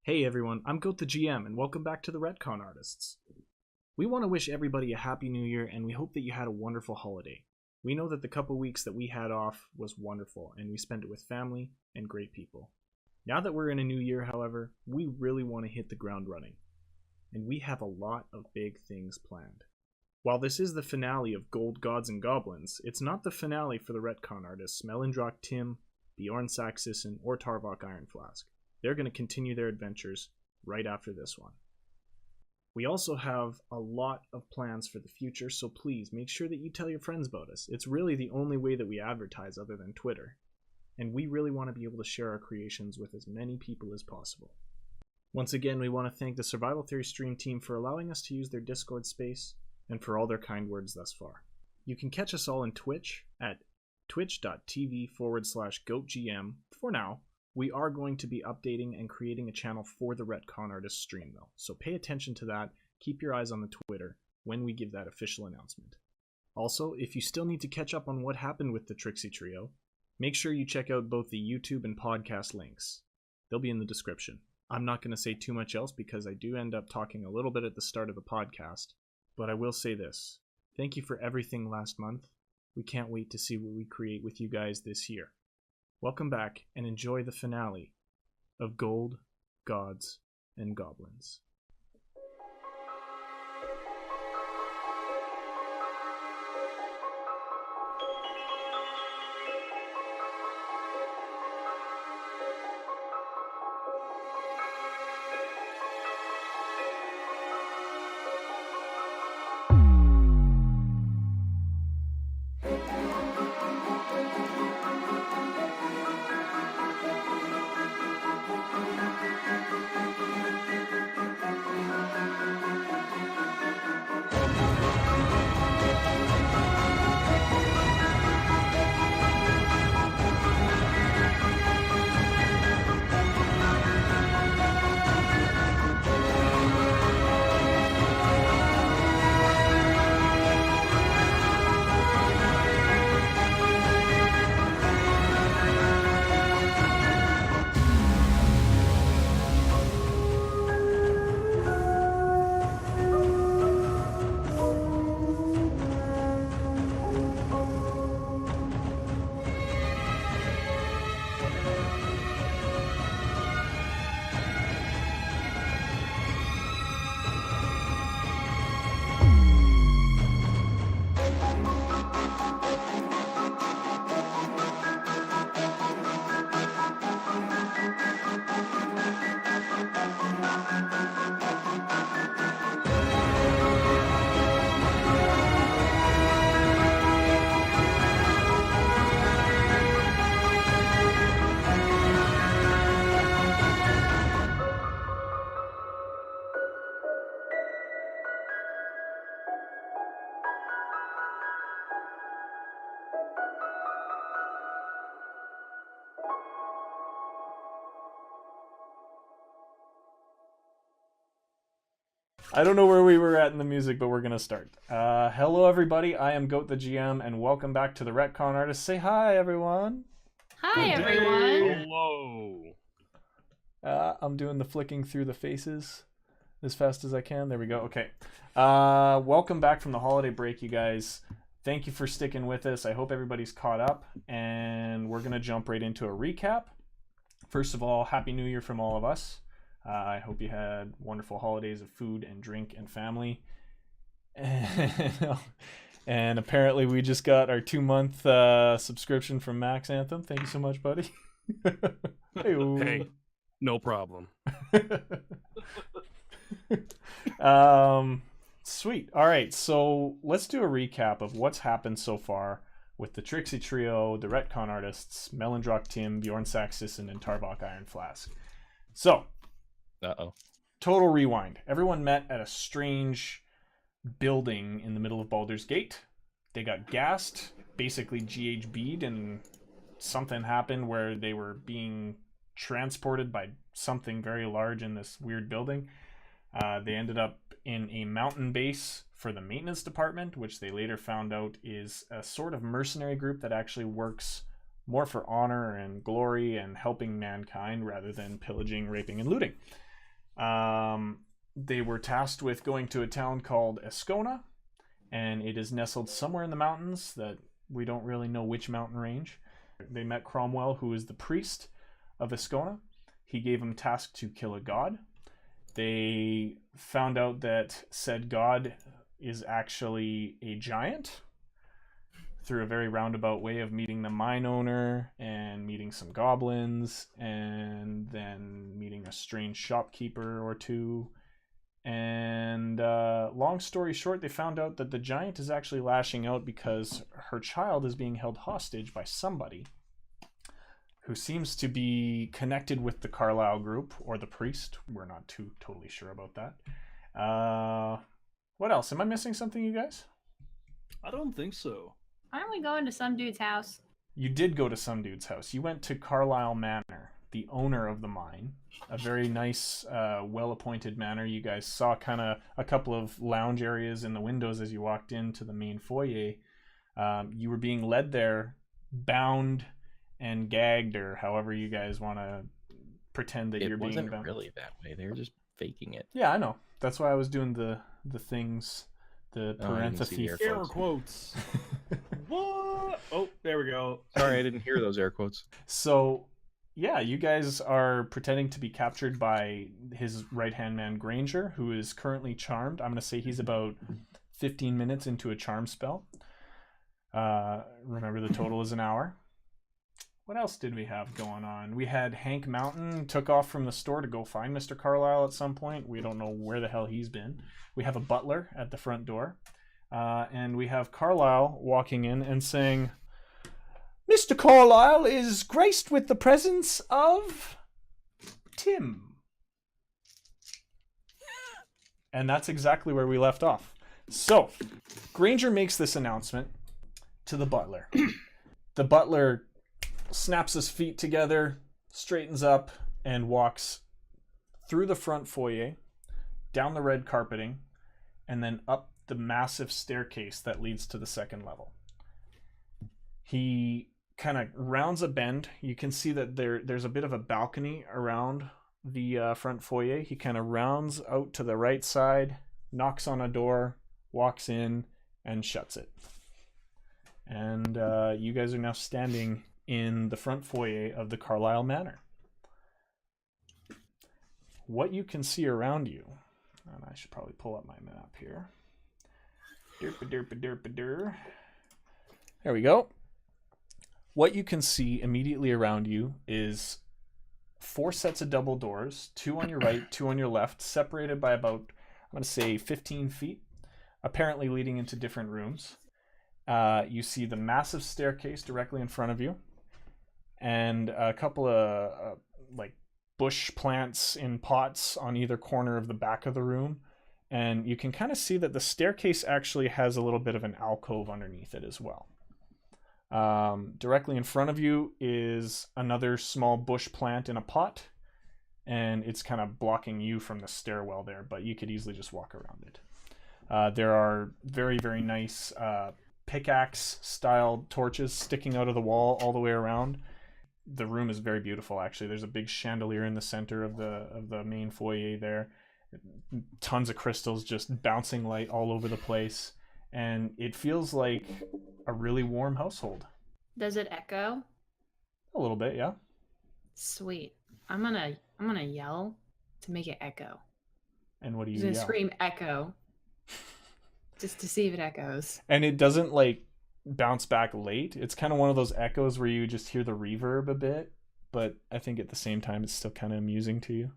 Hey everyone, I'm Goat the GM, and welcome back to the Ret-Con-Artists. We want to wish everybody a happy new year, and we hope that you had a wonderful holiday. We know that the couple weeks that we had off was wonderful, and we spent it with family and great people. Now that we're in a new year, however, we really want to hit the ground running, and we have a lot of big things planned. While this is the finale of Gold, Gods, and Goblins, it's not the finale for the Ret-Con-Artists Melindrock Tim, Bjorn Saxisson, or Tarvok Ironflask. They're going to continue their adventures right after this one. We also have a lot of plans for the future, so please make sure that you tell your friends about us. It's really the only way that we advertise other than Twitter. And we really want to be able to share our creations with as many people as possible. Once again, we want to thank the Survival Theory stream team for allowing us to use their Discord space and for all their kind words thus far. You can catch us all on Twitch at twitch.tv/goatgm for now. We are going to be updating and creating a channel for the Ret-Con-Artists stream though, so pay attention to that, keep your eyes on the Twitter when we give that official announcement. Also, if you still need to catch up on what happened with the Trixie Trio, make sure you check out both the YouTube and podcast links. They'll be in the description. I'm not going to say too much else because I do end up talking a little bit at the start of the podcast, but I will say this. Thank you for everything last month. We can't wait to see what we create with you guys this year. Welcome back and enjoy the finale of Gold, Gods, and Goblins. I don't know where we were at in the music, but we're going to start. Hello, everybody. I am Goat the GM, and welcome back to the Ret-Con-Artists. Say hi, everyone. Hi, everyone. Hello. I'm doing the flicking through the faces as fast as I can. There we go. Okay. Welcome back from the holiday break, you guys. Thank you for sticking with us. I hope everybody's caught up, and we're going to jump right into a recap. First of all, Happy New Year from all of us. I hope you had wonderful holidays of food and drink and family. And apparently we just got our 2-month subscription from Max Anthem. Thank you so much, buddy. Hey, no problem. Sweet. All right, so let's do a recap of what's happened so far with the Trixie Trio, the Ret-Con-Artists, Melindrock Tim, Bjorn Saxisson, and Tarvok Ironflask. So, total rewind. Everyone met at a strange building in the middle of Baldur's Gate. They got gassed, basically GHB'd, and something happened where they were being transported by something very large in this weird building. They ended up in a mountain base for the maintenance department, which they later found out is a sort of mercenary group that actually works more for honor and glory and helping mankind rather than pillaging, raping, and looting. They were tasked with going to a town called Escona, and it is nestled somewhere in the mountains that we don't really know which mountain range. They met Cromwell, who is the priest of Escona. He gave them task to kill a god. They found out that said god is actually a giant through a very roundabout way of meeting the mine owner and meeting some goblins and then meeting a strange shopkeeper or two. And long story short, they found out that the giant is actually lashing out because her child is being held hostage by somebody who seems to be connected with the Carlisle group or the priest. We're not totally sure about that. What else? Am I missing something, you guys? I don't think so. Aren't we going to some dude's house? You did go to some dude's house. You went to Carlisle Manor, the owner of the mine. A very nice, well-appointed manor. You guys saw kind of a couple of lounge areas in the windows as you walked into the main foyer. You were being led there, bound and gagged, or however you guys want to pretend that you're being bound. It wasn't really that way. They were just faking it. Yeah, I know. That's why I was doing the things, the parentheses. Air quotes. What? Oh, there we go. Sorry, I didn't hear those air quotes. So, yeah, you guys are pretending to be captured by his right-hand man, Granger, who is currently charmed. I'm going to say he's about 15 minutes into a charm spell. Remember, the total is an hour. What else did we have going on? We had Hank Mountain took off from the store to go find Mr. Carlisle at some point. We don't know where the hell he's been. We have a butler at the front door. And we have Carlisle walking in and saying, Mr. Carlisle is graced with the presence of Tim. And that's exactly where we left off. So, Granger makes this announcement to the butler. The butler snaps his feet together, straightens up, and walks through the front foyer, down the red carpeting, and then up the massive staircase that leads to the second level. He kind of rounds a bend. You can see that there's a bit of a balcony around the front foyer. He kind of rounds out to the right side, knocks on a door, walks in, and shuts it. And you guys are now standing in the front foyer of the Carlisle Manor. What you can see around you, and I should probably pull up my map here. Derp-a-derp-a-derp-a-der. There we go. What you can see immediately around you is 4 sets of double doors, 2 on your right, 2 on your left, separated by about, I'm going to say 15 feet, apparently leading into different rooms. You see the massive staircase directly in front of you, and a couple of like bush plants in pots on either corner of the back of the room. And you can kind of see that the staircase actually has a little bit of an alcove underneath it as well. Directly in front of you is another small bush plant in a pot, and it's kind of blocking you from the stairwell there, but you could easily just walk around it. There are very, very nice pickaxe-style torches sticking out of the wall all the way around. The room is very beautiful, actually. There's a big chandelier in the center of the main foyer there. Tons of crystals just bouncing light all over the place, and it feels like a really warm household. Does it echo? A little bit, yeah. Sweet. I'm gonna yell to make it echo. And what do you I'm gonna yell? scream echo, just to see if it echoes. And it doesn't like bounce back late. It's kind of one of those echoes where you just hear the reverb a bit, but I think at the same time it's still kind of amusing to you.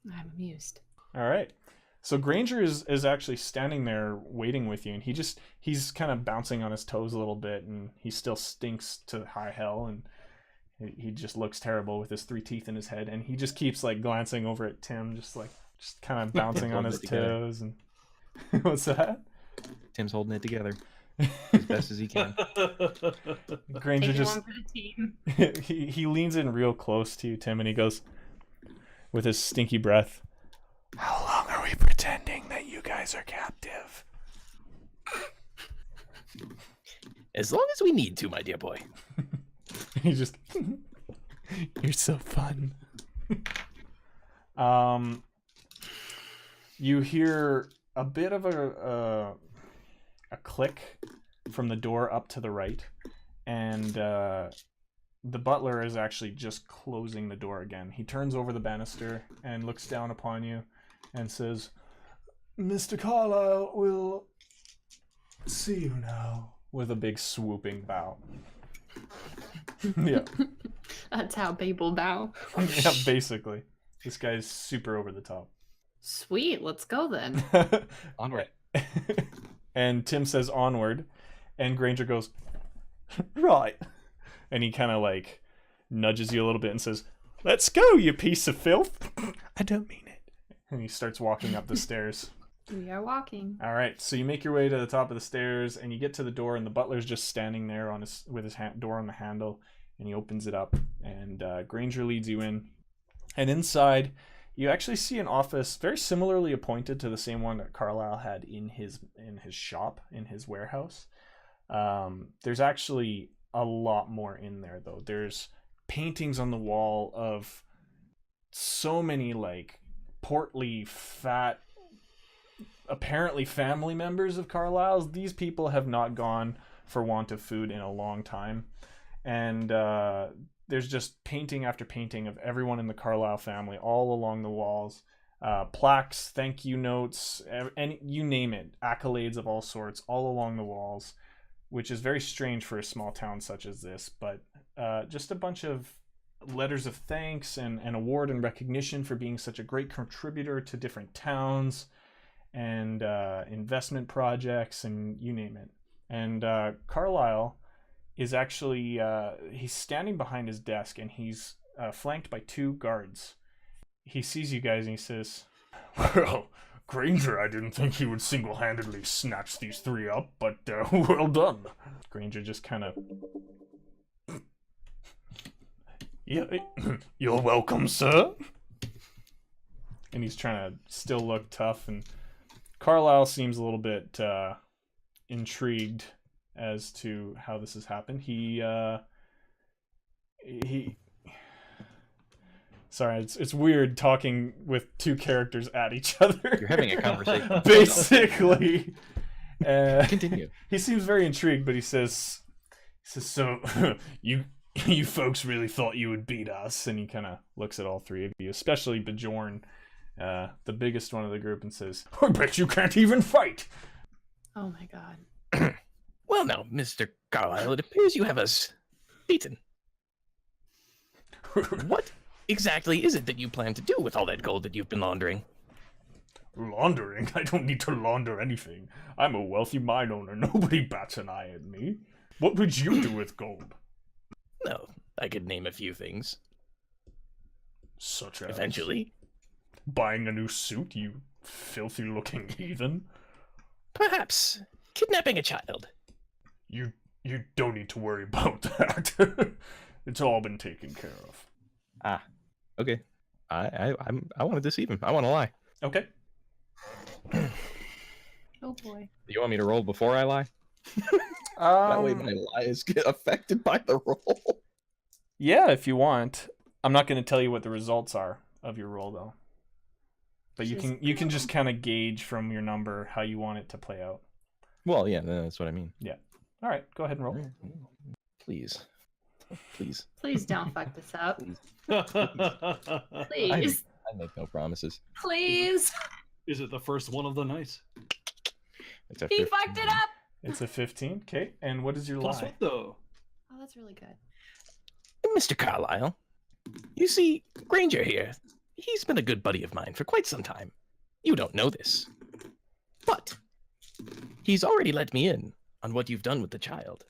I'm amused. All right. So Granger is actually standing there waiting with you, and he's kind of bouncing on his toes a little bit, and he still stinks to high hell, and he just looks terrible with his 3 teeth in his head, and he just keeps like glancing over at Tim, just kind of bouncing on his toes. And what's that? Tim's holding it together as best as he can. Granger Take just one for the team. he leans in real close to you, Tim, and he goes with his stinky breath, "How long are we pretending that you guys are captive?" As long as we need to, my dear boy. He just, "You're so fun." You hear a bit of a click from the door up to the right, and the butler is actually just closing the door again. He turns over the banister and looks down upon you and says, "Mr. Carlyle will see you now," with a big swooping bow. Yeah. That's how people bow. Yeah, basically. This guy's super over the top. Sweet, let's go then. Onward. And Tim says onward, and Granger goes, right. And he kind of like nudges you a little bit and says, "Let's go, you piece of filth." "I don't mean it." And he starts walking up the stairs. We are walking. All right, so you make your way to the top of the stairs, and you get to the door, and the butler's just standing there on with his door on the handle, and he opens it up, and Granger leads you in. And inside, you actually see an office very similarly appointed to the same one that Carlisle had in his shop, in his warehouse. There's actually a lot more in there, though. There's paintings on the wall of so many like portly, fat, apparently family members of Carlisle's. These people have not gone for want of food in a long time. And there's just painting after painting of everyone in the Carlisle family all along the walls. Plaques, thank you notes, and you name it, accolades of all sorts all along the walls, which is very strange for a small town such as this. But just a bunch of letters of thanks and award and recognition for being such a great contributor to different towns and investment projects, and you name it. And Carlisle is actually he's standing behind his desk, and he's flanked by two guards. He sees you guys and he says, "Well, Granger, I didn't think he would single-handedly snatch these three up, but well done." Granger just kind of, "Yeah, you're welcome, sir." And he's trying to still look tough, and Carlisle seems a little bit intrigued as to how this has happened. Sorry, it's weird talking with two characters at each other. You're having a conversation. Basically. Continue. He seems very intrigued, but he says, "So, you folks really thought you would beat us?" And he kind of looks at all three of you, especially Bjorn, the biggest one of the group, and says, "I bet you can't even fight." Oh my god. Well, now, Mr. Carlyle, it appears you have us beaten. What exactly is it that you plan to do with all that gold that you've been laundering? Laundering? I don't need to launder anything. I'm a wealthy mine owner. Nobody bats an eye at me. What would you do with gold? No, I could name a few things. Such as? Eventually. Buying a new suit, you filthy-looking heathen. Perhaps kidnapping a child. You don't need to worry about that. It's all been taken care of. Ah, okay. I want to deceive him. I want to lie. Okay. Oh boy. Do you want me to roll before I lie? That way my lies get affected by the roll. Yeah, if you want. I'm not going to tell you what the results are of your roll, though. But you can just kind of gauge from your number how you want it to play out. Well, yeah, that's what I mean. Yeah. All right, go ahead and roll. Please. Please. Please don't fuck this up. Please. Please. I make no promises. Please. Is it the first one of the night? It's a He 15. fucked it up. It's a 15. Okay, and what is your Plus lie? what, though? Oh, that's really good. Mr. Carlyle, you see, Granger here, he's been a good buddy of mine for quite some time. You don't know this. But he's already let me in on what you've done with the child.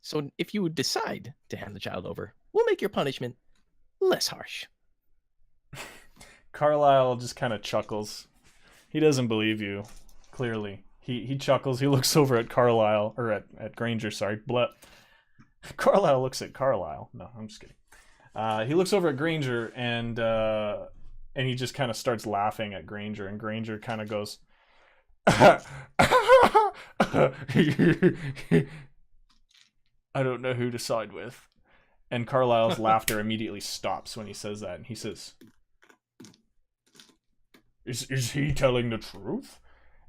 So if you would decide to hand the child over, we'll make your punishment less harsh. Carlisle just kind of chuckles. He doesn't believe you, clearly. He chuckles. He looks over at Carlisle, or at Granger, sorry. Carlisle looks at Carlisle. No, I'm just kidding. He looks over at Granger, and he just kind of starts laughing at Granger, and Granger kind of goes, "I don't know who to side with." And Carlisle's laughter immediately stops when he says that, and he says, Is he telling the truth?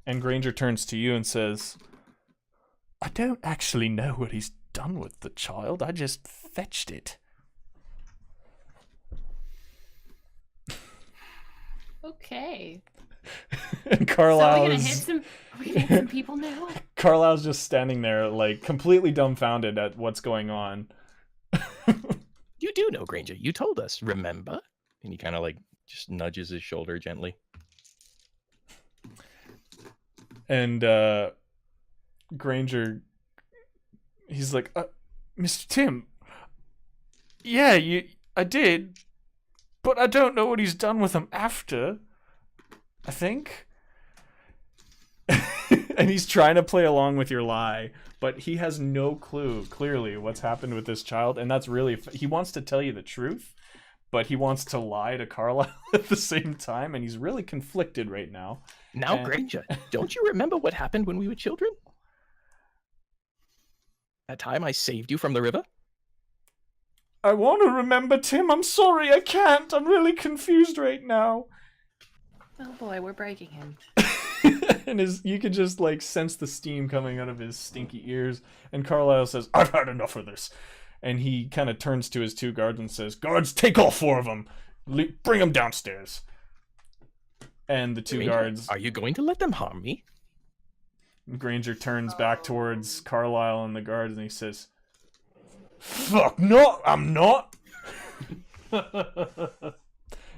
And Granger turns to you and says, I don't actually know what he's done with the child. I just fetched it. Okay. And So are we gonna Carlisle's hit some people now? Carlisle's just standing there, like, completely dumbfounded at what's going on. You do know, Granger. You told us, remember? And he kind of like just nudges his shoulder gently. And Granger, he's like, Mr. Tim, yeah, I did, but I don't know what he's done with them after, I think. And he's trying to play along with your lie, but he has no clue, clearly, what's happened with this child, and that's really... He wants to tell you the truth, but he wants to lie to Carlisle at the same time, and he's really conflicted right now. Now, Granger, don't you remember what happened when we were children? That time I saved you from the river? I want to remember, Tim. I'm sorry, I can't. I'm really confused right now. Oh boy, we're breaking him. And you can just like sense the steam coming out of his stinky ears. And Carlisle says, I've had enough of this. And he kind of turns to his 2 guards and says, guards, take all 4 of them. Bring them downstairs. And the 2 guards... Are you going to let them harm me? Granger turns back towards Carlisle and the guards and he says, fuck, no, I'm not.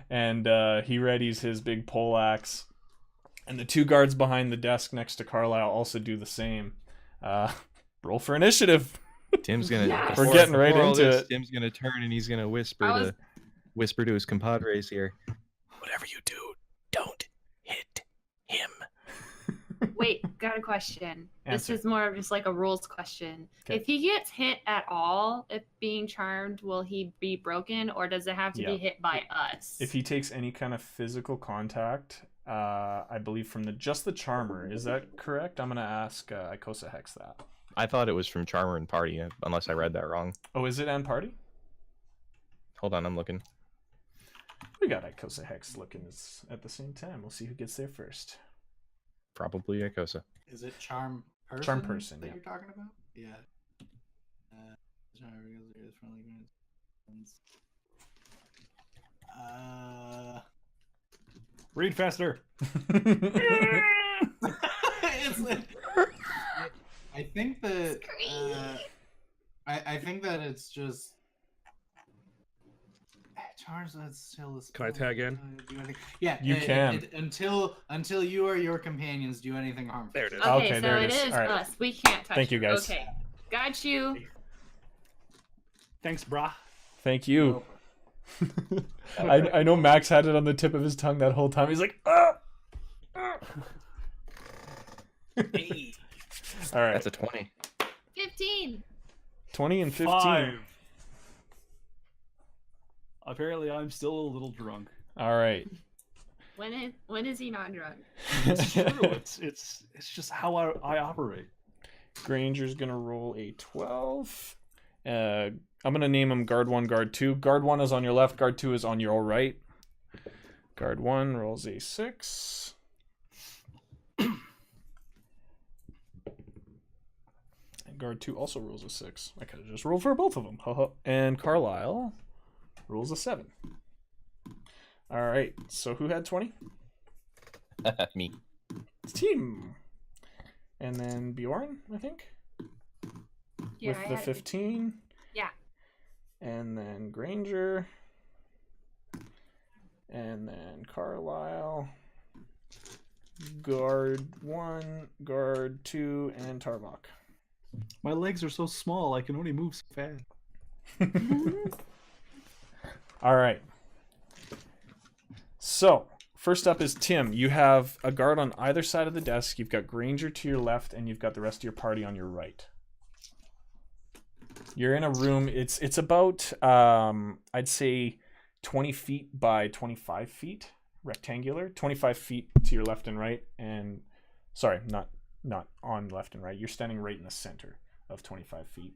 And he readies his big poleaxe. And the 2 guards behind the desk next to Carlisle also do the same. Roll for initiative. Tim's gonna. We're getting right into it. Tim's gonna turn and he's gonna whisper to his compadres here. Whatever you do, don't hit him. Wait, got a question. Answer. This is more of just like a rules question. Okay. If he gets hit at all, if being charmed, will he be broken, or does it have to be hit by us? If he takes any kind of physical contact, I believe from just the charmer, is that correct? I'm gonna ask Ikosa Hex that. I thought it was from Charmer and Party, unless I read that wrong. Oh, is it and Party? Hold on, I'm looking. We got Ikosa Hex looking at the same time. We'll see who gets there first. Probably Ikosa. Is it Charm Person? Charm Person, that yeah. you're talking about? Yeah. Read faster. I think that I think that it's just Charles. That's still. Can I tag in? Yeah, you can. Until you or your companions do anything harmful. There it is. Okay, Okay, so there it it is. is All right. us. We can't touch Thank you, guys. Okay, got you. Thanks, brah. Thank you. I know Max had it on the tip of his tongue that whole time. He's like, ah! Hey. All right. That's a 20. 15. 20 and 15. 5. Apparently, I'm still a little drunk. All right. When is he not drunk? It's true. it's just how I operate. Granger's gonna roll a 12. I'm gonna name him Guard 1, Guard 2. Guard 1 is on your left, Guard 2 is on your right. Guard 1 rolls a 6. And Guard 2 also rolls a 6. I could have just rolled for both of them. And Carlisle rolls a 7. Alright, so who had 20? Me. Team. And then Bjorn, I think? Yeah, with the 15. Yeah. And then Granger. And then Carlisle. Guard 1, Guard 2, and Tarbok. My legs are so small, I can only move so fast. All right. So, first up is Tim. You have a guard on either side of the desk. You've got Granger to your left, and you've got the rest of your party on your right. You're in a room. It's about, I'd say, 20 feet by 25 feet, rectangular. 25 feet to your left and right, and sorry, not on left and right. You're standing right in the center of 25 feet.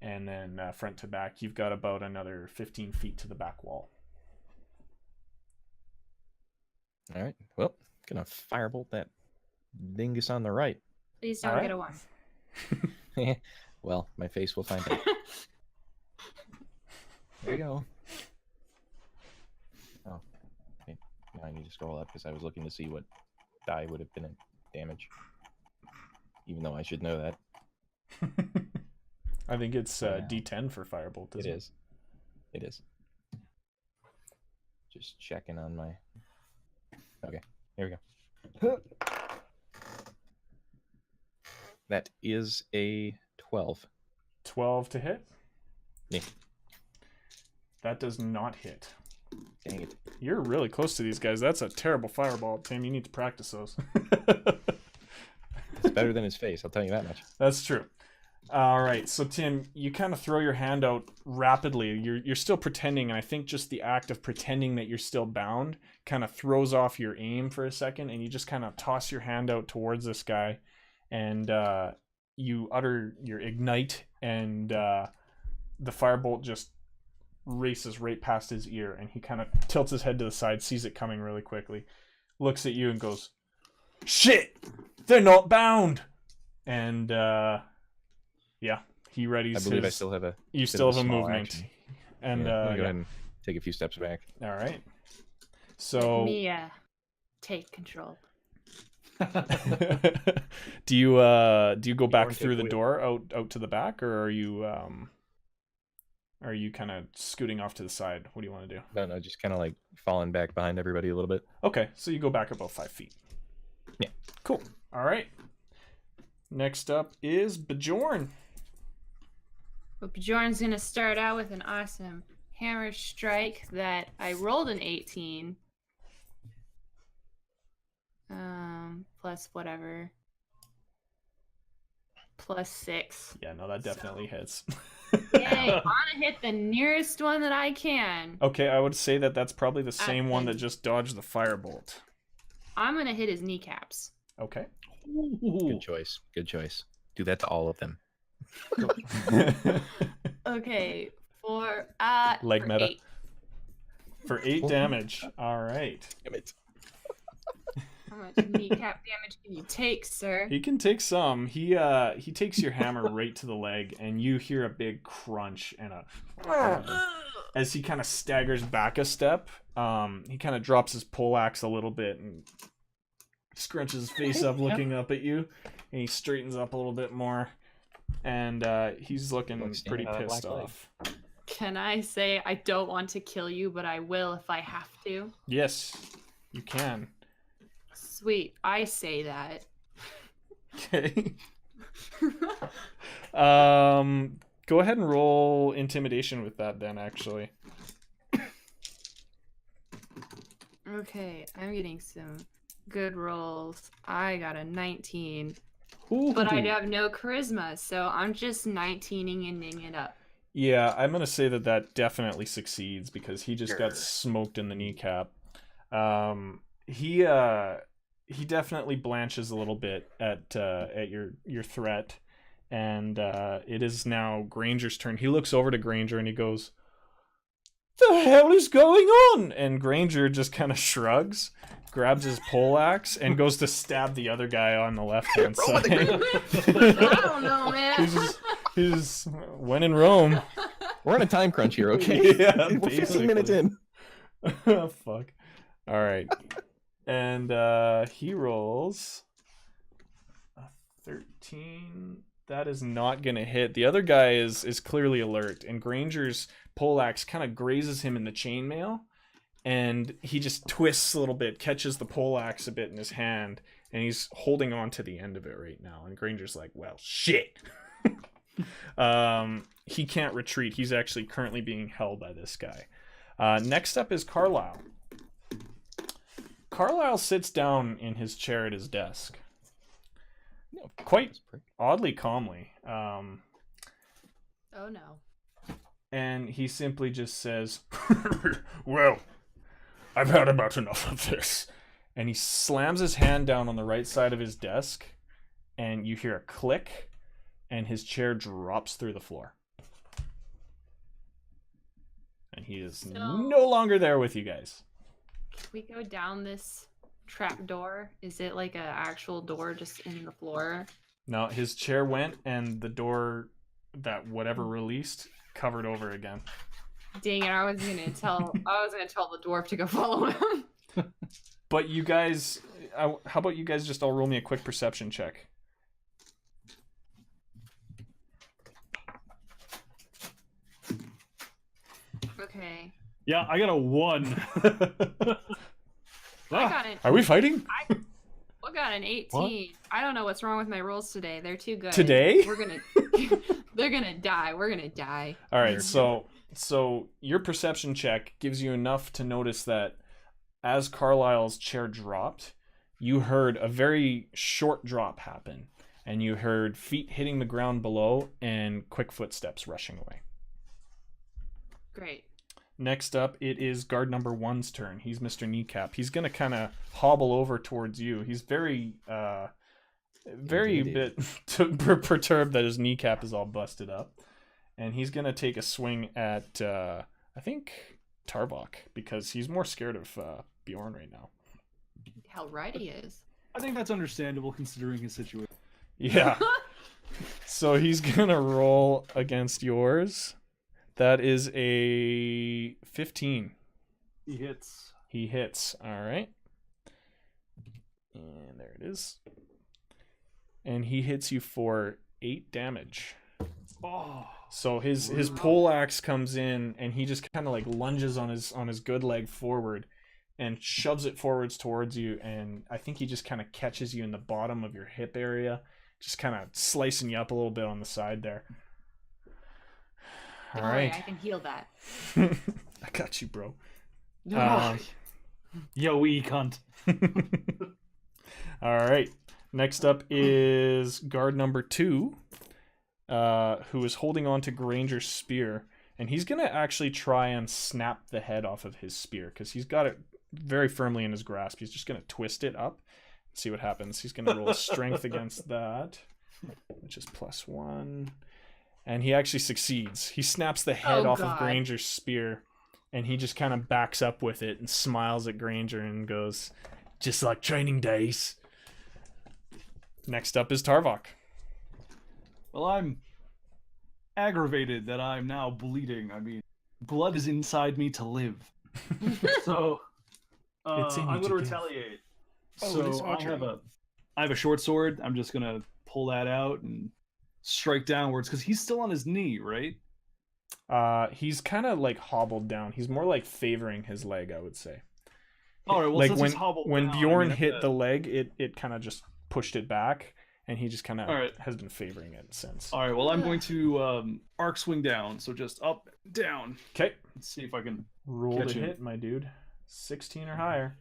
And then front to back, you've got about another 15 feet to the back wall. All right. Well, gonna firebolt that dingus on the right. Please don't get a 1. Well, my face will find out. There you go. Oh, okay. Now I need to scroll up because I was looking to see what die would have been in damage. Even though I should know that. I think it's D10 for firebolt. It is. It is. Just checking on my... Okay, here we go. That is a 12. 12 to hit? Yeah. That does not hit. Dang it. You're really close to these guys. That's a terrible fireball, Tim. You need to practice those. It's better than his face, I'll tell you that much. That's true. All right, so Tim, you kind of throw your hand out rapidly. You're still pretending, and I think just the act of pretending that you're still bound kind of throws off your aim for a second, and you just kind of toss your hand out towards this guy, and you utter your ignite, and the firebolt just races right past his ear, and he kind of tilts his head to the side, sees it coming really quickly, looks at you and goes, "Shit! They're not bound!" And yeah, he readies. I believe I still have a. You still have a small movement, action. and Go ahead and take a few steps back. All right. So Let me take control. do you go back Orange through the wheel. door out to the back, or are you kind of scooting off to the side? What do you want to do? No, just kind of like falling back behind everybody a little bit. Okay, so you go back about 5 feet. Yeah. Cool. All right. Next up is Bjorn. But Bjorn's gonna start out with an awesome hammer strike that I rolled an 18. Plus whatever. Plus 6. Yeah, no, that definitely hits. Yay, I'm gonna hit the nearest one that I can. Okay, I would say that that's probably the same one that just dodged the firebolt. I'm gonna hit his kneecaps. Okay. Good choice. Good choice. Do that to all of them. Okay, for Leg for meta. 8. For 8 damage. All right. Damn it. How much kneecap damage can you take, sir? He can take some. He takes your hammer right to the leg, and you hear a big crunch and as he kind of staggers back a step. He kind of drops his poleaxe a little bit and scrunches his face up, looking up at you, and he straightens up a little bit more, and he's looking pretty pissed off. Can I say I don't want to kill you, but I will if I have to? Yes, you can. Sweet, I say that. Okay. Go ahead and roll intimidation with that then, actually. Okay, I'm getting some good rolls. I got a 19. Ooh. But I have no charisma, so I'm just 19ing it up. Yeah, I'm gonna say that definitely succeeds because he just got smoked in the kneecap. He definitely blanches a little bit at your threat, and it is now Granger's turn. He looks over to Granger and he goes, "The hell is going on?" And Granger just kind of shrugs, grabs his poleaxe, and goes to stab the other guy on the left-hand side. I don't know, man. He's when in Rome. We're on a time crunch here, okay? Yeah, We're 15 minutes in. Oh, fuck. All right. And he rolls a 13. That is not going to hit. The other guy is clearly alert, and Granger's poleaxe kind of grazes him in the chainmail, and he just twists a little bit, catches the poleaxe a bit in his hand, and he's holding on to the end of it right now. And Granger's like, "Well, shit." He can't retreat. He's actually currently being held by this guy. Next up is Carlisle. Carlisle sits down in his chair at his desk, quite oddly calmly. Oh no. And he simply just says, "Well, I've had about enough of this." And he slams his hand down on the right side of his desk, and you hear a click, and his chair drops through the floor. And he is no longer there with you guys. Can we go down this trap door? Is it like an actual door just in the floor? No, his chair went, and the door that whatever released covered over again. Dang it! I was gonna tell the dwarf to go follow him. But you guys, how about you guys just all roll me a quick perception check? Okay. Yeah, I got a 1. I got an. Are we fighting? I got an 18. What? I don't know what's wrong with my rolls today. They're too good. Today? We're gonna. They're gonna die. We're gonna die. All right, so your perception check gives you enough to notice that as Carlisle's chair dropped, you heard a very short drop happen, and you heard feet hitting the ground below and quick footsteps rushing away. Great. Next up, it is guard number 1's turn. He's Mr. Kneecap. He's gonna kind of hobble over towards you. He's very bit perturbed that his kneecap is all busted up, and he's gonna take a swing at I think Tarvok, because he's more scared of Bjorn right now. How right he is. I think that's understandable considering his situation. Yeah. So he's gonna roll against yours. That is a 15. He hits. He hits. All right. And there it is. And he hits you for 8 damage. Oh. So his pole axe comes in, and he just kind of like lunges on his good leg forward and shoves it forwards towards you, and I think he just kind of catches you in the bottom of your hip area, just kind of slicing you up a little bit on the side there. All Don't worry, right. I can heal that. I got you, bro. Yo, cunt. All right. Next up is guard number 2, who is holding on to Granger's spear, and he's gonna actually try and snap the head off of his spear because he's got it very firmly in his grasp. He's just gonna twist it up and see what happens. He's gonna roll strength against that, which is +1, and he actually succeeds. He snaps the head off of Granger's spear, and he just kind of backs up with it and smiles at Granger and goes, "Just like training days." Next up is Tarvok. Well, I'm aggravated that I'm now bleeding. I mean, blood is inside me to live. So, It's in you I'm to going to give. retaliate. Oh, it is So archery. I have a short sword. I'm just going to pull that out and strike downwards because he's still on his knee, right? He's kind of like hobbled down. He's more like favoring his leg, I would say. All right. Well, Like since when he's hobbled when down, Bjorn I mean, hit the leg, it kind of just pushed it back, and he just kind of All right. has been favoring it since. All right. Well, I'm going to arc swing down. So just up, down. Okay, Let's see if I can. roll Catch to him. hit, my dude. 16 or higher.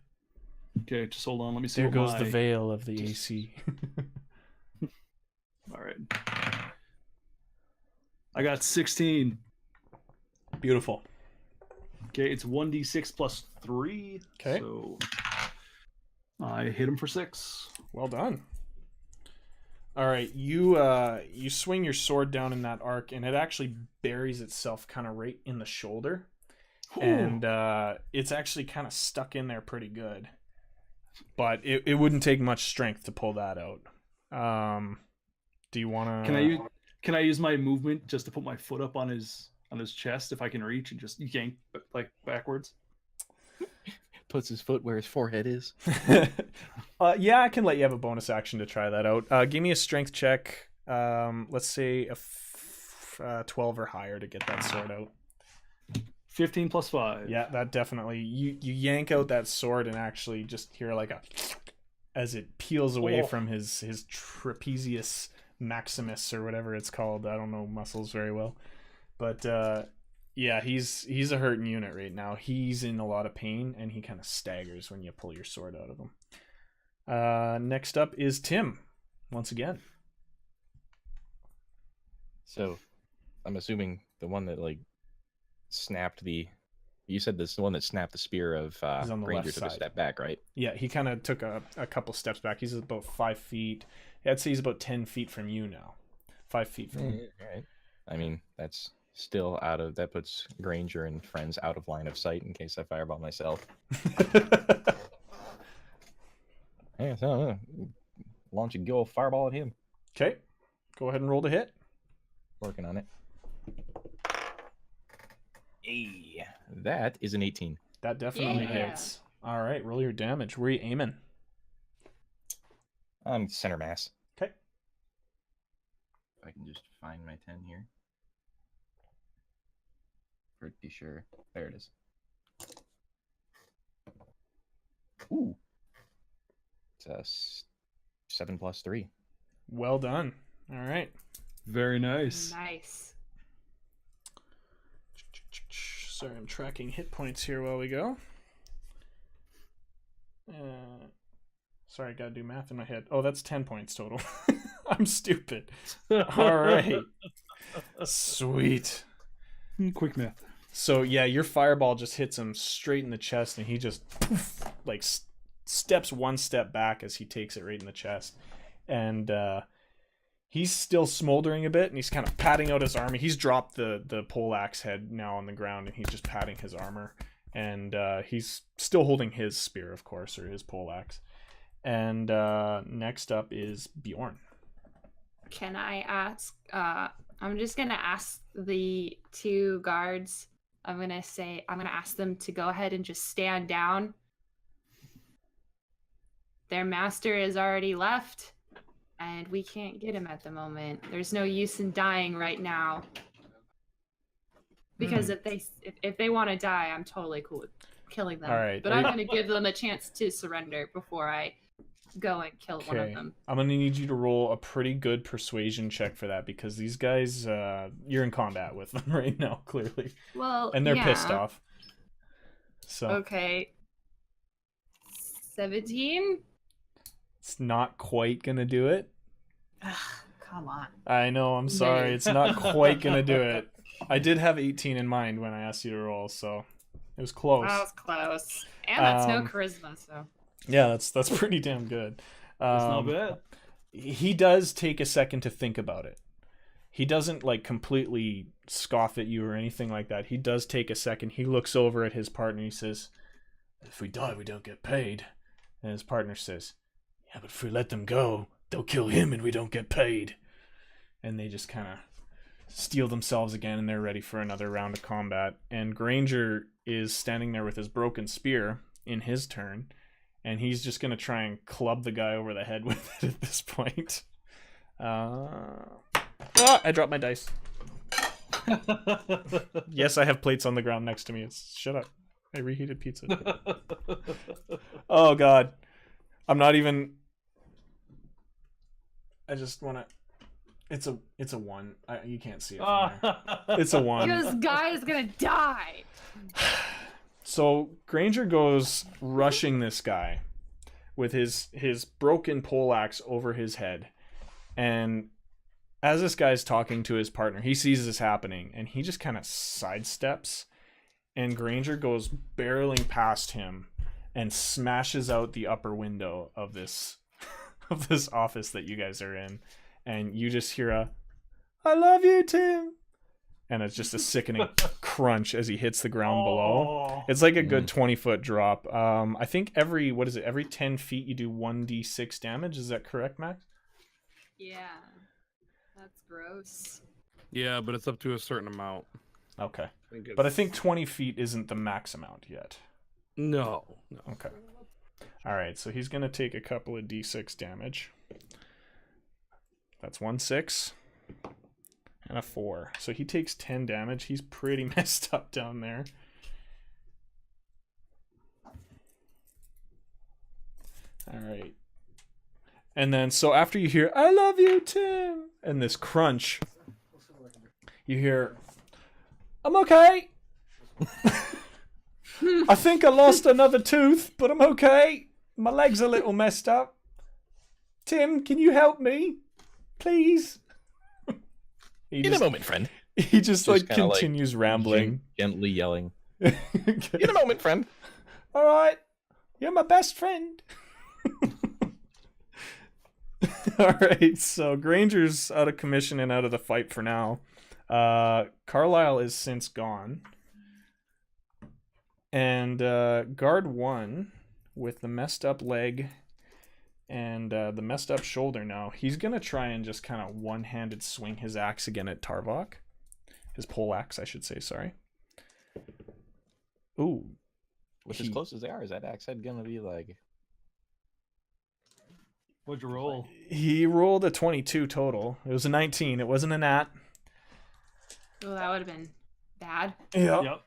Okay, just hold on. Let me see. There what goes my... the veil of the AC. All right. I got 16. Beautiful. Okay, it's 1d6 plus 3. Okay. So I hit him for 6. Well done. All right, you swing your sword down in that arc, and it actually buries itself kind of right in the shoulder, and it's actually kind of stuck in there pretty good. But it wouldn't take much strength to pull that out. Do you want to? Can I use my movement just to put my foot up on his chest if I can reach and just yank like backwards? Puts his foot where his forehead is. Yeah, I can let you have a bonus action to try that out. Give me a strength check. Let's say a 12 or higher to get that sword out. 15 plus 5. Yeah, that definitely. You yank out that sword and actually just hear like a as it peels away from his trapezius maximus or whatever it's called. I don't know muscles very well, but yeah, he's a hurting unit right now. He's in a lot of pain, and he kind of staggers when you pull your sword out of him. Next up is Tim, once again. So, I'm assuming the one that like snapped the. You said this is the one that snapped the spear of He's on the Ranger left took a side. step back, right? Yeah, he kind of took a couple steps back. He's about 5 feet. I'd say he's about 10 feet from you now. 5 feet from you. Right. I mean, that's still that puts Granger and friends out of line of sight in case I fireball myself. Yeah, so launch a go fireball at him. Okay. Go ahead and roll to hit. Working on it. Hey, that is an 18. That definitely Yeah. hits. All right, roll your damage. Where are you aiming? Center mass. Okay. If I can just find my 10 here. Pretty sure. There it is. Ooh. It's a 7 plus 3. Well done. All right. Very nice. Nice. Sorry, I'm tracking hit points here while we go. Sorry, I gotta do math in my head. Oh, that's 10 points total. I'm stupid. All right. Sweet. Quick math. So yeah, your fireball just hits him straight in the chest, and he just like steps one step back as he takes it right in the chest, and he's still smoldering a bit, and he's kind of patting out his armor. He's dropped the poleaxe head now on the ground, and he's just patting his armor, and he's still holding his spear, of course, or his poleaxe. And next up is Bjorn. Can I ask? I'm just gonna ask the two guards. I'm gonna ask them to go ahead and just stand down. Their master is already left, and we can't get him at the moment. There's no use in dying right now. Because if they want to die, I'm totally cool with killing them. All right. But I'm gonna give them a chance to surrender before I go and kill one of Okay. them. I'm gonna need you to roll a pretty good persuasion check for that, because these guys, you're in combat with them right now, clearly, Well, and they're yeah. pissed off. So Okay. 17? it's not quite gonna do it. Ugh, come on. I know. I'm sorry. Nice. It's not quite gonna do it. I did have 18 in mind when I asked you to roll, so it was close. That was close. And that's no Um, charisma, so. Yeah, that's pretty damn good. That's not bad. He does take a second to think about it. He doesn't like completely scoff at you or anything like that. He does take a second. He looks over at his partner. He says, "If we die, we don't get paid." And his partner says, "Yeah, but if we let them go, they'll kill him and we don't get paid." And they just kind of steel themselves again, and they're ready for another round of combat. And Granger is standing there with his broken spear in his turn, and he's just going to try and club the guy over the head with it at this point. I dropped my dice. Yes, I have plates on the ground next to me. Shut up. I reheated pizza. Oh, God. I'm not even... I just want to... It's a 1. You can't see it from there. It's a 1. This guy is gonna die! So Granger goes rushing this guy with his broken poleaxe over his head, and as this guy's talking to his partner, he sees this happening, and he just kind of sidesteps, and Granger goes barreling past him and smashes out the upper window of this office that you guys are in, and you just hear a "I love you, Tim," and it's just a sickening crunch as he hits the ground below. It's like a good 20-foot drop. I think every 10 feet you do 1d6 damage. Is that correct, Max? Yeah. That's gross. Yeah, but it's up to a certain amount. Okay. But But I think 20 feet isn't the max amount yet. No. Okay. All right, so he's going to take a couple of d6 damage. That's 1 6 and a 4. So he takes 10 damage. He's pretty messed up down there. All right. And then, so after you hear, "I love you, Tim," and this crunch, you hear, "I'm okay. I think I lost another tooth, but I'm okay. My leg's a little messed up. Tim, can you help me? Please?" In a moment, friend. He just like kinda, like, continues rambling. Gently yelling. In a moment, friend. All right. You're my best friend. All right, so Granger's out of commission and out of the fight for now. Carlisle is since gone. And guard 1 with the messed up leg and the messed up shoulder now. He's going to try and just kind of one-handed swing his axe again at Tarvok. His pole axe, I should say, sorry. Ooh. Which, as close as they are, is that axe head gonna be like... What'd you roll? He rolled a 22 total. It was a 19. It wasn't a nat. Oh, that would have been bad. Yep. Yep.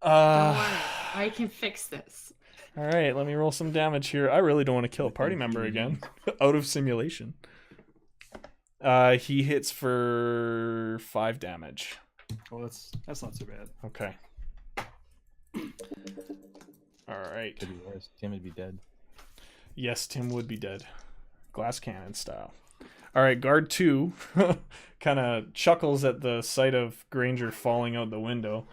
Don't worry. I can fix this. All right, let me roll some damage here. I really don't want to kill a party member again. Out of simulation. He hits for 5 damage. Well, that's not too bad. Okay. All right. Could be worse. Tim would be dead. Yes, Tim would be dead. Glass cannon style. All right, guard 2 kind of chuckles at the sight of Granger falling out the window.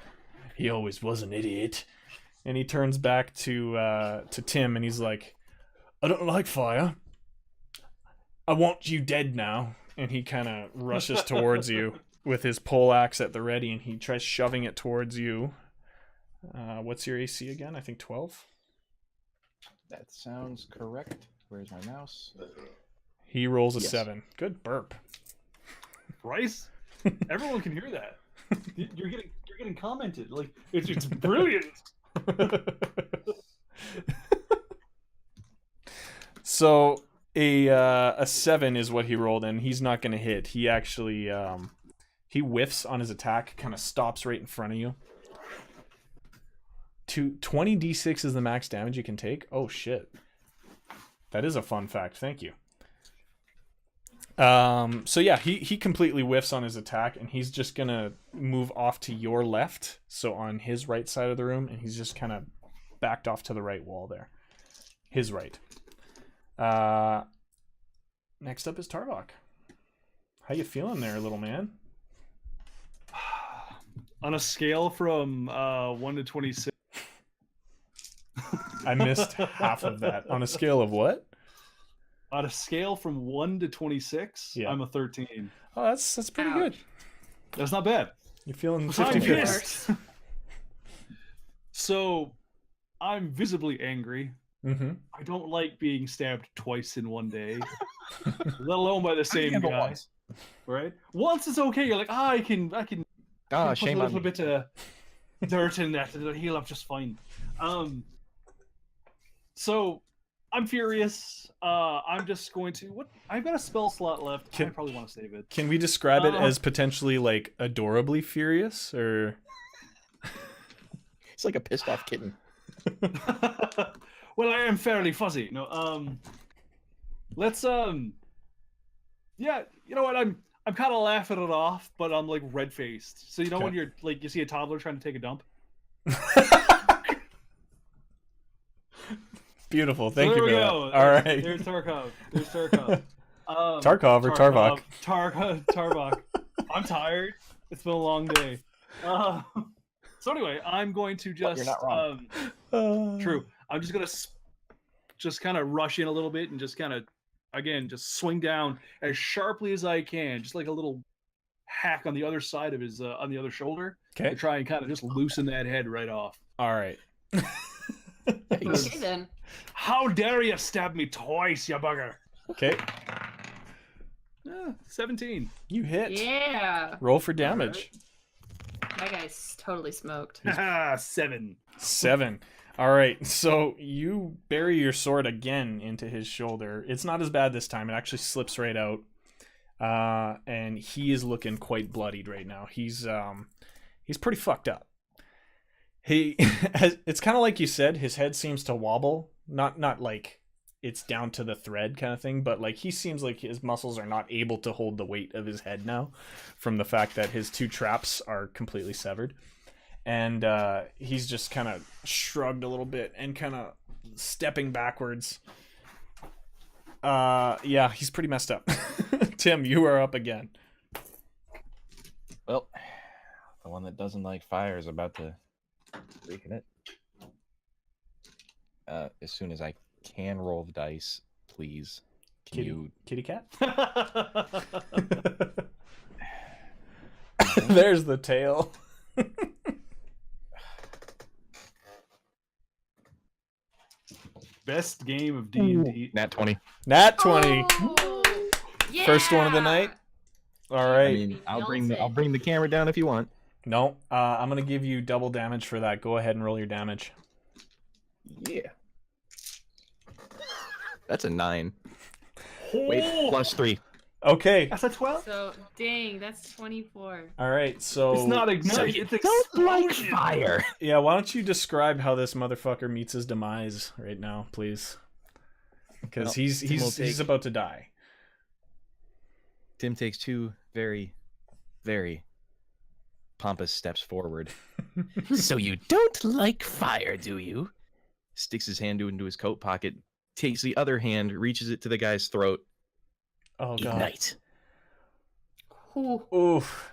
He always was an idiot. And he turns back to Tim and he's like, I don't like fire. I want you dead now. And he kind of rushes towards you with his pole axe at the ready, and he tries shoving it towards you. What's your AC again? I think 12. That sounds correct. Where's my mouse? He rolls a Yes. 7. Good burp. Bryce, everyone can hear that. You're getting commented. Like it's brilliant. So a 7 is what he rolled, and he's not going to hit. He actually he whiffs on his attack, kind of stops right in front of you. 20 d6 is the max damage you can take. Oh shit, that is a fun fact. Thank you. So yeah, he completely whiffs on his attack, and he's just gonna move off to your left, so on his right side of the room, and he's just kind of backed off to the right wall there. His right. Next up is Tarvok. How you feeling there, little man? On a scale from 1 to 26. I missed half of that. On a scale of what? On a scale from 1 to 26, Yeah. I'm a 13. Oh, that's pretty Ouch. good. That's not bad. You're feeling I'm 50-50. pissed. So, I'm visibly angry. Mm-hmm. I don't like being stabbed twice in one day, let alone by the same handle guy. once. Right? Once it's okay. You're like, I can put a Shame on little me. bit of dirt in that, and it'll heal up just fine. So I'm furious. I'm just going to. What? I've got a spell slot left. I probably want to save it. Can we describe it as potentially like adorably furious, or? It's like a pissed off kitten. Well, I am fairly fuzzy. No, let's yeah, you know what? I'm kind of laughing it off, but I'm like red faced. So you know Okay. when you're like you see a toddler trying to take a dump. Beautiful. So Thank there you we for that. go. All right. There's Tarkov. There's Tarkov. Tarkov or Tarvok? Tarvok. I'm tired. It's been a long day. So anyway, I'm going to just. You're not wrong. True. I'm just gonna just kind of rush in a little bit and just kind of, again, just swing down as sharply as I can, just like a little hack on the other side of his on the other shoulder to Okay. try and kind of just loosen that head right off. All right. Okay then. How dare you stab me twice, you bugger! Okay. 17. You hit. Yeah. Roll for damage. That guy's totally smoked. 7. 7. All right. So you bury your sword again into his shoulder. It's not as bad this time. It actually slips right out. And he is looking quite bloodied right now. He's pretty fucked up. It's kind of like you said, his head seems to wobble. Not like it's down to the thread kind of thing, but like he seems like his muscles are not able to hold the weight of his head now from the fact that his 2 traps are completely severed. And he's just kind of shrugged a little bit and kind of stepping backwards. Yeah, he's pretty messed up. Tim, you are up again. Well, the one that doesn't like fire is about to weaken it. As soon as I can roll the dice, please. Can Kitty cat? you? There's the tail. Best game of D&D. Nat 20. Nat 20. Oh, yeah. First one of the night. All right. I mean, I'll bring the camera down if you want. No, I'm gonna give you double damage for that. Go ahead and roll your damage. Yeah. That's a 9. Wait, plus 3. Okay. That's a 12? So, dang, that's 24. All right. So It's not So ignite, you it's don't like explosion. fire. yeah, why don't you describe how this motherfucker meets his demise right now, please? Because Well, he's Tim will he's take- about to die. Tim takes 2 very, very pompous steps forward. So you don't like fire, do you? Sticks his hand into his coat pocket, takes the other hand, reaches it to the guy's throat. Oh god. Ignite. Ooh. Oof.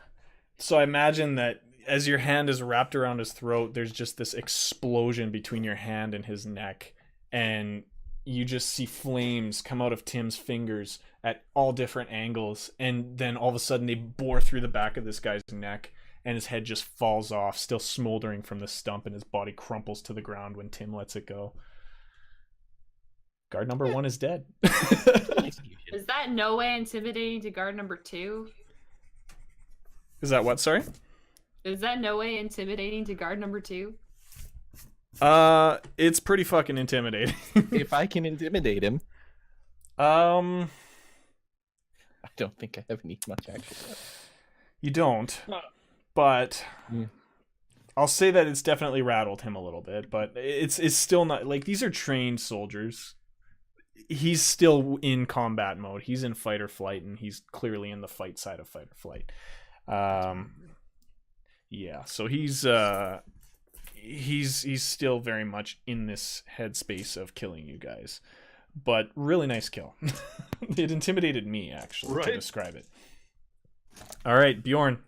So I imagine that as your hand is wrapped around his throat, there's just this explosion between your hand and his neck, and you just see flames come out of Tim's fingers at all different angles, and then all of a sudden they bore through the back of this guy's neck, and his head just falls off, still smoldering from the stump, and his body crumples to the ground when Tim lets it go. Guard number 1 is dead. Is that no way intimidating to guard number 2? Is that what, sorry? Is that no way intimidating to guard number 2? It's pretty fucking intimidating. If I can intimidate him, Um, I don't think I have any much action. you don't, but Yeah. I'll say that it's definitely rattled him a little bit, but it's still not, like, these are trained soldiers. He's still in combat mode. He's in fight or flight, and he's clearly in the fight side of fight or flight. Yeah, so he's still very much in this headspace of killing you guys. But really nice kill. It intimidated me, actually, to Right. describe it. All right, Bjorn,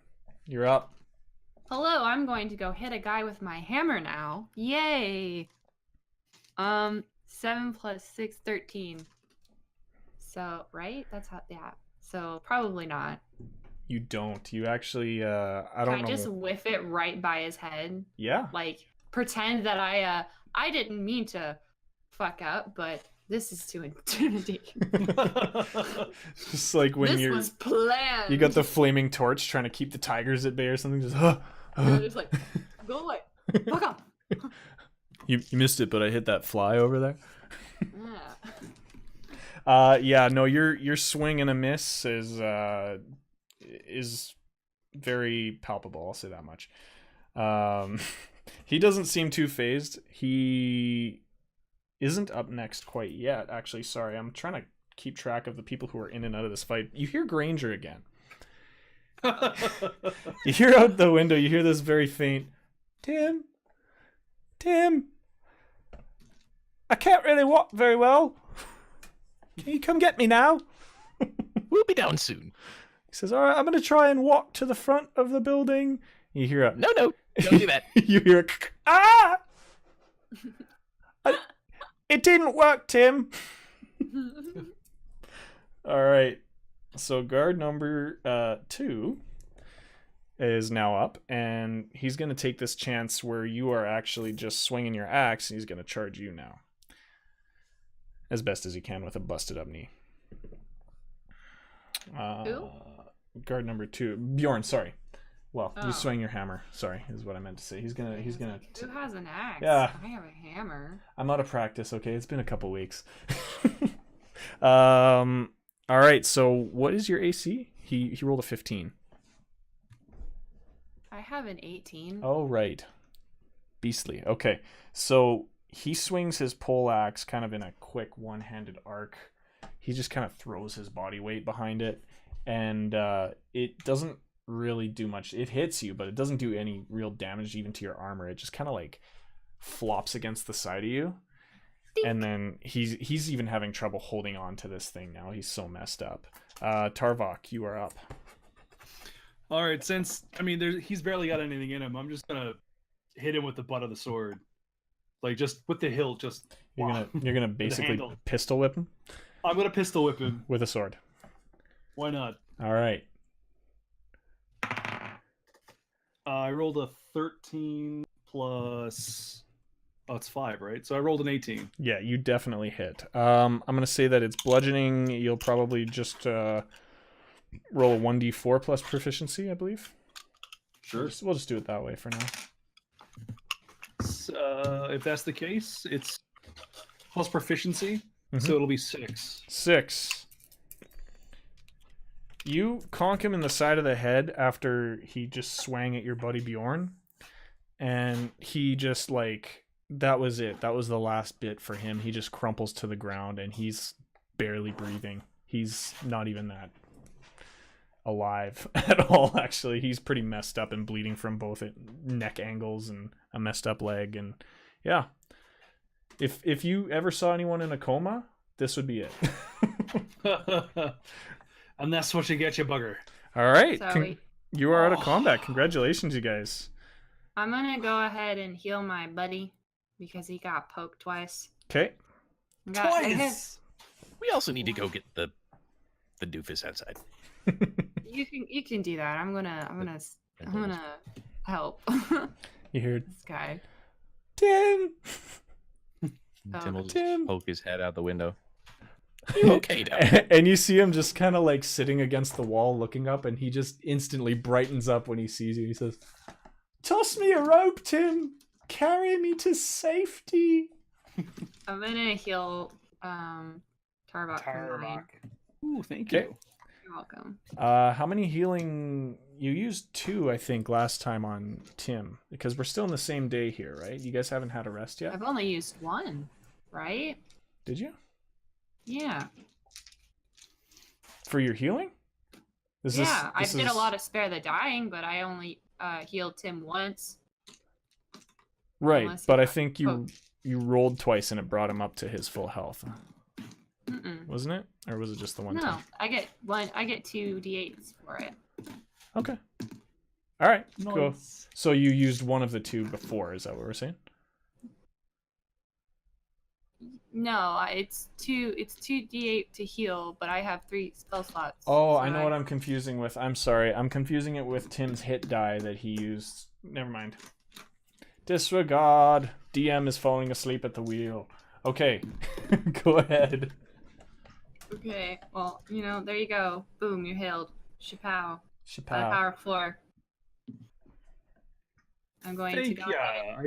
you're up. Hello, I'm going to go hit a guy with my hammer now. Yay! 7 plus 6, 13. So, right? That's how, yeah. So, probably not. You don't. You actually, I Can don't I know. just whiff it right by his head? Yeah. Like, pretend that I didn't mean to fuck up, but this is too intimidating. Just like when This was you planned. got the flaming torch trying to keep the tigers at bay or something. Just, And they're just like, go away. Fuck off. You missed it, but I hit that fly over there. Yeah. Yeah, no, your swing and a miss is very palpable. I'll say that much. He doesn't seem too phased. He isn't up next quite yet. Actually, sorry, I'm trying to keep track of the people who are in and out of this fight. You hear Granger again. You hear out the window. You hear this very faint, Tim. I can't really walk very well. Can you come get me now? We'll be down soon. He says, all right, I'm going to try and walk to the front of the building. You hear a... No, don't do that. You hear a... Ah! It didn't work, Tim. All right. So guard number 2 is now up, and he's going to take this chance where you are actually just swinging your axe, and he's going to charge you now. As best as he can with a busted up knee. Who? Guard number 2. Bjorn, sorry. Well, Oh. you swing your hammer. Sorry, is what I meant to say. He's gonna. Who has an axe? Yeah. I have a hammer. I'm out of practice. Okay, it's been a couple weeks. All right. So, what is your AC? He rolled a 15. I have an 18. Oh, right. Beastly. Okay, so he swings his pole axe kind of in a quick one-handed arc. He just kind of throws his body weight behind it, and it doesn't really do much. It hits you, but it doesn't do any real damage even to your armor. It just kind of like flops against the side of you. And then he's even having trouble holding on to this thing now. He's so messed up. Tarvok, you are up. All right, since he's barely got anything in him, I'm just gonna hit him with the butt of the sword, like just with the hilt. Just You're gonna basically handle. pistol whip him I'm gonna pistol whip him. with a sword. Why not? All right. I rolled a 13 plus Oh, it's 5, right? So I rolled an 18. Yeah, you definitely hit. I'm gonna say that it's bludgeoning. You'll probably just roll a 1d4 plus proficiency, I believe. Sure. We'll just do it that way for now. If that's the case, it's plus proficiency, Mhm. so it'll be 6. 6. You conk him in the side of the head after he just swang at your buddy Bjorn, and he just like, that was it. That was the last bit for him. He just crumples to the ground and he's barely breathing. He's not even that alive at all, actually. He's pretty messed up and bleeding from both neck angles and a messed up leg. And yeah, if you ever saw anyone in a coma, this would be it. And that's what you get, you bugger. All right. So You are out of combat. Congratulations, you guys. I'm gonna go ahead and heal my buddy because he got poked twice. Okay. Twice! We also need to go get the doofus outside. You can do that. I'm gonna help You hear this guy. Tim. Tim will just Tim. poke his head out the window. You okay, Doc? And you see him just kind of like sitting against the wall looking up, and he just instantly brightens up when he sees you. He says, "Toss me a rope, Tim. Carry me to safety." I'm gonna heal Tarbok from mine. Ooh, thank Okay. you. You're welcome. How many healing? You used 2, I think, last time on Tim, because we're still in the same day here, right? You guys haven't had a rest yet. I've only used 1, right? Did you? Yeah. For your healing? I did a lot of spare the dying, but I only healed Tim once. Right, unless but he I got think you rolled twice and it brought him up to his full health, Mm-mm. wasn't it? Or was it just the one No, time? I get 2 d8s for it. Okay. All right. Cool. Nice. So you used one of the 2 before. Is that what we're saying? No, it's 2 d8 to heal, but I have 3 spell slots. Oh, so I know what I'm confusing with. I'm sorry. I'm confusing it with Tim's hit die that he used. Never mind. Disregard. DM is falling asleep at the wheel. Okay. Go ahead. Okay, well, there you go. Boom, you're healed. Chapow. By Chappelle. power 4. I'm going to Thank go ya.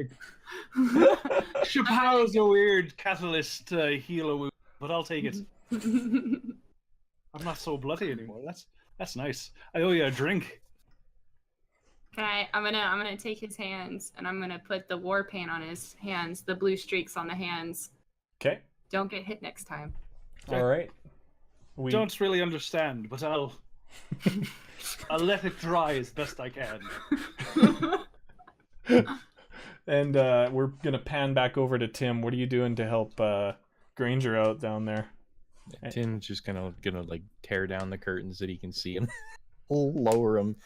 Chappelle's a weird catalyst heal a wound, but I'll take it. I'm not so bloody anymore. That's nice. I owe you a drink. I'm gonna take his hands and I'm gonna put the war paint on his hands, the blue streaks on the hands. Okay. Don't get hit next time. All right. We Don't really understand, but I'll let it dry as best I can. And we're gonna pan back over to Tim. What are you doing to help Granger out down there? Tim's just gonna like tear down the curtains that he can see and lower them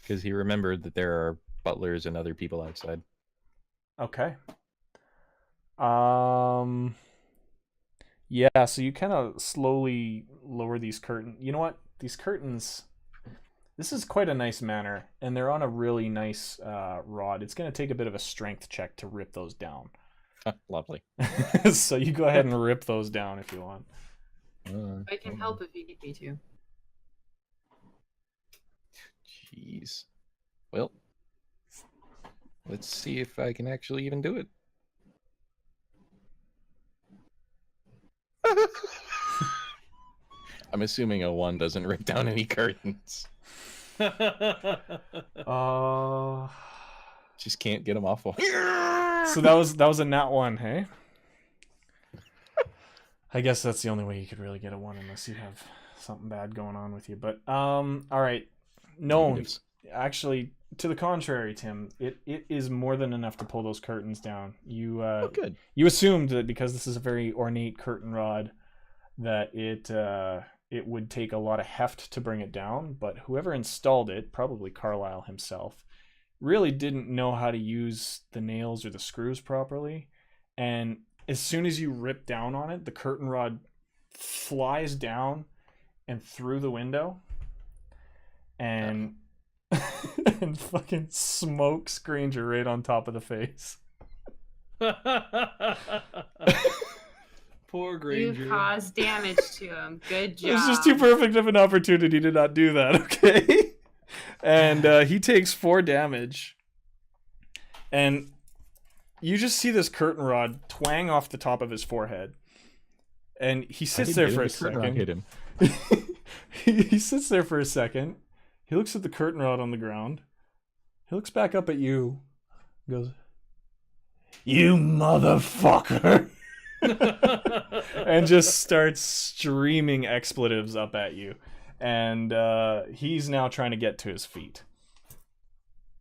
because he remembered that there are butlers and other people outside. Okay. Yeah, so you kind of slowly lower these curtains. You know what? These curtains, this is quite a nice manor, and they're on a really nice rod. It's going to take a bit of a strength check to rip those down. Lovely. So you go ahead and rip those down if you want. I can help if you need me to. Jeez. Well, let's see if I can actually even do it. I'm assuming a 1 doesn't rip down any curtains. Just can't get them off. So that was a nat 1, hey? I guess that's the only way you could really get a 1 unless you have something bad going on with you. But all right. No, Negatives. actually, to the contrary, Tim, it is more than enough to pull those curtains down. You Oh, good. you assumed that because this is a very ornate curtain rod that it would take a lot of heft to bring it down, but whoever installed it, probably Carlisle himself, really didn't know how to use the nails or the screws properly. And as soon as you rip down on it, the curtain rod flies down and through the window and and fucking smokes Granger right on top of the face. Poor Granger. You caused damage to him. Good job. It was just too perfect of an opportunity to not do that, okay? And he takes 4 damage. And you just see this curtain rod twang off the top of his forehead. And he sits there for a second. Hit him. He sits there for a second. He looks at the curtain rod on the ground. He looks back up at you. Goes, "You motherfucker!" And just starts streaming expletives up at you. And he's now trying to get to his feet.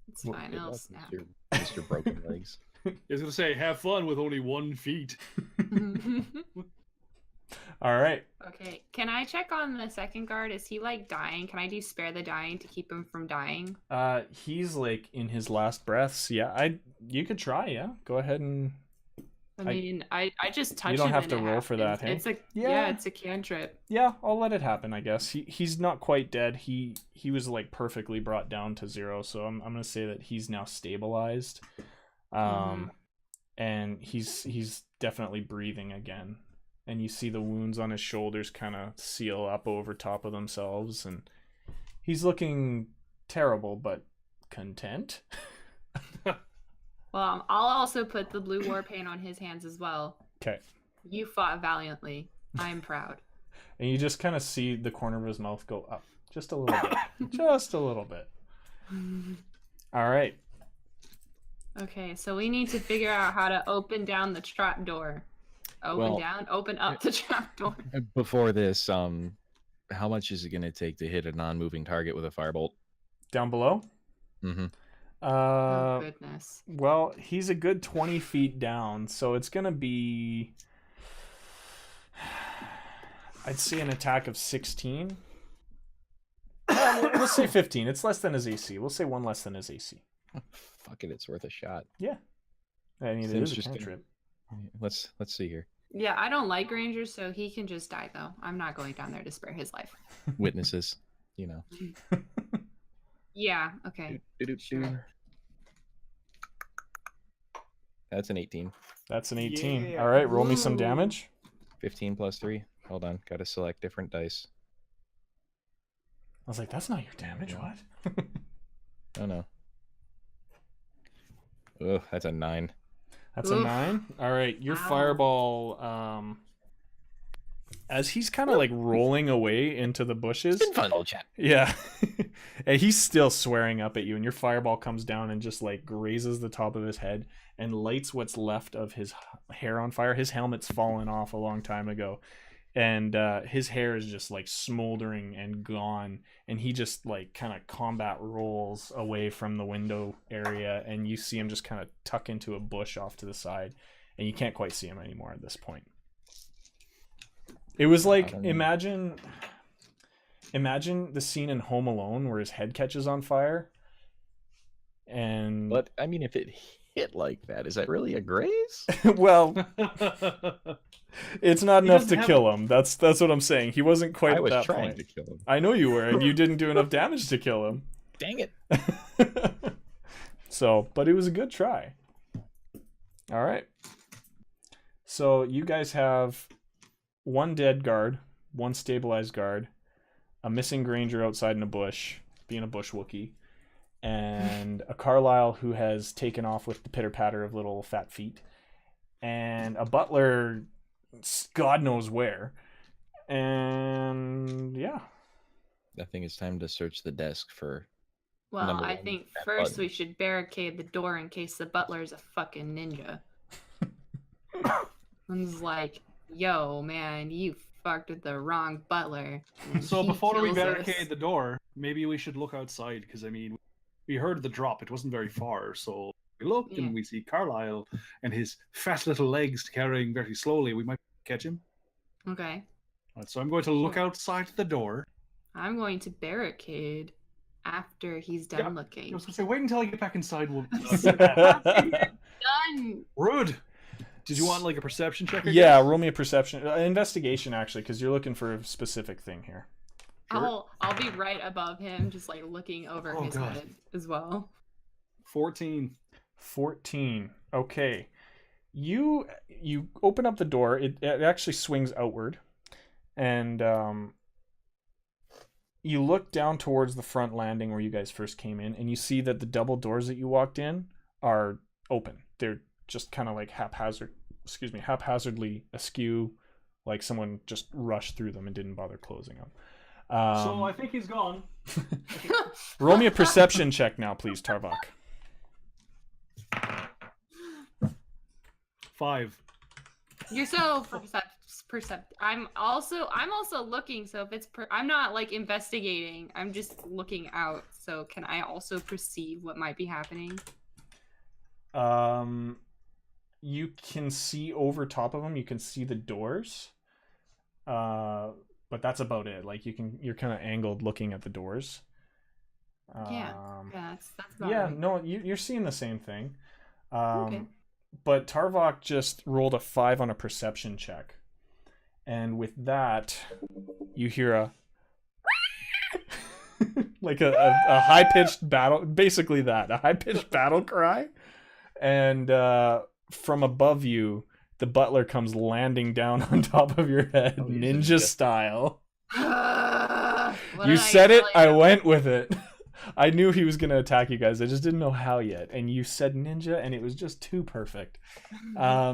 It's fine. I'll snap. Mr. Broken Legs. I was gonna say, have fun with only 1 feet. All right. Okay. Can I check on the second guard? Is he like dying? Can I do spare the dying to keep him from dying? He's like in his last breaths. Yeah, you could try. Yeah, go ahead and. I mean, I just touch him. You don't have and to it roll for that, happens. hey? It's yeah, it's a cantrip. Yeah, I'll let it happen. I guess he's not quite dead. He was perfectly brought down to 0. So I'm gonna say that he's now stabilized. And he's definitely breathing again. And you see the wounds on his shoulders kind of seal up over top of themselves, and he's looking terrible but content. Well, I'll also put the blue war paint on his hands as well. Okay. You fought valiantly. I'm proud. And you just kind of see the corner of his mouth go up just a little bit. Just a little bit. All right. Okay, so we need to figure out how to open down the trap door. Open up the trap door. Before this, how much is it going to take to hit a non-moving target with a firebolt? Down below? Mm-hmm. Oh, goodness. Well, he's a good 20 feet down, so it's going to be... I'd say an attack of 16. We'll say 15. It's less than his AC. We'll say 1 less than his AC. Fuck it, it's worth a shot. Yeah. I mean, it is a cantrip. Let's see here. Yeah, I don't like Granger, so he can just die, though. I'm not going down there to spare his life. Witnesses, you know. Yeah, okay. Sure. That's an 18. That's an 18. Yeah. All right, roll me some damage. 15 plus 3. Hold on, gotta select different dice. I was like, that's not your damage, what? Oh no. Ugh, that's a 9. That's a 9? All right, your fireball, as he's kind of rolling away into the bushes. It's been fun, old chat. Yeah. And he's still swearing up at you, and your fireball comes down and just grazes the top of his head and lights what's left of his hair on fire. His helmet's fallen off a long time ago, and his hair is just smoldering and gone, and he just kind of combat rolls away from the window area, and you see him just kind of tuck into a bush off to the side, and you can't quite see him anymore at this point. It was imagine the scene in Home Alone where his head catches on fire. And But I mean, if it hit like that, is that really a graze? well, it's not enough to kill him. That's what I'm saying. He wasn't quite I was at that trying point. to kill him. I know you were, and you didn't do enough damage to kill him. Dang it. So, but it was a good try. All right. So you guys have 1 dead guard, 1 stabilized guard, a missing Granger outside in a bush, being a bush Wookiee, and a Carlisle who has taken off with the pitter-patter of little fat feet, and a butler, God knows where. And yeah. I think it's time to search the desk for... Well, Number I one, think that first button. we should barricade the door in case the butler's a fucking ninja. And it's like, yo, man, you fucked with the wrong butler. and So he before we kills us." barricade the door, maybe we should look outside, because I mean, we heard the drop. It wasn't very far, so we looked Yeah. and we see Carlisle and his fat little legs carrying very slowly. We might catch him. Okay. Right, so I'm going to look outside the door. I'm going to barricade after he's done Yeah, I looking. was going to say, wait until I get back inside. We'll... Done. Rude. Did you want a perception check? I Yeah, guess? roll me a perception, investigation actually, because you're looking for a specific thing here. I'll be right above him, just looking over Oh, his God. head as well. 14. 14. Okay. you open up the door. It actually swings outward, and you look down towards the front landing where you guys first came in, and you see that the double doors that you walked in are open. They're just kind of like haphazardly askew, like someone just rushed through them and didn't bother closing them. So I think he's gone. Roll me a perception check now, please, Tarvok. 5. You're so I'm also looking. So if it's I'm not like investigating. I'm just looking out. So can I also perceive what might be happening? You can see over top of them. You can see the doors. But that's about it. Like you're kind of angled looking at the doors. Yeah, that's about yeah. right. No, you're seeing the same thing. Okay. But Tarvok just rolled a 5 on a perception check, and with that, you hear a like a high pitched battle. Basically, a high pitched battle cry, and from above you, the butler comes landing down on top of your head, ninja style. You said it, I went with it. I knew he was going to attack you guys. I just didn't know how yet. And you said ninja, and it was just too perfect.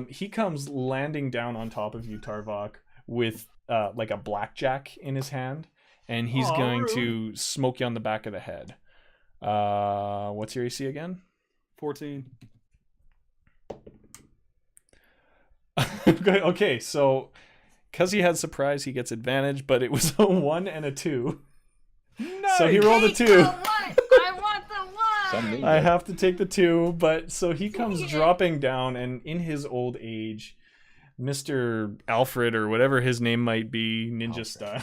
He comes landing down on top of you, Tarvok, with like a blackjack in his hand, and he's going to smoke you on the back of the head. What's your AC again? 14. Okay, so because he had surprise, he gets advantage, but it was a 1 and a 2. Nice. So he rolled a 2. I want the 1. I have to take the 2, but so he comes dropping down, and in his old age, Mr. Alfred, or whatever his name might be, ninja style,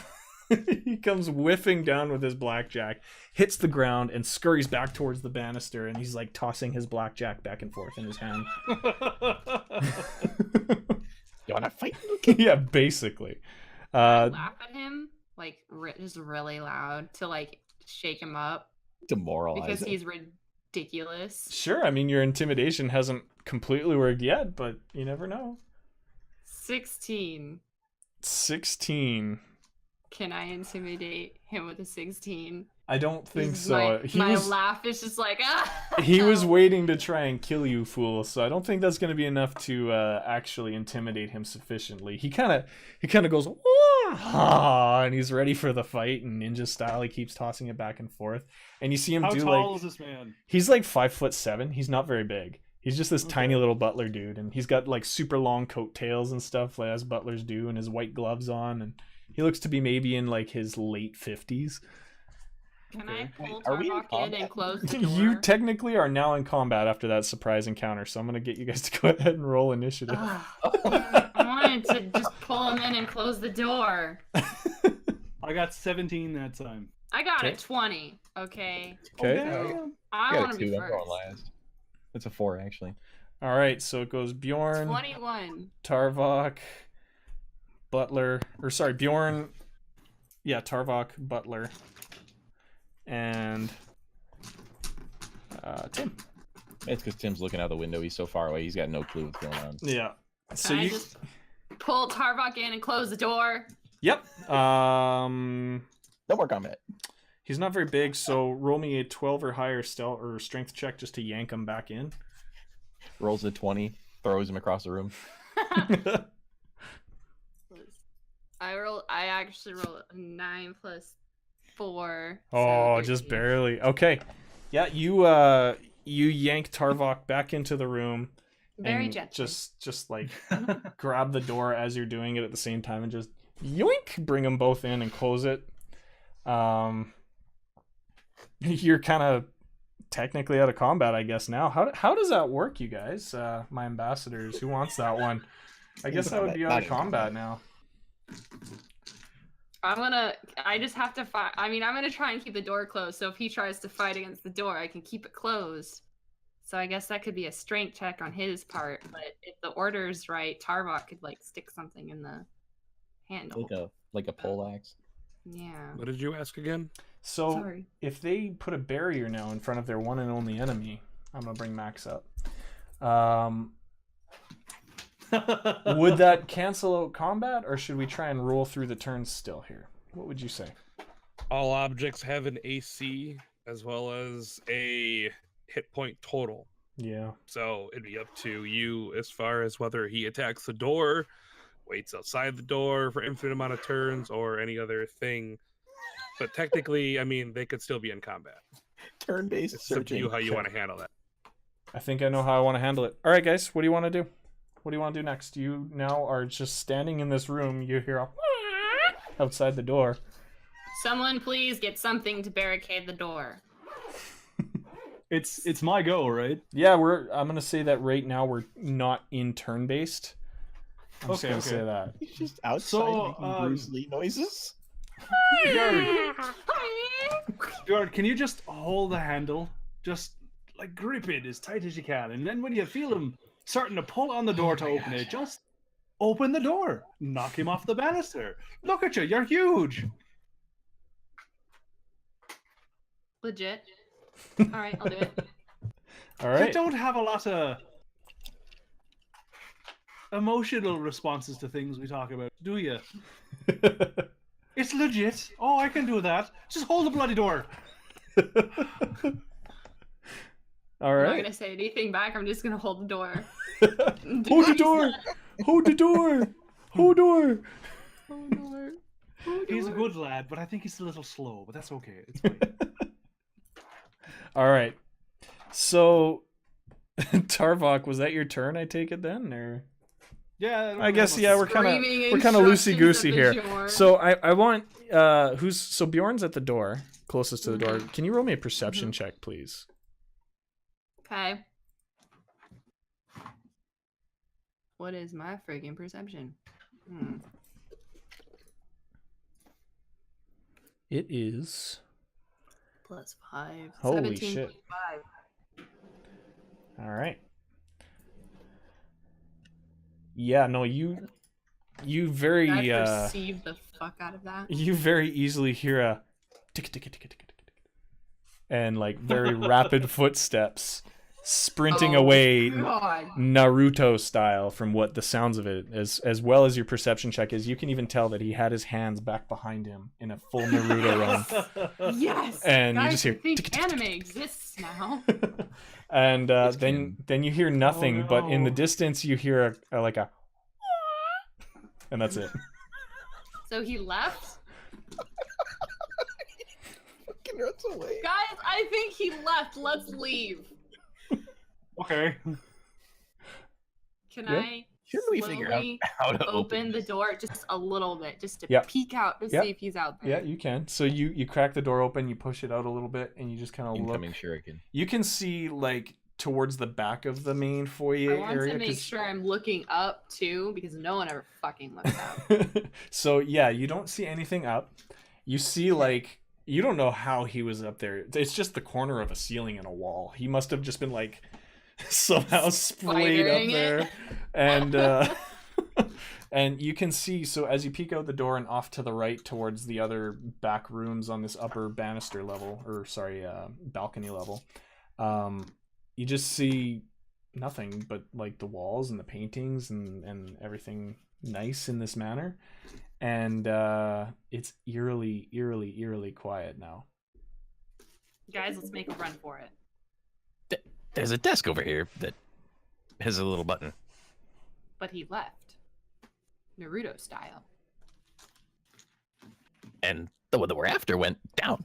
he comes whiffing down with his blackjack, hits the ground, and scurries back towards the banister, and he's like tossing his blackjack back and forth in his hand. You want to fight? Yeah, basically. Laugh at him like just really loud to like shake him up Demoralize because him. he's ridiculous. Sure, I mean your intimidation hasn't completely worked yet, but you never know. 16. 16. Can I intimidate him with a 16? I don't think so. My laugh is just like, ah! He was waiting to try and kill you, fool, so I don't think that's going to be enough to actually intimidate him sufficiently. He kind of goes, ah, and he's ready for the fight, and ninja style, he keeps tossing it back and forth. And you see him How do tall like... is this man? He's like 5'7". He's not very big. He's just this tiny little butler dude, and he's got like super long coattails and stuff, like as butlers do, and his white gloves on, and he looks to be maybe in like his late 50s. Can I pull Are we in Tarvok in combat? and close the door? You technically are now in combat after that surprise encounter, so I'm going to get you guys to go ahead and roll initiative. I wanted to just pull him in and close the door. I got 17 that time. I got a 20. Okay. Okay. So I got want a to 2. be I'm going first. last. That's a 4, actually. All right, so it goes Bjorn, 21. Tarvok, Butler, or sorry, Bjorn, yeah, Tarvok, Butler, and Tim. It's because Tim's looking out the window. He's so far away. He's got no clue what's going on. Yeah. So Can I you, just pull Tarvok in and close the door? yep. No more combat. He's not very big, so roll me a 12 or higher stealth or strength check just to yank him back in. Rolls a 20, throws him across the room. I actually roll a 9 plus 4. Oh, so just 13. barely. Okay. Yeah, you yank Tarvok back into the room. Very and gently. just like grab the door as you're doing it at the same time and just yoink, bring them both in and close it. You're kind of technically out of combat, I guess now. How does that work, you guys? My ambassadors, who wants that one? I guess I would be out of combat now. I just have to fight. I mean, I'm gonna try and keep the door closed. So if he tries to fight against the door, I can keep it closed. So I guess that could be a strength check on his part. But if the order's right, Tarvok could like stick something in the handle. Like a pole axe. Yeah. What did you ask again? So Sorry. if they put a barrier now in front of their one and only enemy, I'm gonna bring Max up. Would that cancel out combat, or should we try and roll through the turns still here? What would you say? All objects have an AC as well as a hit point total. Yeah. So it'd be up to you as far as whether he attacks the door, waits outside the door for infinite amount of turns, or any other thing. But technically, I mean, they could still be in combat. Turn-based It's up to searching. you how you want to handle that. I think I know how I want to handle it. All right, guys, what do you want to do? What do you want to do next? You now are just standing in this room. You hear a outside the door. Someone please get something to barricade the door. It's my go, right? Yeah, I'm gonna say that right now we're not in turn based. I'm just Okay, gonna say that. He's just outside So, making Bruce Lee noises. Bjorn, can you just hold the handle? Just like grip it as tight as you can, and then when you feel him starting to pull on the door to open it, just open the door. Knock him off the banister. Look at you, you're huge. Legit. All right, I'll do it. All You right. don't have a lot of emotional responses to things we talk about, do you? It's legit. Oh, I can do that. Just hold the bloody door. All I'm not right. gonna say anything back. I'm just gonna hold the door. Hold the door. Hold the door. Hold door. Hold the door. He's a good lad, but I think he's a little slow, but that's okay. It's fine. All right. So, Tarvok, was that your turn? I take it then, or Yeah. I guess yeah. We're kind Screaming of loosey goosey instructions here. at Bjorn. So I want so Bjorn's at the door, closest to the door. Can you roll me a perception check, please? Okay. What is my friggin' perception? It is. Plus 5. Holy shit. 17.5. All right. Yeah, no, you very Can I perceive the fuck out of that? you very easily hear a tick tick tick tick tick tick, and like very rapid footsteps sprinting Oh, away God. Naruto style from what the sounds of it as well as your perception check is. You can even tell that he had his hands back behind him in a full Naruto run. Yes. And you Guys, just hear I think tick, tick, tick, anime exists now. And It's then you hear nothing, but in the no. distance you hear like a and that's it. So he left. Fucking runs away. Guys, I think he left. Let's leave. Okay. Can Yeah. I Shouldn't we figure out slowly how to open the door just a little bit, just to Yeah. peek out to Yeah. see if he's out there? Yeah, you can. So you crack the door open, you push it out a little bit, and you just kind of look. incoming shuriken? You can see like towards the back of the main foyer I want area. to make 'cause- sure I'm looking up too, because no one ever fucking looks out. So yeah, you don't see anything up. You see like you don't know how he was up there. It's just the corner of a ceiling and a wall. He must have just been like somehow splayed up Spidering there, it. and and you can see. So as you peek out the door and off to the right towards the other back rooms on this upper banister level, or sorry, balcony level, you just see nothing but like the walls and the paintings and everything nice in this manner, and it's eerily quiet now. Guys, let's make a run for it. There's a desk over here that has a little button. But he left. Naruto style. And the one that we're after went down.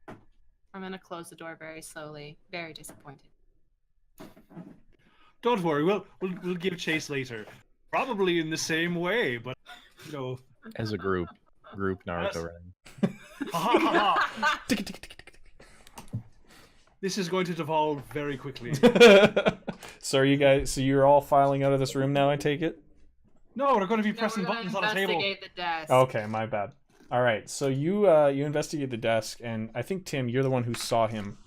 I'm gonna close the door very slowly. Very disappointed. Don't worry, we'll give chase later. Probably in the same way, but you know. As a group Naruto running. Ha ha ha ha. Tick, tick, tick, tick, tick. This is going to devolve very quickly. So are you guys? So you're all filing out of this room now? I take it. No, we're going to be No, pressing we're gonna buttons on a table. investigate the desk. Okay, my bad. All right, so you investigate the desk, and I think Tim, you're the one who saw him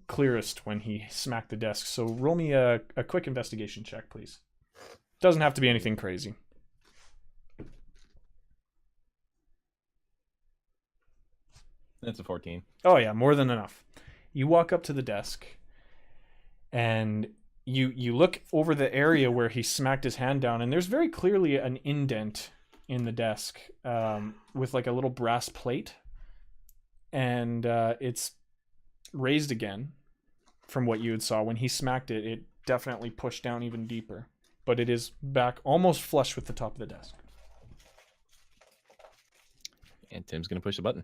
clearest when he smacked the desk. So roll me a quick investigation check, please. Doesn't have to be anything crazy. That's a 14. Oh yeah, more than enough. You walk up to the desk, and you look over the area where he smacked his hand down, and there's very clearly an indent in the desk with like a little brass plate, and it's raised again from what you had saw when he smacked it. It definitely pushed down even deeper, but it is back almost flush with the top of the desk. And Tim's gonna push the button.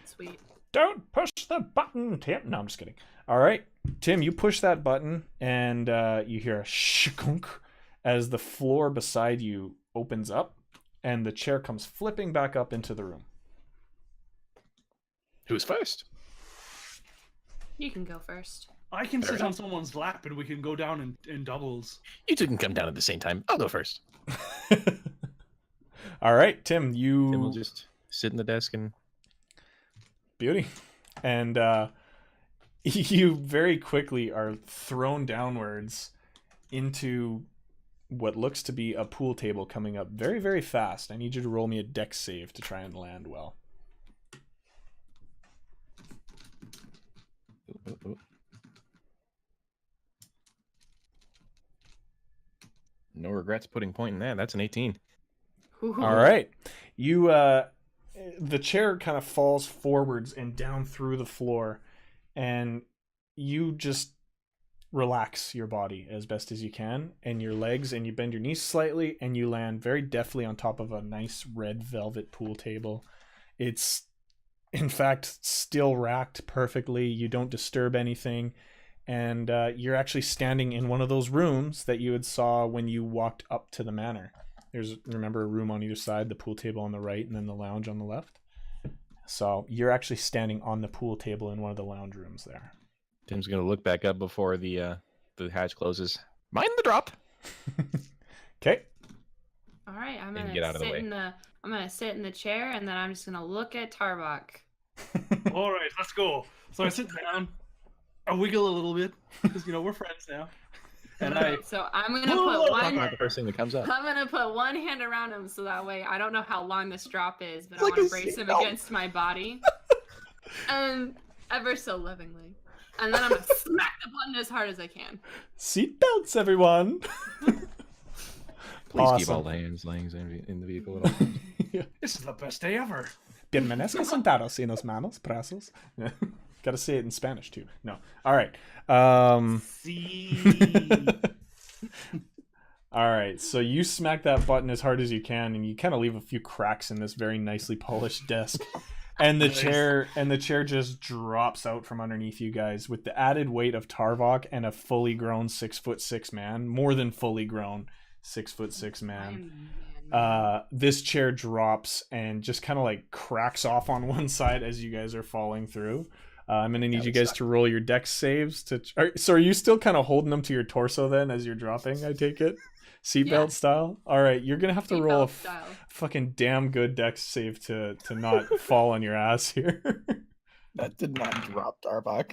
Sweet. Don't push the button, Tim. No, I'm just kidding. All right, Tim, you push that button, and you hear a shkunk as the floor beside you opens up, and the chair comes flipping back up into the room. Who's first? You can go first. I can sit on someone's lap and we can go down in doubles. You two can come down at the same time. I'll go first. All right, Tim, you... Tim will just sit in the desk and... Beauty. And you very quickly are thrown downwards into what looks to be a pool table coming up very, very fast. I need you to roll me a dex save to try and land well. Ooh. No regrets putting point in that. That's an 18. Ooh. All right. You, the chair kind of falls forwards and down through the floor, and you just relax your body as best as you can and your legs, and you bend your knees slightly, and you land very deftly on top of a nice red velvet pool table. It's, in fact, still racked perfectly. You don't disturb anything. And you're actually standing in one of those rooms that you had saw when you walked up to the manor. There's, remember, a room on either side, the pool table on the right, and then the lounge on the left. So you're actually standing on the pool table in one of the lounge rooms there. Tim's gonna look back up before the hatch closes. Mind the drop. Okay. All right, I'm And gonna get out of the sit way. I'm gonna sit in the chair, and then I'm just gonna look at Tarbok. All right, let's go. So I sit down, I wiggle a little bit because we're friends now, and I So I'm gonna Whoa, put Talking one. about the first thing that comes up. I'm gonna put one hand around him so that way I don't know how long this drop is, but It's I like want a to brace him seatbelt. against my body, and ever so lovingly, and then I'm gonna smack the button as hard as I can. Seatbelts, everyone. Please keep Awesome. all the hands laying in the vehicle at all times. this is the best day ever. Permanezca sentados y nos manos, brazos. Gotta say it in Spanish, too. No. All right. See, All right. So you smack that button as hard as you can, and you kind of leave a few cracks in this very nicely polished desk. And the chair just drops out from underneath you guys with the added weight of Tarvok and a fully grown 6'6" man, more than fully grown 6'6" man. This chair drops and just kind of like cracks off on one side as you guys are falling through. I'm gonna need you guys to roll your dex saves to. So are you still kind of holding them to your torso then as you're dropping? I take it, seatbelt style. All right, you're gonna have to roll a fucking damn good dex save to not fall on your ass here. That did not drop Tarbok.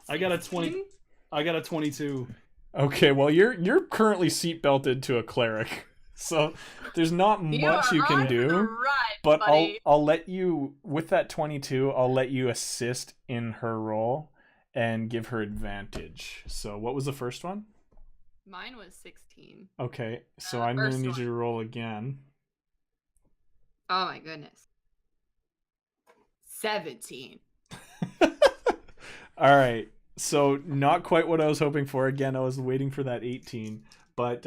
I got a 20. I got a 22. Okay, well you're currently seatbelted to a cleric, so there's not much you can do. But I'll let you, with that 22, I'll let you assist in her roll and give her advantage. So what was the first one? Mine was 16. Okay, so I'm going to first need one. you to roll again. Oh my goodness. 17. All right, so not quite what I was hoping for. Again, I was waiting for that 18. But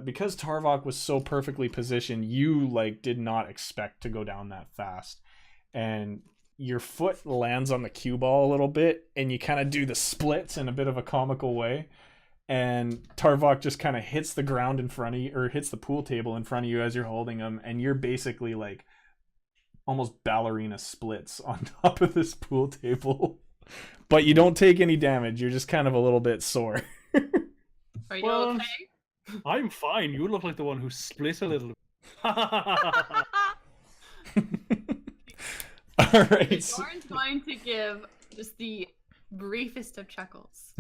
because Tarvok was so perfectly positioned, you did not expect to go down that fast. And your foot lands on the cue ball a little bit, and you kind of do the splits in a bit of a comical way. And Tarvok just kind of hits the ground in front of you, or hits the pool table in front of you as you're holding him, and you're basically almost ballerina splits on top of this pool table. But you don't take any damage. You're just kind of a little bit sore. Are you Well, okay? I'm fine. You look like the one who split a little. All right. Dorn's going to give just the briefest of chuckles.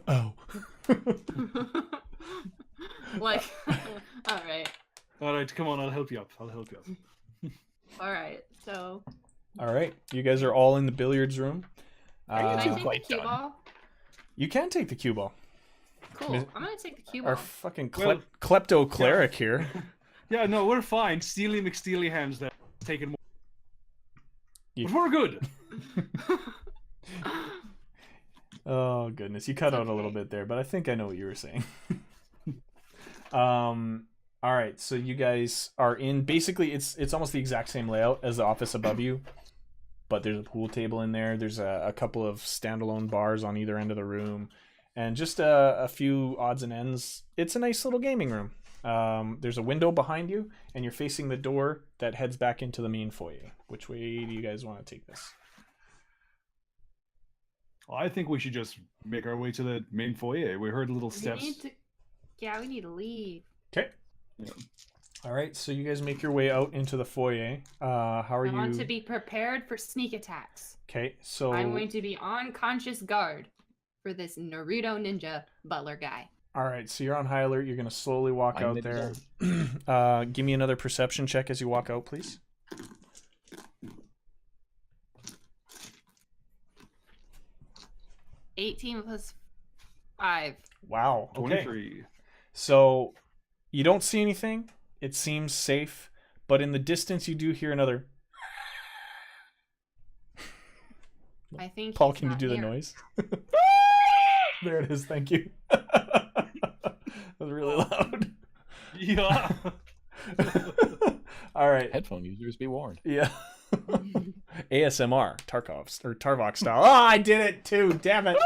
Oh. All right. All right, come on. I'll help you up. All right. So All right. You guys are all in the billiards room. can I take quite the cue done. ball? You can take the cue ball. Cool. I'm gonna take the cue Our ball. fucking Well, klepto cleric here. Yeah, no, we're fine. Steely McSteely hands that taking more. You- But we're good. Oh goodness, you cut out a little bit there, but I think I know what you were saying. All right, so you guys are in. Basically, it's almost the exact same layout as the office above you, but there's a pool table in there. There's a couple of standalone bars on either end of the room, and just a few odds and ends. It's a nice little gaming room. There's a window behind you, and you're facing the door that heads back into the main foyer. Which way do you guys want to take this? I think we should just make our way to the main foyer. We heard little We steps. need to. Yeah, we need to leave. Okay. Yeah. All right, so you guys make your way out into the foyer. How are I you? want to be prepared for sneak attacks. Okay, so I'm going to be on conscious guard for this Naruto ninja butler guy. all right, so you're on high alert. You're gonna slowly walk I'm out the there. Give me another perception check as you walk out, please. 18 plus 5. Wow. Okay. 23. So you don't see anything. It seems safe, but in the distance you do hear another. I think. Paul, he's can you not do the here. noise? There it is. Thank you. That was really loud. Yeah. All right. Headphone users be warned. Yeah. ASMR, Tarvok style. Oh, I did it too. Damn it.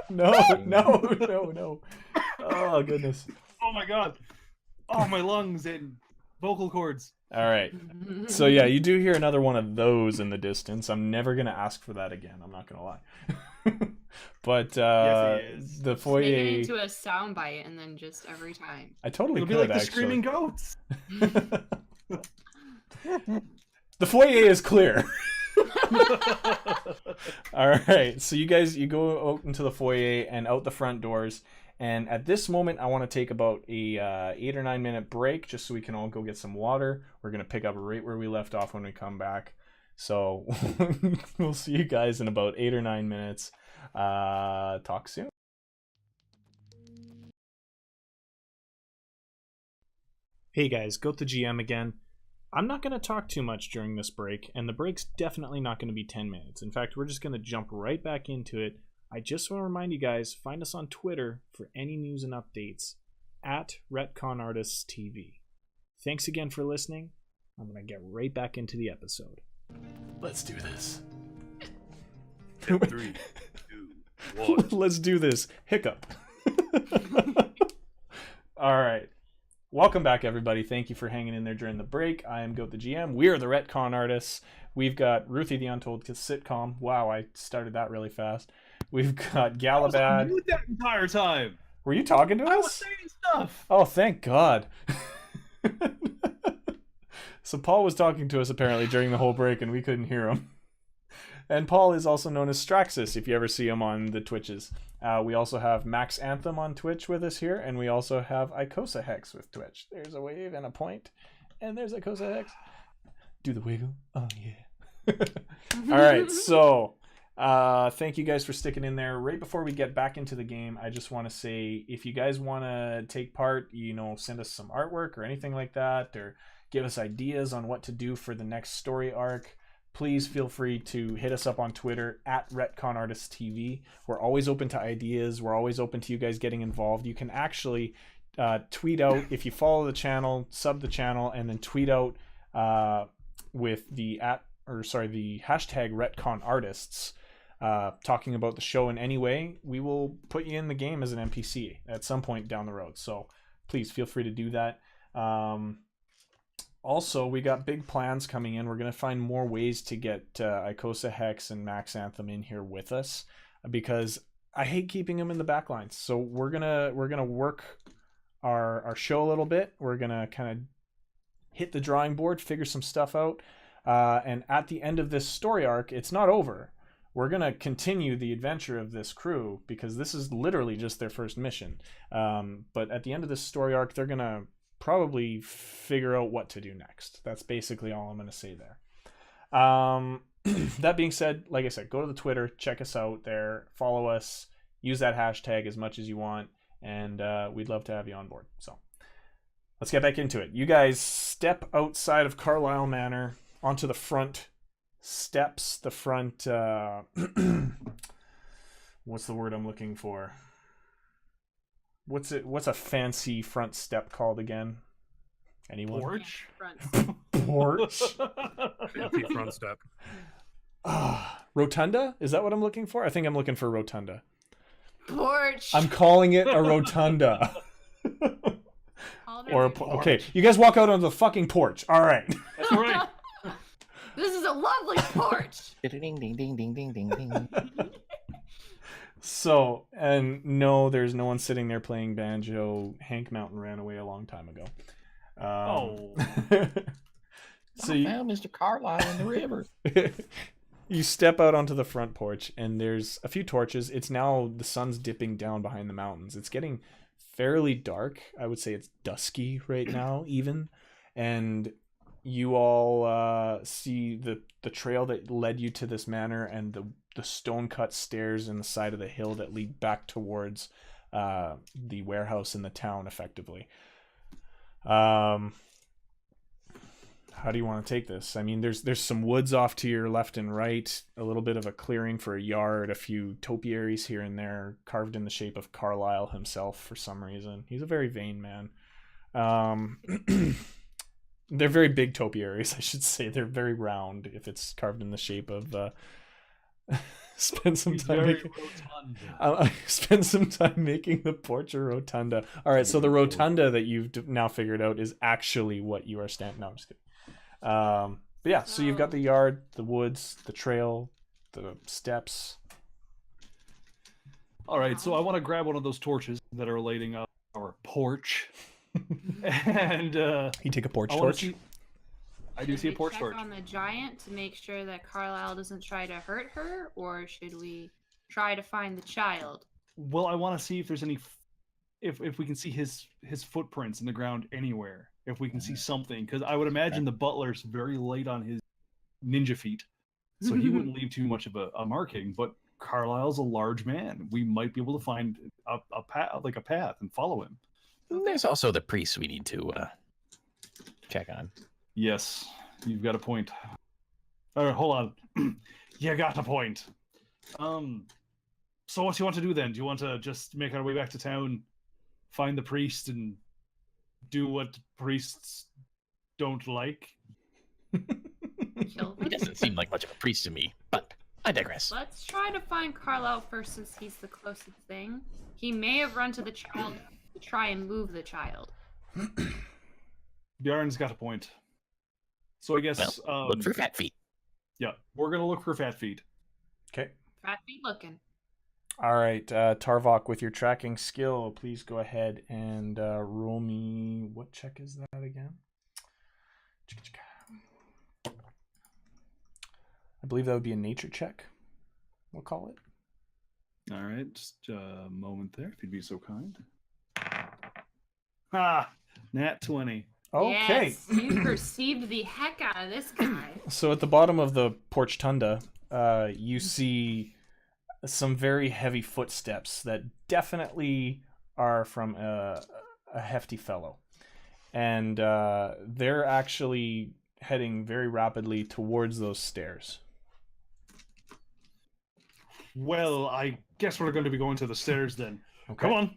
No. Oh goodness. Oh my god. Oh, my lungs and vocal cords. All right. So yeah, you do hear another one of those in the distance. I'm never gonna ask for that again. I'm not gonna lie. But Yes, he is. the Make it foyer. into a soundbite and then just every time. I totally It'll be could like the actually. screaming goats. The foyer is clear. All right, so you go out into the foyer and out the front doors, and at this moment I want to take about a 8 or 9 minute break just so we can all go get some water. We're gonna pick up right where we left off when we come back, so we'll see you guys in about 8 or 9 minutes. Talk soon. Hey guys, Goat the GM again. I'm not going to talk too much during this break, and the break's definitely not going to be 10 minutes. In fact, we're just going to jump right back into it. I just want to remind you guys, find us on Twitter for any news and updates at Ret-Con-Artists TV. Thanks again for listening. I'm going to get right back into the episode. Let's do this. Ep.3, 2, 1. Let's do this. Hiccup. All right. Welcome back, everybody. Thank you for hanging in there during the break. I am Goat the GM. We are the Ret-Con-Artists. We've got Ruthie the Untold sitcom. Wow, I started that really fast. We've got I was Galabad. mute that entire time. Were you talking to I was us? saying stuff. Oh, thank God. So Paul was talking to us apparently during the whole break, and we couldn't hear him. And Paul is also known as Straxus, if you ever see him on the Twitches. We also have Max Anthem on Twitch with us here, and we also have Icosa Hex with Twitch. There's a wave and a point, and there's Icosa Hex. Do the wiggle. Oh, yeah. All right, so thank you guys for sticking in there. Right before we get back into the game, I just want to say, if you guys want to take part, send us some artwork or anything like that, or give us ideas on what to do for the next story arc, please feel free to hit us up on Twitter at Ret-Con-Artists TV. We're always open to ideas. We're always open to you guys getting involved. You can actually tweet out, if you follow the channel, sub the channel, and then tweet out with the hashtag Ret-Con-Artists, talking about the show in any way. We will put you in the game as an NPC at some point down the road. So please feel free to do that. Also, we got big plans coming in. We're going to find more ways to get Icosa Hex and Max Anthem in here with us, because I hate keeping them in the back lines. So we're gonna work our show a little bit. We're gonna kind of hit the drawing board, figure some stuff out, and at the end of this story arc, it's not over. We're gonna continue the adventure of this crew, because this is literally just their first mission. But at the end of this story arc, they're gonna probably figure out what to do next. That's basically all I'm going to say there. that being said, like I said, go to the Twitter, check us out there, follow us, use that hashtag as much as you want, and we'd love to have you on board. So let's get back into it. You guys step outside of Carlisle Manor onto the front steps, the front what's the word I'm looking for? What's a fancy front step called again? Anyone? Porch? Porch? Fancy front step. Rotunda? Is that what I'm looking for? I think I'm looking for rotunda. Porch. I'm calling it a rotunda. Called it Or a a okay, you guys walk out onto the fucking porch. All right. That's right. This is a lovely porch. Ding ding ding ding ding ding ding. So, and no, there's no one sitting there playing banjo. Hank Mountain ran away a long time ago. So I found Mr. Carlisle in the river. you step out onto the front porch, and there's a few torches. It's now the sun's dipping down behind the mountains. It's getting fairly dark. I would say it's dusky right now, even. And you all see the trail that led you to this manor, and the stone-cut stairs in the side of the hill that lead back towards the warehouse in the town, effectively. How do you want to take this? I mean, there's some woods off to your left and right, a little bit of a clearing for a yard, a few topiaries here and there, carved in the shape of Carlisle himself for some reason. He's a very vain man. They're very big topiaries, I should say. They're very round if it's carved in the shape of... spend some time making the porch a rotunda. All right, so the rotunda that you've now figured out is actually what you are standing. No, I'm just kidding. But yeah, so you've got the yard, the woods, the trail, the steps. All right, so I want to grab one of those torches that are lighting up our porch, and you take a porch torch. I do see a porch check torch. On the giant to make sure that Carlisle doesn't try to hurt her, or should we try to find the child? Well, I want to see if there's any, if we can see his footprints in the ground anywhere. If we can see something, because I would imagine the butler's very light on his ninja feet, so he wouldn't leave too much of a marking. But Carlisle's a large man. We might be able to find a path and follow him. There's also the priest we need to check on. Yes, you've got a point. All right, hold on. You got a point. So what do you want to do then? Do you want to just make our way back to town, find the priest, and do what priests don't like? Kill He him? doesn't seem like much of a priest to me, but I digress. Let's try to find Carlisle first, since he's the closest thing. He may have run to the child to try and move the child. Bjarne's got a point. So I guess Well, look for fat feet. Yeah, we're gonna look for fat feet. Okay. Fat feet looking. All right, Tarvok, with your tracking skill, please go ahead and roll me. What check is that again? I believe that would be a nature check. We'll call it. All right, just a moment there, if you'd be so kind. Ah, nat 20. Okay. Yes, you perceived the heck out of this guy. So at the bottom of the porch tunda, you see some very heavy footsteps that definitely are from a hefty fellow. And they're actually heading very rapidly towards those stairs. Well, I guess we're going to be going to the stairs then. Okay. Come on.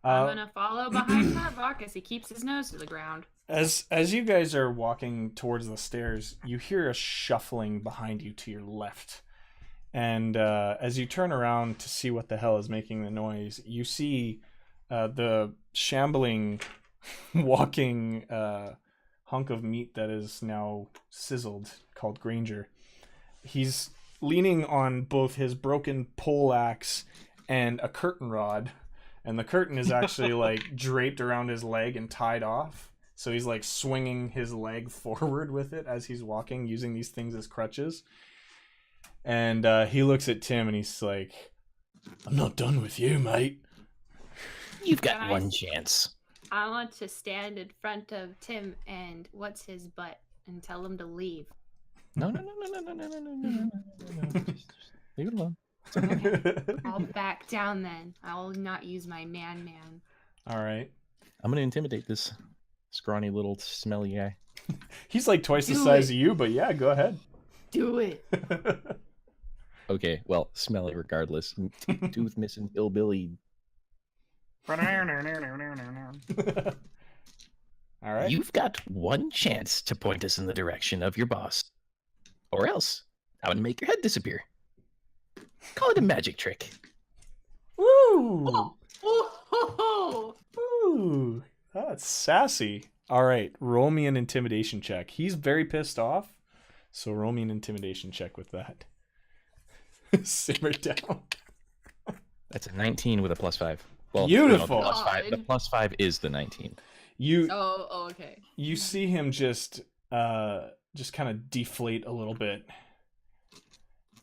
I'm gonna follow behind Tarvok as he keeps his nose to the ground. As you guys are walking towards the stairs, you hear a shuffling behind you to your left. And as you turn around to see what the hell is making the noise, you see the shambling, walking hunk of meat that is now sizzled, called Granger. He's leaning on both his broken pole axe and a curtain rod. And the curtain is actually like draped around his leg and tied off. So he's like swinging his leg forward with it as he's walking, using these things as crutches. And he looks at Tim and he's like, "I'm not done with you, mate." You've got Guys. one chance. I want to stand in front of Tim and what's his butt and tell him to leave. No. Just leave it alone. I'll back down then. I'll not use my man. All right. I'm gonna intimidate this scrawny little smelly guy. He's like twice the Do size it. of you, but yeah, go ahead. Do it. Okay, well, smelly regardless. Tooth missing hillbilly. All right. You've got one chance to point us in the direction of your boss. Or else, I would make your head disappear. Call it a magic trick. Woo! Oh, Ooh, that's sassy. All right, roll me an intimidation check. He's very pissed off, so roll me an intimidation check with that. Simmer down. That's a 19 with a +5. Well, Beautiful. No, the God. +5 is the 19. You Oh, okay. you see him just kind of deflate a little bit,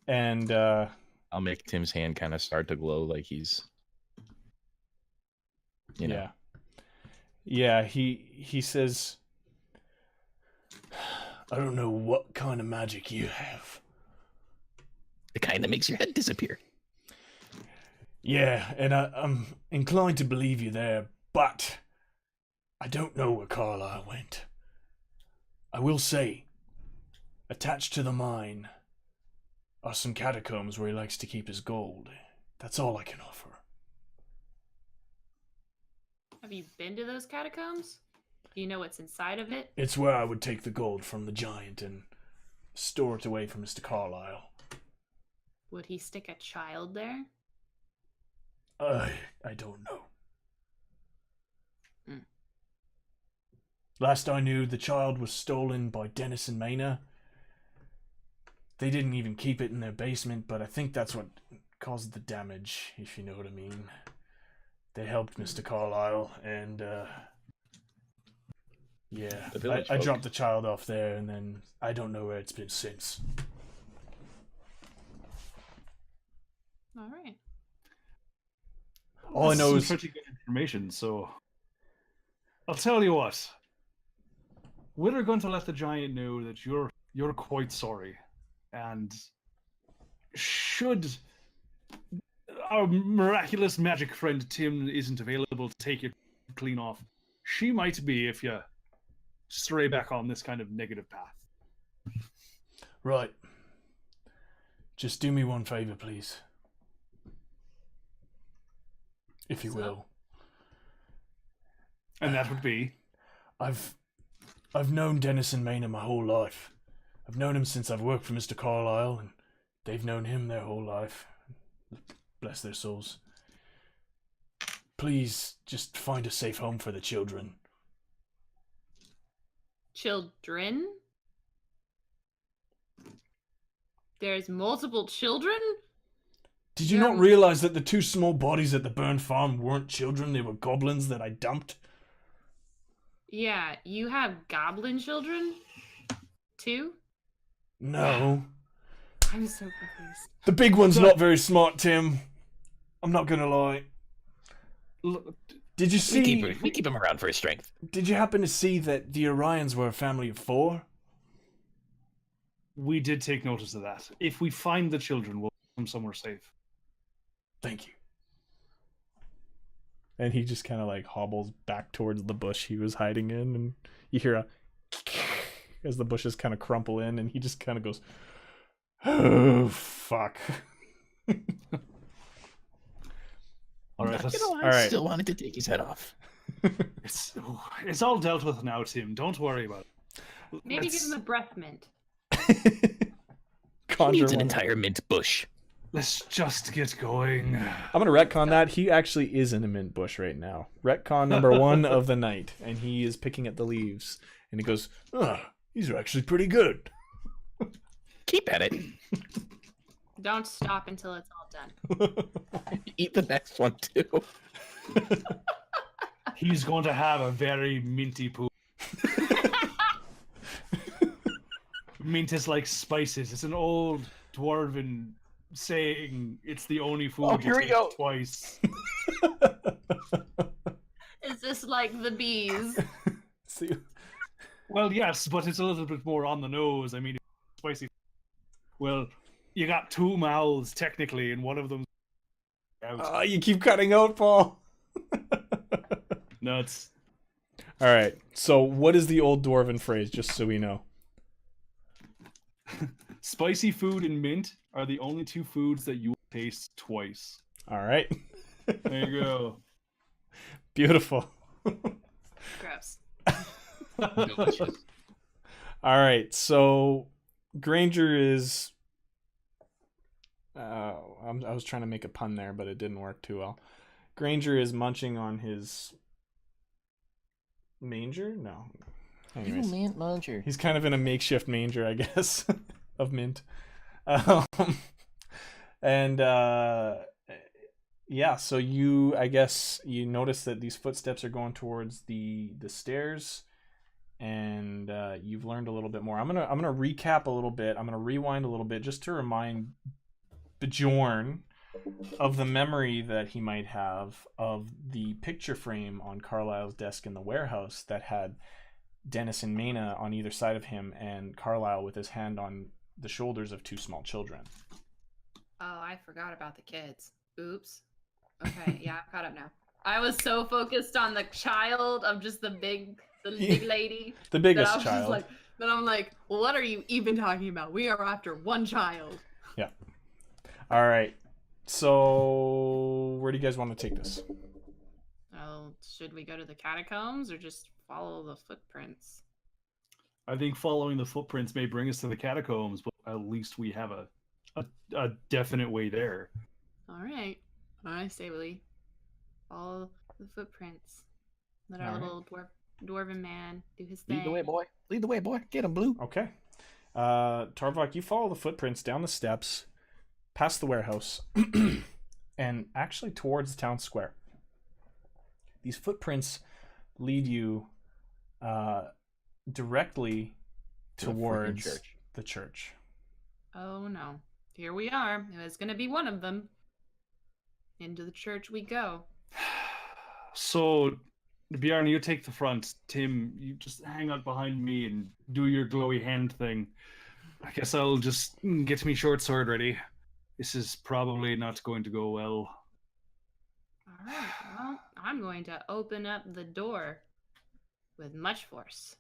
and I'll make Tim's hand kind of start to glow like he's, you know. Yeah. He says, "I don't know what kind of magic you have." The kind that makes your head disappear. Yeah, and I'm inclined to believe you there, but I don't know where Carlisle went. I will say, attached to the mine are some catacombs where he likes to keep his gold. That's all I can offer. Have you been to those catacombs? Do you know what's inside of it? It's where I would take the gold from the giant and store it away from Mr. Carlisle. Would he stick a child there? I don't know. Hmm. Last I knew, the child was stolen by Dennis and Maynard. They didn't even keep it in their basement, but I think that's what caused the damage, if you know what I mean. They helped Mr. Carlisle, and yeah, The village I folk. dropped the child off there, and then I don't know where it's been since. All right. All I That's know some is pretty good information. So I'll tell you what. We're going to let the giant know that you're quite sorry, and should our miraculous magic friend Tim isn't available to take you clean off, she might be if you stray back on this kind of negative path. right. Just do me one favor, please. If you So? will. And that would be I've known Dennis and Maynard my whole life. I've known him since I've worked for Mr. Carlisle, and they've known him their whole life. Bless their souls. Please, just find a safe home for the children. Children? There's multiple children? Did you not realize that the two small bodies at the burned farm weren't children? They were goblins that I dumped? Yeah, you have goblin children? Too? No. I'm so confused. The big one's not very smart, Tim. I'm not gonna lie. Did you see... We keep him around for his strength. Did you happen to see that the Orions were a family of 4? we did take notice of that. If we find the children, we'll put them somewhere safe. Thank you. And he just kind of like hobbles back towards the bush he was hiding in, and you hear a as the bushes kind of crumple in, and he just kind of goes, "Oh fuck!" All right, let's, You know, I all right. still wanted to take his head off. it's all dealt with now, Tim. Don't worry about it. Maybe Let's- give him a breath mint. He Conjure needs an one. entire mint bush. Let's just get going. I'm gonna retcon that. He actually is in a mint bush right now. Retcon number 1 of the night, and he is picking at the leaves. And he goes, these are actually pretty good. Keep at it. Don't stop until it's all done. Eat the next one too. He's going to have a very minty poo. Mint is like spices. It's an old dwarven saying. It's the only food Oh, you here we taste go. twice. Is this like the bees? See, Well, yes, but it's a little bit more on the nose. I mean, spicy Well, you got two mouths technically, and one of them out. Oh, you keep cutting out, Paul. Nuts. All right. So, what is the old dwarven phrase? Just so we know. Spicy food and mint are the only two foods that you will taste twice. All right. There you go. Beautiful. Gross. Delicious. All right. So, Granger is. I was trying to make a pun there, but it didn't work too well. Granger is munching on his manger. No. Anyways, mint muncher. he's kind of in a makeshift manger, I guess, of mint. And yeah, so I guess you notice that these footsteps are going towards the stairs, and you've learned a little bit more. I'm gonna recap a little bit. I'm gonna rewind a little bit just to remind Bjorn of the memory that he might have of the picture frame on Carlisle's desk in the warehouse that had Dennis and Maina on either side of him, and Carlisle with his hand on the shoulders of two small children. Oh, I forgot about the kids. Oops. Okay, yeah, I'm caught up now. I was so focused on the child of just the big lady. The that biggest I was child. Just like, that I'm like, what are you even talking about? We are after one child. Yeah. All right. So, where do you guys want to take this? Oh, should we go to the catacombs or just follow the footprints? I think following the footprints may bring us to the catacombs, but at least we have a definite way there. All right. I say we follow the footprints. Let our All right. little dwarven man do his thing. Lead the way, boy. Lead the way, boy. Get him, Blue. Okay. Tarvok, you follow the footprints down the steps, past the warehouse, and actually towards the town square. These footprints lead you directly To the freaking towards church. the church. Oh no. Here we are. It's going to be one of them. Into the church we go. So, Bjarne, you take the front. Tim, you just hang out behind me and do your glowy hand thing. I guess I'll just get me short sword ready. This is probably not going to go well. All right. Well, I'm going to open up the door with much force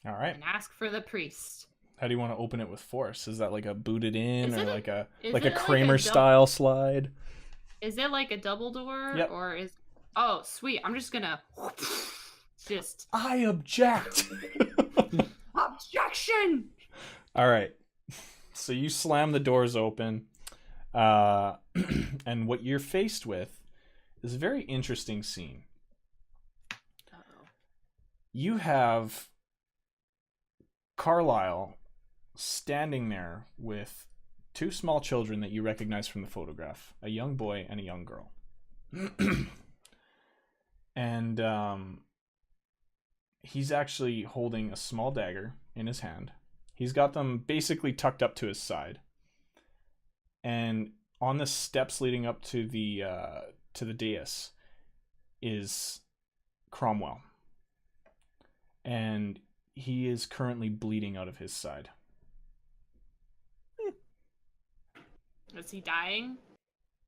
All right. and ask for the priest. How do you want to open it with force? Is that like a booted in, Is or it a- like a is like it a like a Kramer double- style slide? Is it like a double door? Yep. Or is. Oh, sweet. I'm just going to. Just. I object. Objection! All right. So you slam the doors open, and what you're faced with is a very interesting scene. Uh-oh. You have Carlisle standing there with two small children that you recognize from the photograph, a young boy and a young girl. And he's actually holding a small dagger in his hand. He's got them basically tucked up to his side. And on the steps leading up to the dais is Cromwell. And he is currently bleeding out of his side. Is he dying?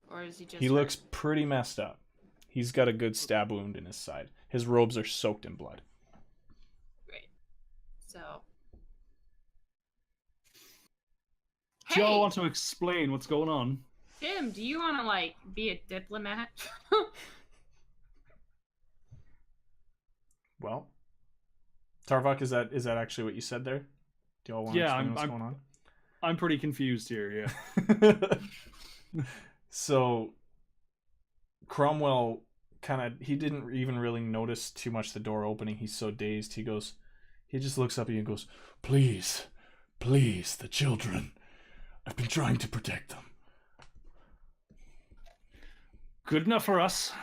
Or is he just. He hurt? looks pretty messed up. He's got a good stab wound in his side. His robes are soaked in blood. Great. So. Do y'all Hey, want to explain what's going on? Tim, do you want to, like, be a diplomat? Well, Tarvok, is that actually what you said there? Do y'all want to Yeah, explain what's I'm- going on? I'm pretty confused here, yeah. So Cromwell he didn't even really notice too much the door opening. He's so dazed. He just looks up at you and goes, please, the children. I've been trying to protect them. Good enough for us.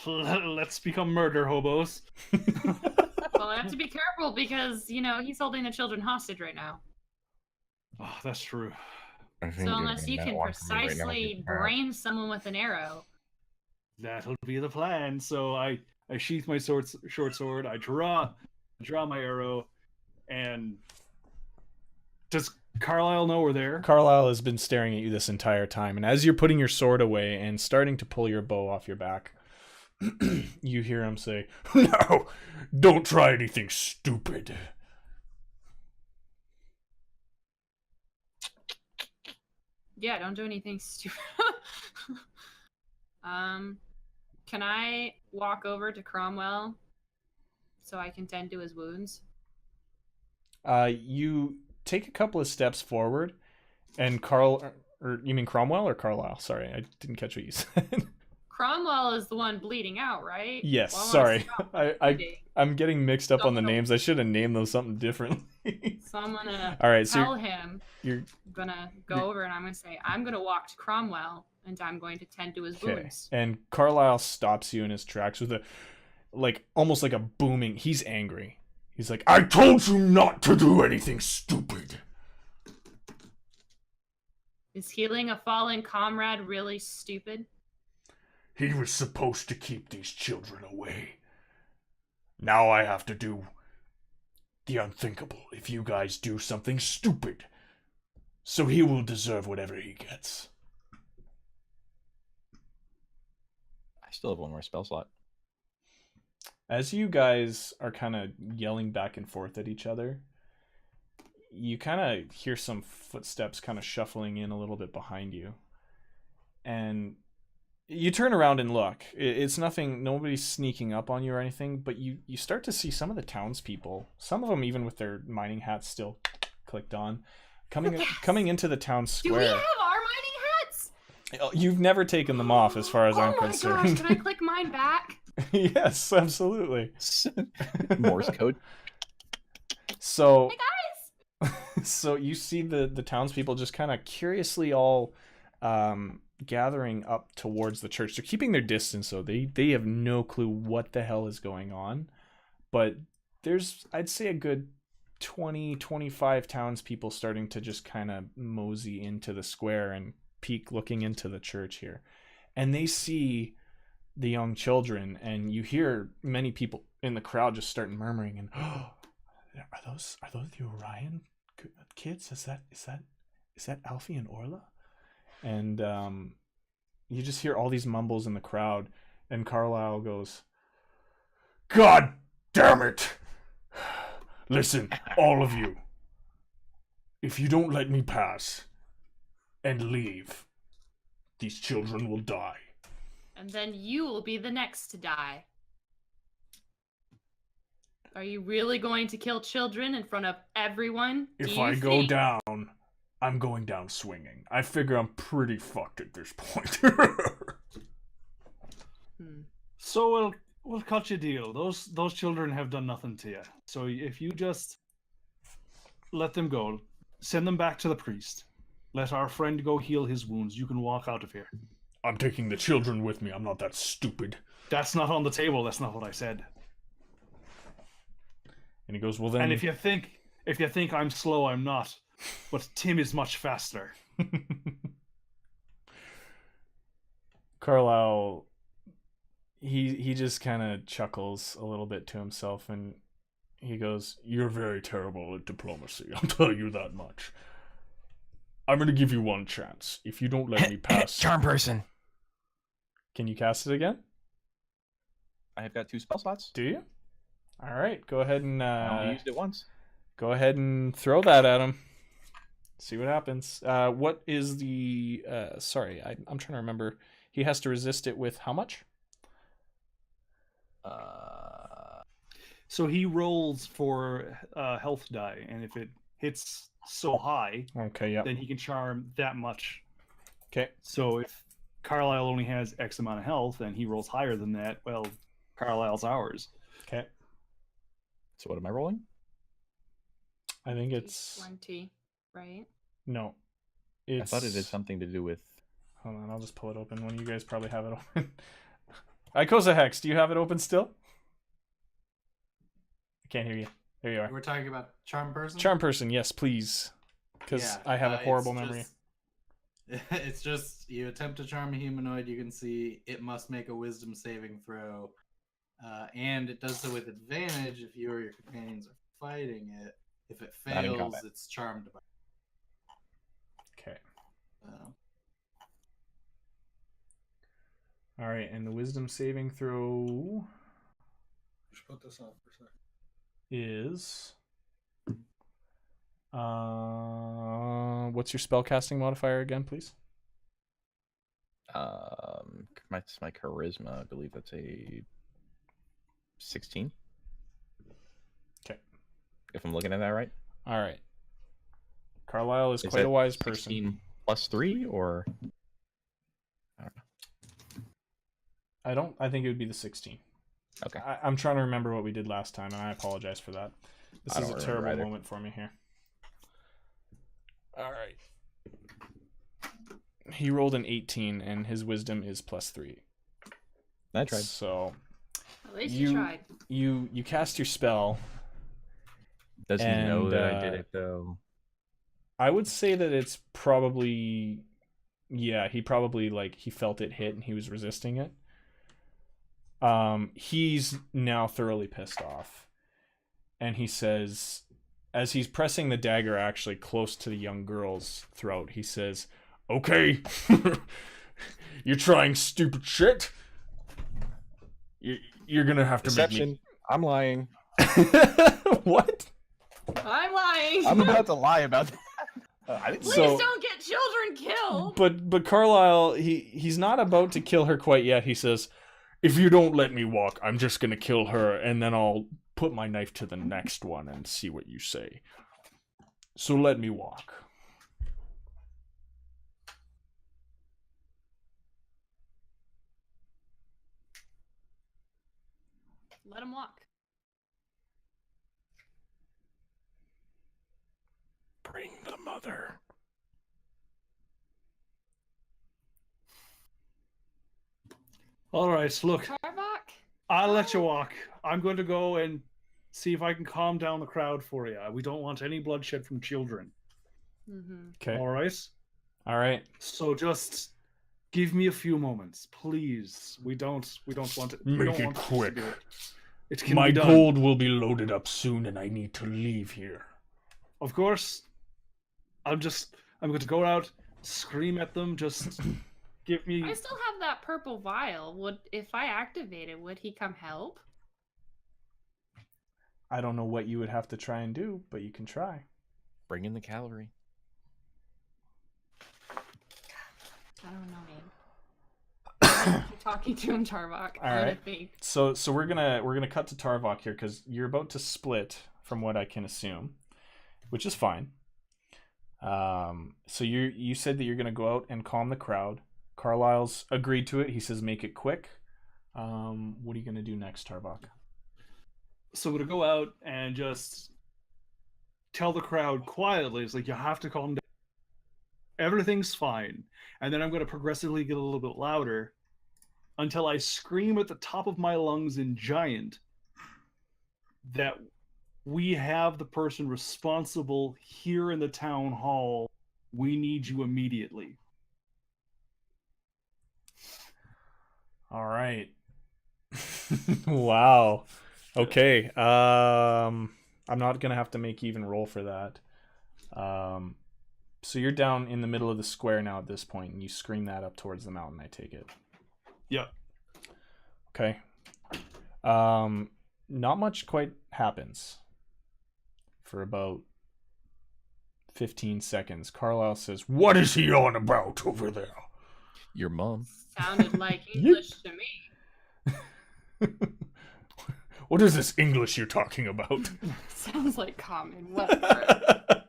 Let's become murder hobos. Well, I have to be careful because, he's holding the children hostage right now. Oh, that's true. So unless you can precisely brain someone with an arrow. That'll be the plan. So I sheath my short sword. I draw my arrow, and just Carlisle know we're there? Carlisle has been staring at you this entire time, and as you're putting your sword away and starting to pull your bow off your back, you hear him say, "No, don't try anything stupid." Yeah, don't do anything stupid. Can I walk over to Cromwell so I can tend to his wounds? You take a couple of steps forward, and or you mean Cromwell or Carlisle? Sorry, I didn't catch what you said. Cromwell is the one bleeding out, right? Yes, Well, I wanna sorry. stop I I'm getting mixed up So on the I'm gonna- names. I should have named those something differently. So I'm gonna All right, so tell him. you're I'm gonna go over and I'm gonna say, I'm gonna walk to Cromwell and I'm going to tend to his okay. wounds. And Carlisle stops you in his tracks with a almost like a booming. He's angry. He's like, "I told you not to do anything stupid." Is healing a fallen comrade really stupid? He was supposed to keep these children away. Now I have to do the unthinkable if you guys do something stupid. So he will deserve whatever he gets. I still have one more spell slot. As you guys are kind of yelling back and forth at each other, you kind of hear some footsteps kind of shuffling in a little bit behind you. And you turn around and look. It's nothing, nobody's sneaking up on you or anything, but you start to see some of the townspeople, some of them even with their mining hats still clicked on, coming into the town Do we square. have our mining hats? You've never taken them off as far as I'm Oh my concerned. gosh, can I click mine back? Yes, absolutely. Morse code. So Hey guys! so you see the townspeople just kind of curiously all gathering up towards the church. They're keeping their distance, so they have no clue what the hell is going on. But there's, I'd say, a good 20-25 townspeople starting to just kind of mosey into the square and peek looking into the church here. And they see the young children, and you hear many people in the crowd just start murmuring and, "Oh, are those the Orion kids? Is that Alfie and Orla?" And you just hear all these mumbles in the crowd, and Carlisle goes, "God damn it! Listen, all of you. If you don't let me pass and leave, these children will die." And then you will be the next to die. Are you really going to kill children in front of everyone? If I go down, I'm going down swinging. I figure I'm pretty fucked at this point. So we'll cut you a deal. Those children have done nothing to you. So if you just let them go, send them back to the priest. Let our friend go heal his wounds. You can walk out of here. I'm taking the children with me. I'm not that stupid. That's not on the table. That's not what I said. And he goes, "Well then." And if you think I'm slow, I'm not. But Tim is much faster. Carlisle, he just kind of chuckles a little bit to himself, and he goes, "You're very terrible at diplomacy. I'll tell you that much. I'm going to give you one chance. If you don't let me pass..." Charm person. Can you cast it again? I have got 2 spell slots. Do you? All right, go ahead and I only used it once. go ahead and throw that at him. See what happens. What is the? Sorry, I'm trying to remember. He has to resist it with how much? So he rolls for health die, and if it hits so high, Okay, yeah. then he can charm that much. Okay. So if Carlisle only has X amount of health and he rolls higher than that, well, Carlisle's ours. Okay. So what am I rolling? I think it's 20, right? no. I thought it had something to do with. Hold on, I'll just pull it open when you guys probably have it open. Icosa Hex, do you have it open still? I can't hear you. There you are. We're talking about charm person. Charm person, yes, please. Because Yeah, I have a horrible it's memory. just- It's just you attempt to charm a humanoid. You can see it must make a wisdom saving throw, and it does so with advantage if you or your companions are fighting it. If it Not in fails, combat. it's charmed by. All right, and the wisdom saving throw Just put this on for a second. is what's your spellcasting modifier again, please? My charisma, I believe that's a 16. Okay. If I'm looking at that right. All right. Carlisle is quite that a wise 16 person. plus 3 or I think it would be the 16. okay. I'm trying to remember what we did last time, and I apologize for that. This I is don't a remember terrible either. moment for me here. All right. He rolled an 18, and his wisdom is +3. I tried. So At least you tried. you cast your spell. Does he know and, that I did it though? I would say that it's probably, yeah, he probably he felt it hit and he was resisting it. He's now thoroughly pissed off, and he says, as he's pressing the dagger actually close to the young girl's throat, he says, "Okay, you're trying stupid shit. You're gonna have to Deception. make me." I'm lying. What? I'm lying. I'm about to lie about that. I didn't Please So- don't get children killed. But Carlisle, he's not about to kill her quite yet. He says, "If you don't let me walk, I'm just gonna kill her, and then I'll put my knife to the next one and see what you say. So let me walk." Let him walk. Bring the mother. All right, look, Tarbok? I'll let you walk. I'm going to go and see if I can calm down the crowd for you. We don't want any bloodshed from children. Mm-hmm. Okay. All right. All right. So just give me a few moments, please. We don't want it. We Make don't it want this to quick. do it. It can My be done. gold will be loaded up soon, and I need to leave here. Of course. I'm going to go out, scream at them. Just give me. I still have that purple vial. If I activate it, would he come help? I don't know what you would have to try and do, but you can try. Bring in the cavalry. I don't know, man. Keep talking to him, Tarbok. All I right. think. So we're gonna cut to Tarvok here because you're about to split, from what I can assume, which is fine. So you said that you're gonna go out and calm the crowd. Carlisle's agreed to it. He says make it quick. What are you gonna do next, Tarvok? So I'm going to go out and just tell the crowd quietly. It's like, you have to calm down. Everything's fine. And then I'm going to progressively get a little bit louder until I scream at the top of my lungs in giant that we have the person responsible here in the town hall. We need you immediately. All right. Wow. Okay. I'm not gonna have to make you even roll for that. So you're down in the middle of the square now at this point, and you scream that up towards the mountain, I take it. Yeah. Okay. Not much quite happens for about 15 seconds. Carlisle says, "What is he on about over there?" Your mom. Sounded like English to me. What is this English you're talking about? Sounds like common. Whatever.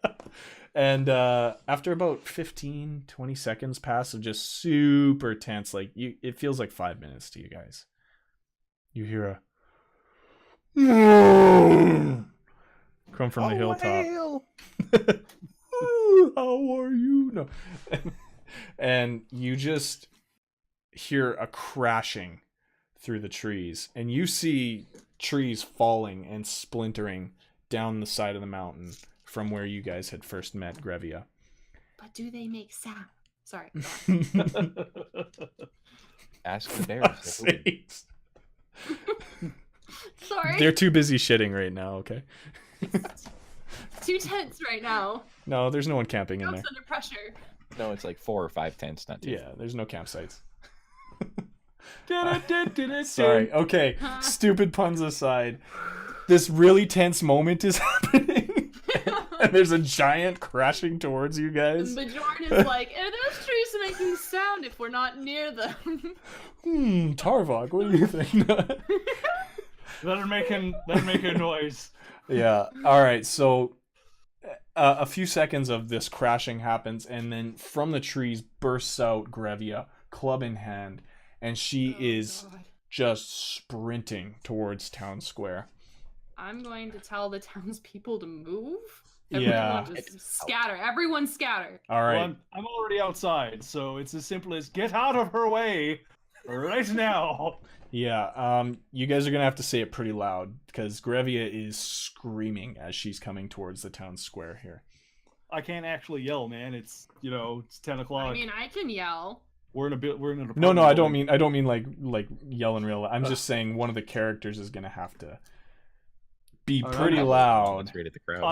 And after about 15, 20 seconds pass of just super tense, it feels like 5 minutes to you guys. You hear a come from the hilltop. How are you? No. And you just hear a crashing through the trees, and you see trees falling and splintering down the side of the mountain from where you guys had first met Grevia. But do they make sound? Sorry. Ask the bears. Sakes. Sorry. They're too busy shitting right now, okay? Too tense right now. No, there's no one camping in Jokes there. under pressure. No, it's like 4 or 5 tents, not 2. Yeah, there's no campsites. Sorry. Sorry. Okay, stupid puns aside. This really tense moment is happening. And there's a giant crashing towards you guys. Bjorn is like, are those trees making sound if we're not near them? Tarvok, what do you think? Let her make a noise. Yeah. All right. So a few seconds of this crashing happens, and then from the trees bursts out Grevia, club in hand, and she is just sprinting towards town square. I'm going to tell the townspeople to move. Yeah. Everyone just scatter. Everyone scatter. All right. Well, I'm already outside, so it's as simple as get out of her way right now. Yeah. You guys are gonna have to say it pretty loud because Grevia is screaming as she's coming towards the town square here. I can't actually yell, man. It's it's 10 o'clock. I mean, I can yell. We're in an apartment No, I building. don't mean like yelling real. I'm just saying one of the characters is gonna have to be pretty loud. Straight at the crowd.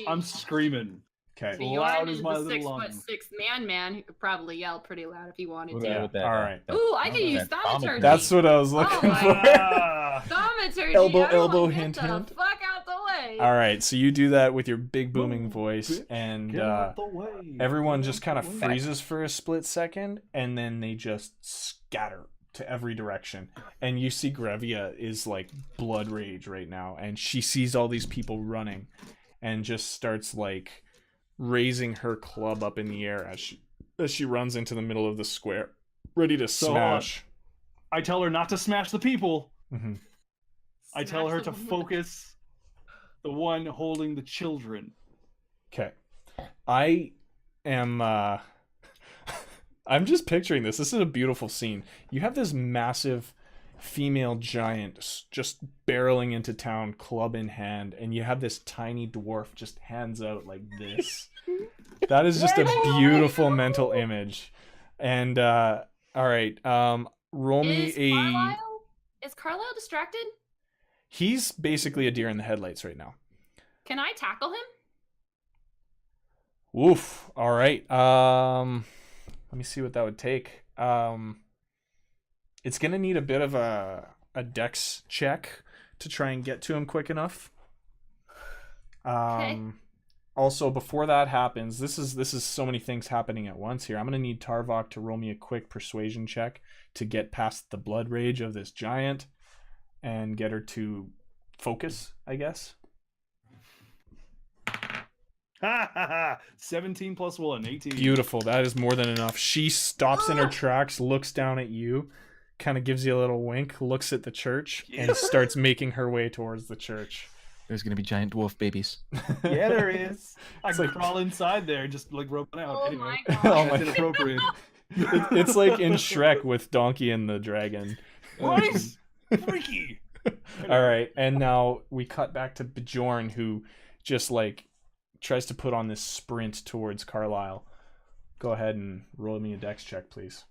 I'm screaming. Okay. Loud Bjorn as is my the little 6'6" man who could probably yell pretty loud if he wanted What to. about that, All right. Ooh, I can use thaumaturgy. thaumaturgy. That's what I was looking my for. Thaumaturgy. Elbow, Everyone hint, get the hint. fuck out the way. All right, so you do that with your big booming voice, and Get out the way. everyone just kind of Get out the way. freezes for a split second, and then they just scatter to every direction. And you see Grevia is like blood rage right now, and she sees all these people running, and just starts like raising her club up in the air as she runs into the middle of the square, ready to So, smash. I tell her not to smash the people. Mhm. I tell Smash her the to one with focus the one holding the children. Okay. I am I'm just picturing this. This is a beautiful scene. You have this massive female giant just barreling into town, club in hand, and you have this tiny dwarf just hands out like this. That is just a beautiful mental image. And all right, roll me Is Carlisle distracted? He's basically a deer in the headlights right now. Can I tackle him? Oof. All right. Let me see what that would take. It's gonna need a bit of a dex check to try and get to him quick enough. Okay. Also, before that happens, this is so many things happening at once here. I'm gonna need Tarvok to roll me a quick persuasion check to get past the blood rage of this giant and get her to focus, I guess. Ha ha ha! 17 plus 1, 18. Beautiful. That is more than enough. She stops in her tracks, looks down at you, kind of gives you a little wink, looks at the church, and starts making her way towards the church. There's gonna be giant dwarf babies. Yeah, there is. I can like- crawl inside there and just like rope it out. Oh Anyway, my god. Oh that's inappropriate. It's like in Shrek with Donkey and the Dragon. Right? Freaky. All right, and now we cut back to Bjorn, who just like tries to put on this sprint towards Carlisle. Go ahead and roll me a dex check, please.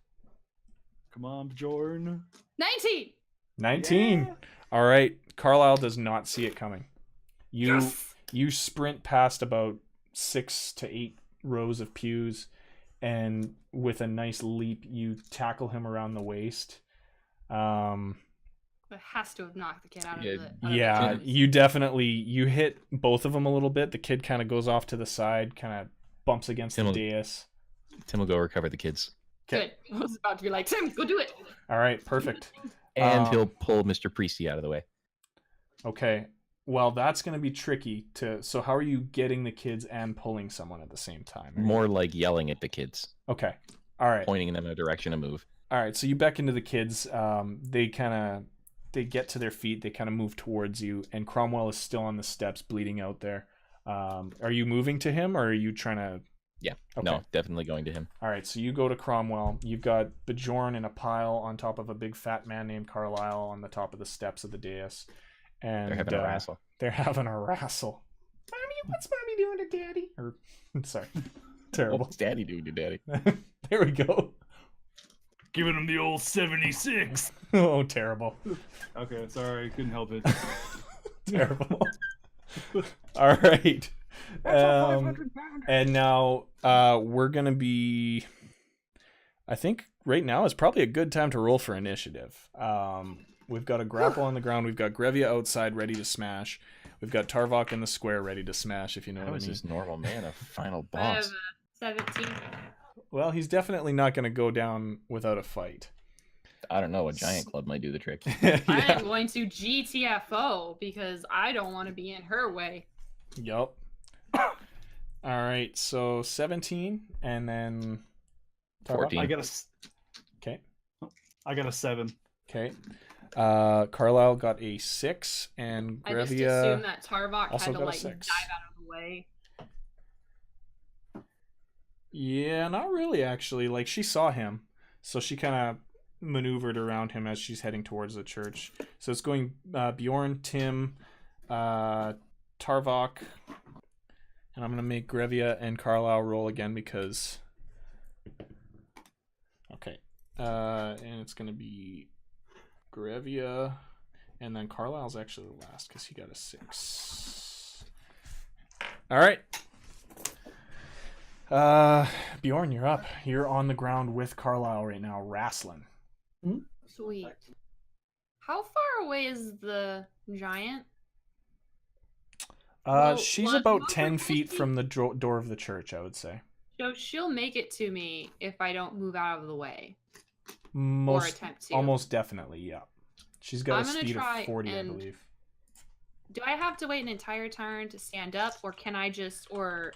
Come on, Bjorn. 19. 19. Yeah. All right, Carlisle does not see it coming. Yes. You sprint past about 6 to 8 rows of pews, and with a nice leap, you tackle him around the waist. It has to have knocked the kid out of Yeah, the. out of Yeah, the you hit both of them a little bit. The kid kind of goes off to the side, kind of bumps against the dais. Tim will go recover the kids. Good. I was about to be like, Tim, go do it. All right, perfect. And he'll pull Mr. Priesty out of the way. Okay. Well, that's going to be tricky to. So, how are you getting the kids and pulling someone at the same time? More like yelling at the kids, Okay. All right. pointing them in a direction to move. All right. So you beckon to the kids. They get to their feet. They kind of move towards you, and Cromwell is still on the steps, bleeding out there. Are you moving to him, or are you trying to? Yeah. Okay. No, definitely going to him. All right. So you go to Cromwell. You've got Bjorn in a pile on top of a big fat man named Carlisle on the top of the steps of the dais, and They're having a wrestle. They're having a wrestle. Mommy, what's mommy doing to daddy? Or sorry, terrible. What's daddy doing to daddy? There we go. Giving him the old 76. Oh, terrible. Okay, sorry, couldn't help it. Terrible. All right. That's a 500 pounder. And now we're gonna be. I think right now is probably a good time to roll for initiative. We've got a grapple on the ground. We've got Grevia outside ready to smash. We've got Tarvok in the square ready to smash. If you know How what I is mean. this normal man a final I have boss? a 17. Well, he's definitely not going to go down without a fight. I don't know. A giant club might do the trick. I Yeah. am going to GTFO because I don't want to be in her way. Yup. All right. So 17, and then 14. I got a. Okay. I got a 7. Okay. Carlisle got a 6, and I just Grevia. assumed that Tarvok also had to got a like 6. dive out of the way. Yeah, not really actually. Like she saw him, so she kind of maneuvered around him as she's heading towards the church. So it's going Bjorn, Tim, Tarvok, and I'm gonna make Grevia and Carlisle roll again because. Okay, and it's gonna be Grevia, and then Carlisle's actually the last because he got a 6. All right. Bjorn, you're up. You're on the ground with Carlisle right now, wrestling. Sweet. How far away is the giant? Well, She's what- about what 10 would feet she- from the door of the church, I would say. So she'll make it to me if I don't move out of the way. Most, attempt to. almost definitely, yeah. She's got I'm a gonna speed try of 40, I and- believe. Do I have to wait an entire turn to stand up, or can I just, or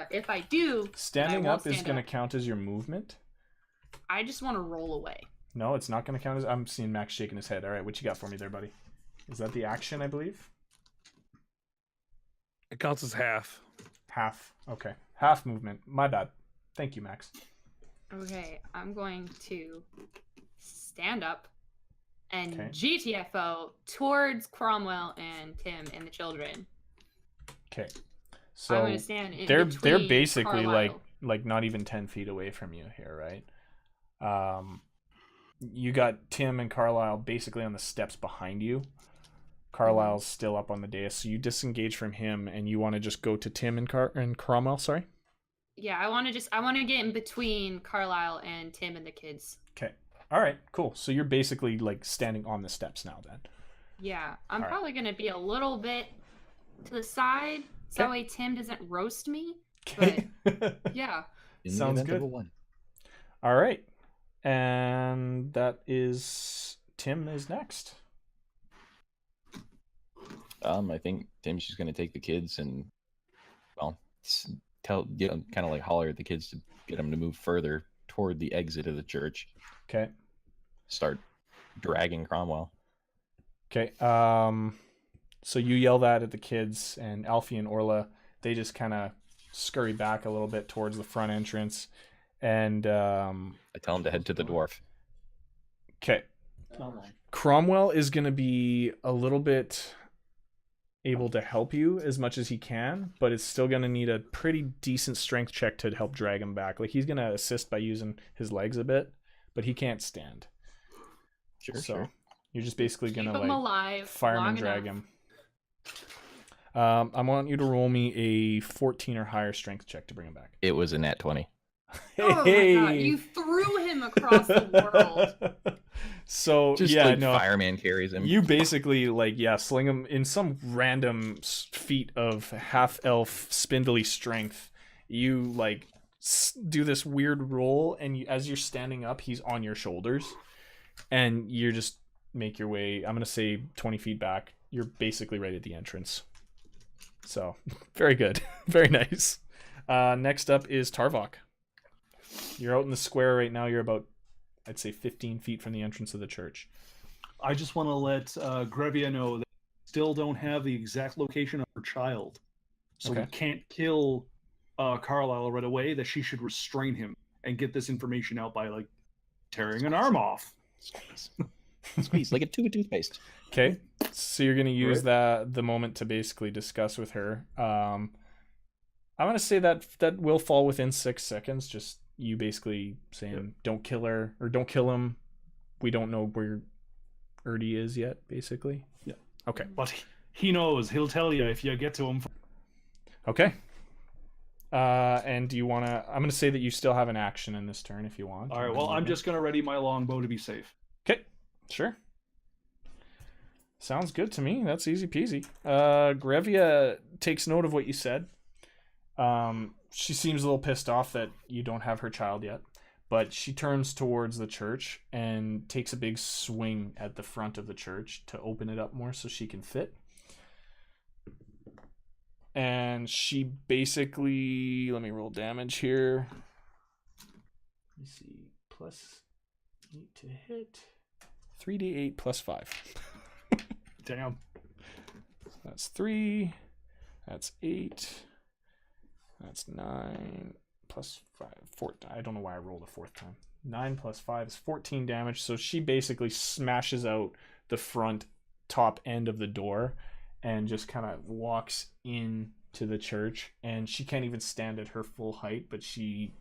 if I do, Standing won't up is stand going to up. count as your movement. I just want to roll away. No, it's not going to count as... I'm seeing Max shaking his head. All right, what you got for me there, buddy? Is that the action, I believe? It counts as half. Half. Okay. Half movement. My bad. Thank you, Max. Okay, I'm going to stand up and Okay. GTFO towards Cromwell and Tim and the children. Okay. I'm So going to stand in they're between basically Carlisle. like not even 10 feet away from you here, right? You got Tim and Carlisle basically on the steps behind you. Carlisle's still up on the dais, so you disengage from him and you want to just go to Tim and Cromwell, sorry? Yeah, I want to get in between Carlisle and Tim and the kids. Okay. All right, cool. So you're basically like standing on the steps now then. Yeah, I'm All right. probably going to be a little bit to the side so that Okay. way Tim doesn't roast me. Okay. Yeah. In the Sounds event of good. a 1. All right. And that is Tim is next. I think Tim's just gonna take the kids and, well, kind of like holler at the kids to get them to move further toward the exit of the church. Okay. Start dragging Cromwell. Okay. So you yell that at the kids, and Alfie and Orla, they just kind of scurry back a little bit towards the front entrance. And I tell him to head to the dwarf. okay, Not long. Cromwell is going to be a little bit able to help you as much as he can, but it's still going to need a pretty decent strength check to help drag him back. Like he's going to assist by using his legs a bit, but he can't stand. Sure, So sure. you're just basically going Keep to him like alive. fireman long drag enough. him. I want you to roll me a 14 or higher strength check to bring him back. It was a nat 20. Oh my god, you threw him across the world. So Just yeah, like no, fireman carries him. you basically like sling him in some random feat of half elf spindly strength. You like do this weird roll, and as you're standing up, he's on your shoulders, and you just make your way. I'm gonna say 20 feet back. You're basically right at the entrance. So very good, very nice. Next up is Tarvok. You're out in the square right now. You're about, I'd say, 15 feet from the entrance of the church. I just want to let Grevia know that we still don't have the exact location of her child. So we Okay. can't kill Carlisle right away, that she should restrain him and get this information out by, like, tearing an arm off. Squeeze like a tube of toothpaste. Okay, so you're gonna use Right. the moment to basically discuss with her. I'm gonna say that will fall within 6 seconds. Just you basically saying, "Don't kill her" or "Don't kill him." We don't know where Erdy is yet. Basically. Yeah. Okay. But he knows. He'll tell you if you get to him. Okay. And do you want to... I'm going to say that you still have an action in this turn if you want. All right. Well, I'm just gonna ready my longbow to be safe. Okay, sure. Sounds good to me. That's easy peasy. Grevia takes note of what you said. She seems a little pissed off that you don't have her child yet, but she turns towards the church and takes a big swing at the front of the church to open it up more so she can fit. And she basically... Let me roll damage here. Let me see. Plus 8 to hit. 3d8 plus 5. Damn. That's 3. That's 8. That's 9. Plus 5. 4. I don't know why I rolled a fourth time. 9 plus 5 is 14 damage. So she basically smashes out the front top end of the door and just kind of walks into the church. And she can't even stand at her full height, but she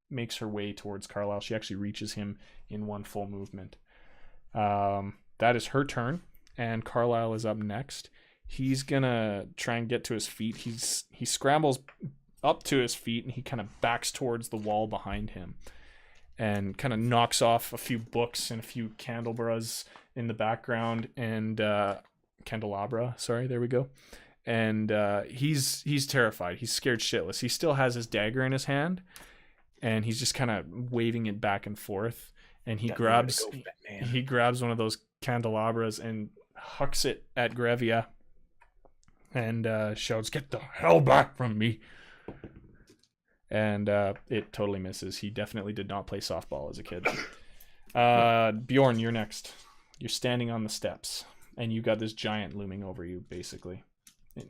makes her way towards Carlisle. She actually reaches him in one full movement. That is her turn. And Carlisle is up next. He's gonna try and get to his feet. He scrambles up to his feet and he kind of backs towards the wall behind him and kind of knocks off a few books and a few candelabras in the background and candelabra. Sorry, there we go. And he's terrified. He's scared shitless. He still has his dagger in his hand and he's just kind of waving it back and forth. And he grabs one of those candelabras and hucks it at Grevia and shouts, "Get the hell back from me!" And it totally misses. He definitely did not play softball as a kid. Bjorn, you're next. You're standing on the steps and you got this giant looming over you, basically.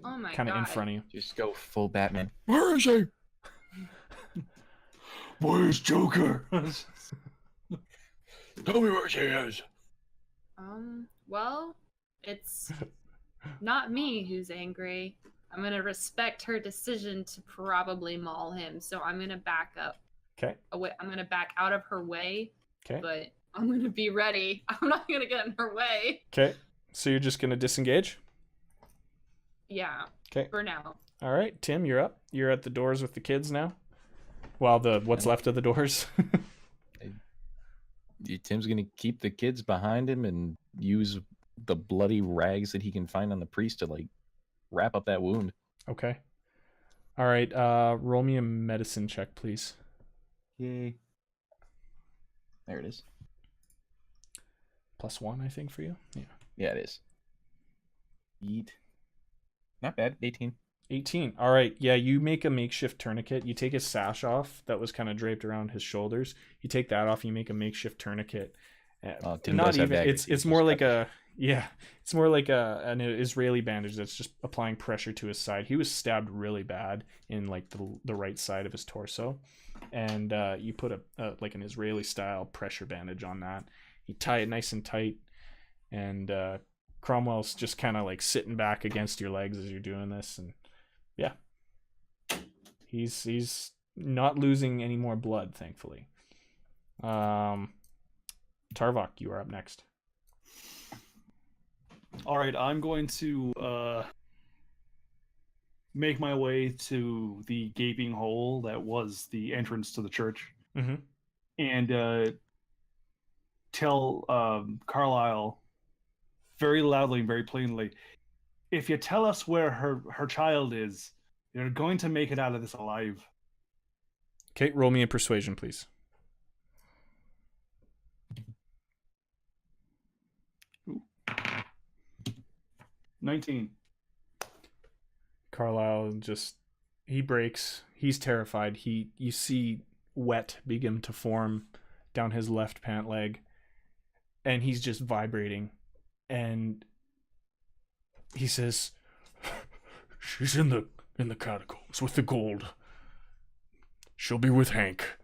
Oh my kind of in God. front of you. Just go full Batman. Where is he? Where's Joker? Tell me where she is. Well, it's not me who's angry. I'm gonna respect her decision to probably maul him, so I'm gonna back up. Okay. Away. I'm gonna back out of her way. Okay. But I'm gonna be ready. I'm not gonna get in her way. Okay. So you're just gonna disengage? Yeah. Okay. For now. All right, Tim, you're up. You're at the doors with the kids now. Well, what's left of the doors. Tim's gonna keep the kids behind him and use the bloody rags that he can find on the priest to like wrap up that wound. Okay. All right. Roll me a medicine check, please. Yay. There it is. +1, I think, for you. Yeah. Yeah, it is. Eat. Not bad. 18. 18. All right. Yeah, you make a makeshift tourniquet. You take his sash off that was kind of draped around his shoulders. You take that off. You make a makeshift tourniquet. Tim Not does have even. daggers. It's more like a It's more like an Israeli bandage that's just applying pressure to his side. He was stabbed really bad in like the right side of his torso, and you put a like an Israeli style pressure bandage on that. You tie it nice and tight, and Cromwell's just kind of like sitting back against your legs as you're doing this, and yeah, he's not losing any more blood, thankfully. Tarvok, you are up next. All right, I'm going to make my way to the gaping hole that was the entrance to the church, and tell Carlisle very loudly and very plainly, if you tell us where her child is, you're going to make it out of this alive. Okay, roll me a persuasion, please. 19. Carlisle he breaks. He's terrified. You see wet begin to form down his left pant leg, and he's just vibrating. And he says, "She's in the catacombs with the gold. She'll be with Hank."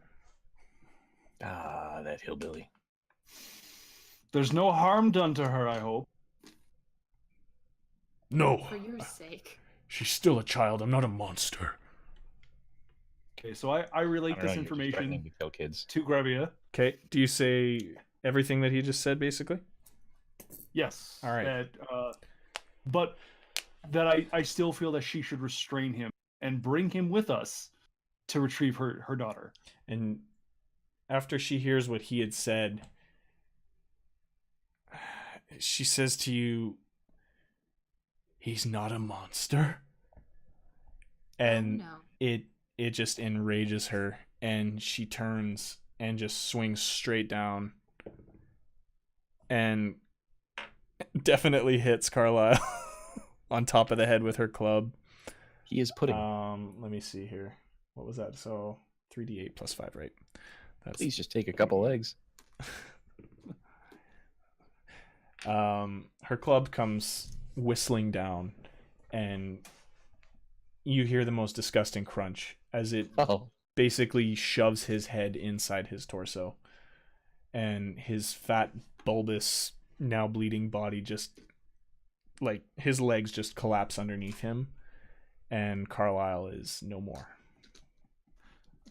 Ah, that hillbilly. There's no harm done to her, I hope. No. For your sake. She's still a child. I'm not a monster. Okay, so I relate I don't know, this you're just information threatening to kill kids. to Grevia. Okay, do you say everything that he just said, basically? Yes. All right. But that I still feel that she should restrain him and bring him with us to retrieve her daughter. And after she hears what he had said, she says to you, "He's not a monster." And no. it just enrages her, and she turns and just swings straight down and definitely hits Carlisle on top of the head with her club. He is pudding. Let me see here. What was that? So 3d8 plus 5, right? That's Please just take a couple eggs. her club comes whistling down, and you hear the most disgusting crunch as it Oh. basically shoves his head inside his torso, and his fat, bulbous, now bleeding body just, like, his legs just collapse underneath him, and Carlisle is no more.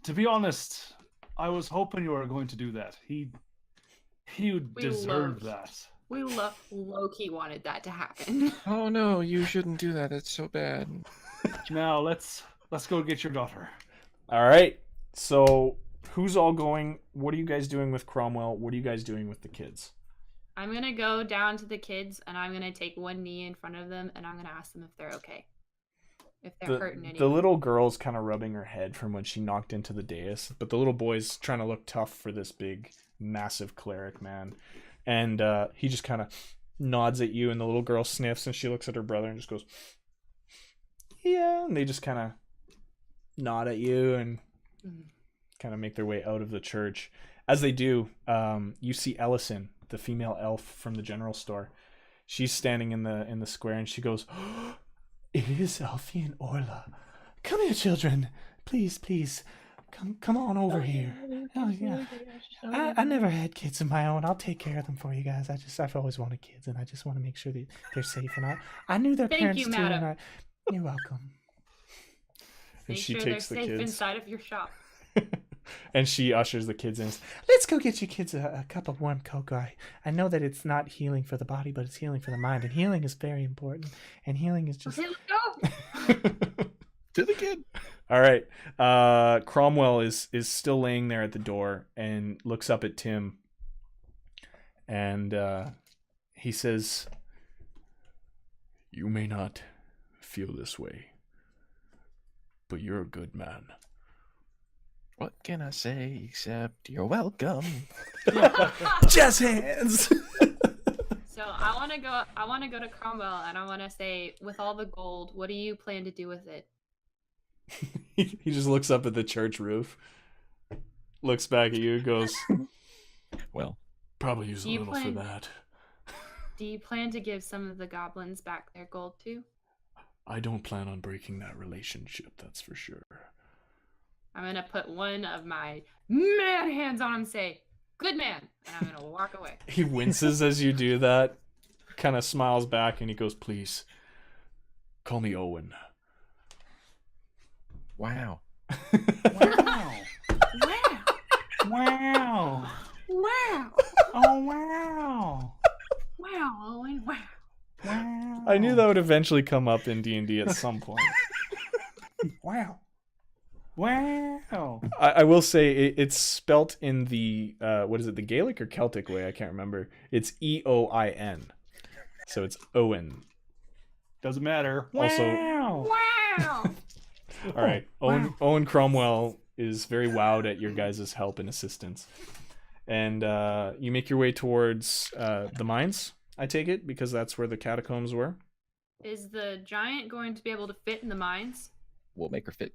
To be honest, I was hoping you were going to do that. He deserved that. We Loki wanted that to happen. Oh no, you shouldn't do that. That's so bad. Now let's go get your daughter. All right, so who's all going? What are you guys doing with Cromwell? What are you guys doing with the kids? I'm gonna go down to the kids and I'm gonna take one knee in front of them and I'm gonna ask them if they're okay. If they're hurting anyone. The little girl's kind of rubbing her head from when she knocked into the dais, but the little boy's trying to look tough for this big, massive cleric man. And he just kind of nods at you, and the little girl sniffs, and she looks at her brother and just goes, "Yeah," and they just kind of nod at you and kind of make their way out of the church. As they do, you see Ellison, the female elf from the general store. She's standing in the square, and she goes, "Oh, it is Alfie and Orla. Come here, children. Please, please. Come on over here. Oh, yeah. I never had kids of my own. I'll take care of them for you guys. I've always wanted kids, and I just want to make sure that they're safe. And I knew their Thank parents you, too. madam. And you're welcome." And Make she sure takes they're the safe kids. inside of your shop. And she ushers the kids in. "Let's go get you kids a cup of warm cocoa. I know that it's not healing for the body, but it's healing for the mind. And healing is very important. And healing is just..." Okay, let's go. To the kid. All right. Cromwell is still laying there at the door and looks up at Tim. And he says, "You may not feel this way, but you're a good man." What can I say except you're welcome? Jazz hands! So I wanna go to Cromwell and I wanna say, with all the gold, what do you plan to do with it? He just looks up at the church roof, looks back at you, goes, Well, "Probably use a Do you little for plan- that. Do you plan to give some of the goblins back their gold too? I don't plan on breaking that relationship, that's for sure." I'm gonna put one of my mad hands on him and say, "Good man," and I'm gonna walk away. He winces as you do that, kind of smiles back, and he goes, "Please, call me Owen." wow. Wow! Wow! Wow! Wow! Oh wow! Wow, Owen! Wow! Wow! I knew that would eventually come up in D&D at some point. Wow! Wow! I will say it's spelt in the what is it, the Gaelic or Celtic way? I can't remember. It's Eoin, so it's Owen. Doesn't matter. Also- Wow! Wow! All right, Owen Cromwell is very wowed at your guys' help and assistance, and you make your way towards the mines. I take it because that's where the catacombs were. Is the giant going to be able to fit in the mines? We'll make her fit.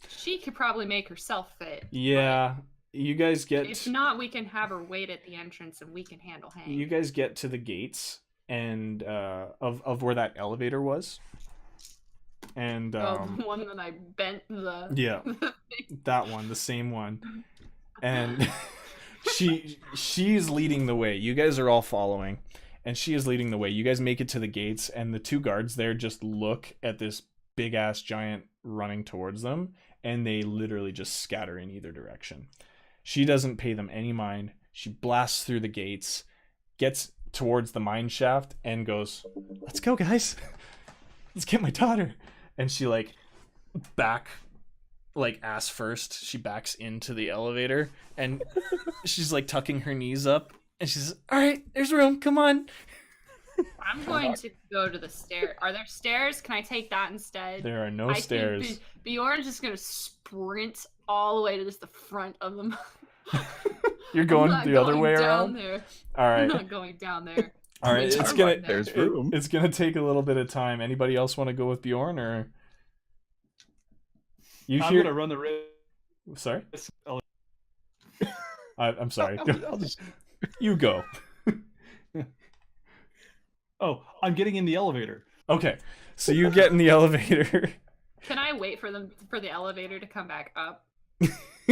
She could probably make herself fit. Yeah, you guys get. If not, we can have her wait at the entrance and we can handle Hank. You guys get to the gates and of where that elevator was, and the one that I bent the. yeah, that one, the same one, and she's leading the way. You guys are all following, and she is leading the way. You guys make it to the gates, and the two guards there just look at this big ass giant running towards them, and they literally just scatter in either direction. She doesn't pay them any mind. She blasts through the gates, gets towards the mine shaft, and goes, "Let's go, guys. Let's get my daughter." And she like back like ass first, she backs into the elevator and she's like tucking her knees up and she's all right, there's room, come on. I'm going to go to the stairs. Are there stairs? Can I take that instead? There are no I stairs. think Bjorn's just gonna sprint all the way to just the front of them. You're going the other way down around? there. All right. I'm not going down there. All right, it's gonna There's room. it's gonna take a little bit of time. Anybody else want to go with Bjorn or? I'm gonna run the risk. Sorry. I'm sorry. I'll just... You go. Oh, I'm getting in the elevator. Okay, so you get in the elevator. Can I wait for the elevator to come back up?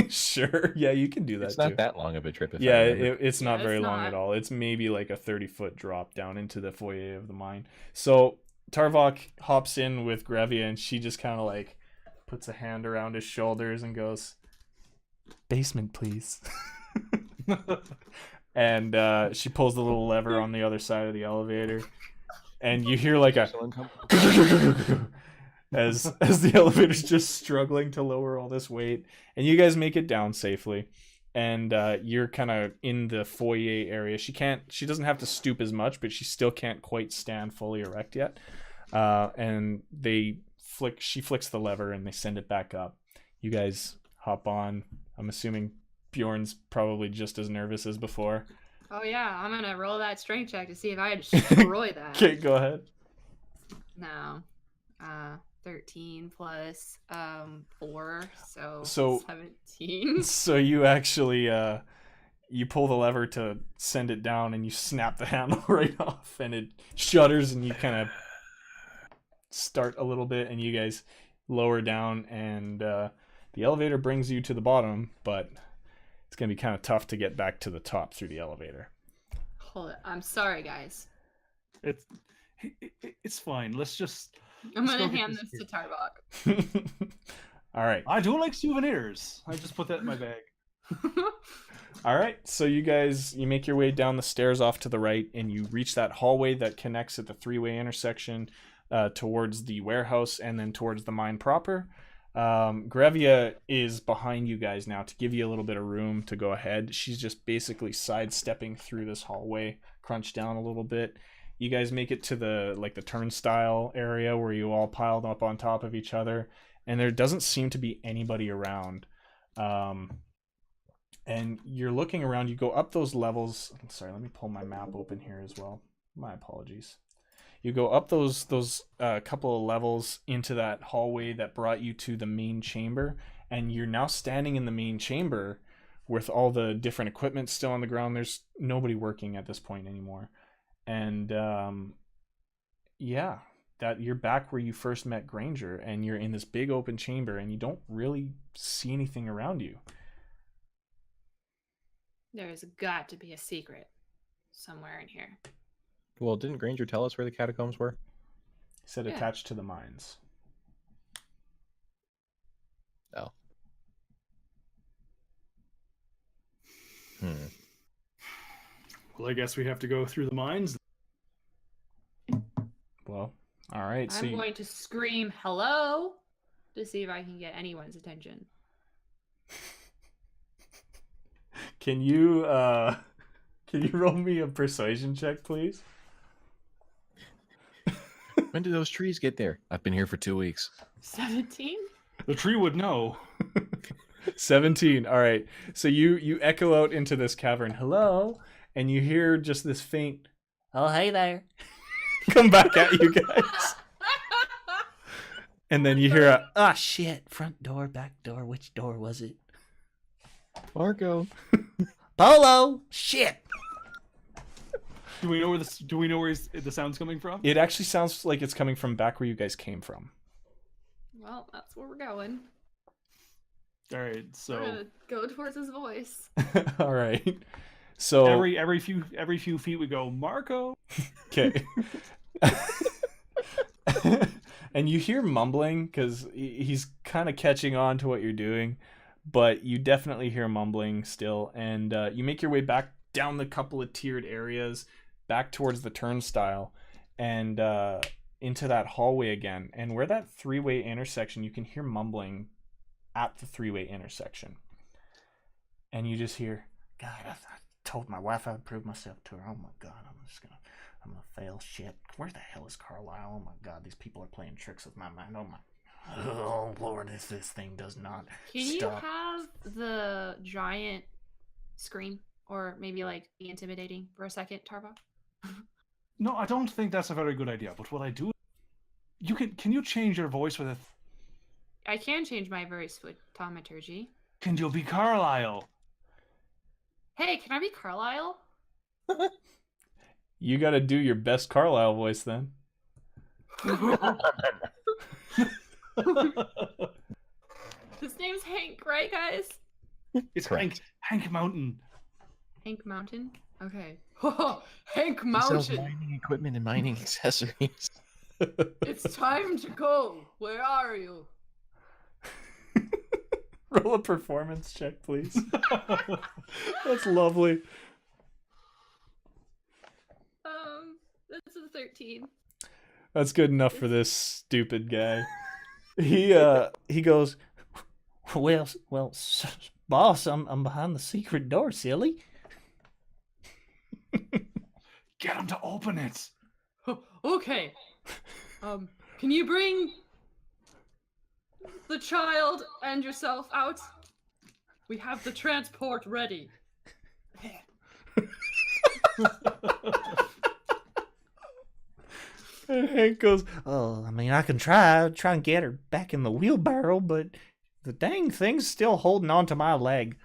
Sure. Yeah, you can do that. It's not too. that long of a trip. If Yeah, I remember. it's not Yeah, very it's long not. at all. It's maybe like a 30-foot drop down into the foyer of the mine. So Tarvok hops in with Grevia, and she just kind of like puts a hand around his shoulders and goes, "Basement, please." And she pulls the little lever on the other side of the elevator, and you hear like a as the elevator's just struggling to lower all this weight, and you guys make it down safely, and you're kind of in the foyer area. She doesn't have to stoop as much, but she still can't quite stand fully erect yet. And she flicks the lever and they send it back up. You guys hop on. I'm assuming Bjorn's probably just as nervous as before. Oh yeah, I'm gonna roll that strength check to see if I destroy that. Okay, go ahead. No. 13 plus 4, so So- 17. So you actually you pull the lever to send it down, and you snap the handle right off, and it shudders, and you kind of start a little bit, and you guys lower down, and the elevator brings you to the bottom, but it's gonna be kind of tough to get back to the top through the elevator. Hold it. I'm sorry, guys. It's fine. I'm I'm Let's gonna go get hand this this to Tarbok. All right. I do like souvenirs. I just put that in my bag. All right, so you make your way down the stairs off to the right, and you reach that hallway that connects at the three-way intersection towards the warehouse and then towards the mine proper. Grevia is behind you guys now to give you a little bit of room to go ahead. She's just basically sidestepping through this hallway, crunched down a little bit. You guys make it to the turnstile area where you all piled up on top of each other, and there doesn't seem to be anybody around. And you're looking around, you go up those levels. Sorry, let me pull my map open here as well. My apologies. You go up those couple of levels into that hallway that brought you to the main chamber, and you're now standing in the main chamber with all the different equipment still on the ground. There's nobody working at this point anymore. And that you're back where you first met Granger, and you're in this big open chamber, and you don't really see anything around you. There's got to be a secret somewhere in here. Well, didn't Granger tell us where the catacombs were? He said Yeah. attached to the mines. Oh. Well, I guess we have to go through the mines. Well, all right. So I'm going to scream hello to see if I can get anyone's attention. can you roll me a persuasion check, please? When did those trees get there? I've been here for 2 weeks. 17? The tree would know. 17. All right. So you echo out into this cavern, hello, and you hear just this faint, oh, hey there, come back at you guys. And then you hear a, ah, shit, front door, back door, which door was it? Marco. Polo, shit. Do we know where the sound's coming from? It actually sounds like it's coming from back where you guys came from. Well, that's where we're going. All right, We're so gonna go towards his voice. All right. So every few feet we go, Marco. okay. And you hear mumbling because he's kind of catching on to what you're doing, but you definitely hear mumbling still. And you make your way back down the couple of tiered areas, back towards the turnstile, and into that hallway again. And where that three-way intersection, you can hear mumbling at the three-way intersection. And you just hear, God, I told my wife I'd prove myself to her. Oh my God, I'm gonna fail shit. Where the hell is Carlisle? Oh my God, these people are playing tricks with my mind. Oh Lord, if this thing does not Can stop. you have the giant scream, or maybe like be intimidating for a second, Tarva? No, I don't think that's a very good idea. But what I do, can you change your voice with it? I can change my voice with Thaumaturgy. Can you be Carlisle? Hey, can I be Carlisle? You got to do your best Carlisle voice then. His name's Hank, right, guys? It's Correct. Hank Mountain. Hank Mountain? Okay. Hank He sells Mountain! mining equipment and mining accessories. It's time to go! Where are you? Roll a performance check, please. That's lovely. This is 13. That's good enough for this stupid guy. He goes, well, boss, I'm behind the secret door, silly. Get him to open it. Okay. Can you bring the child and yourself out? We have the transport ready. And Hank goes, oh, I mean, I can try and get her back in the wheelbarrow, but the dang thing's still holding on to my leg.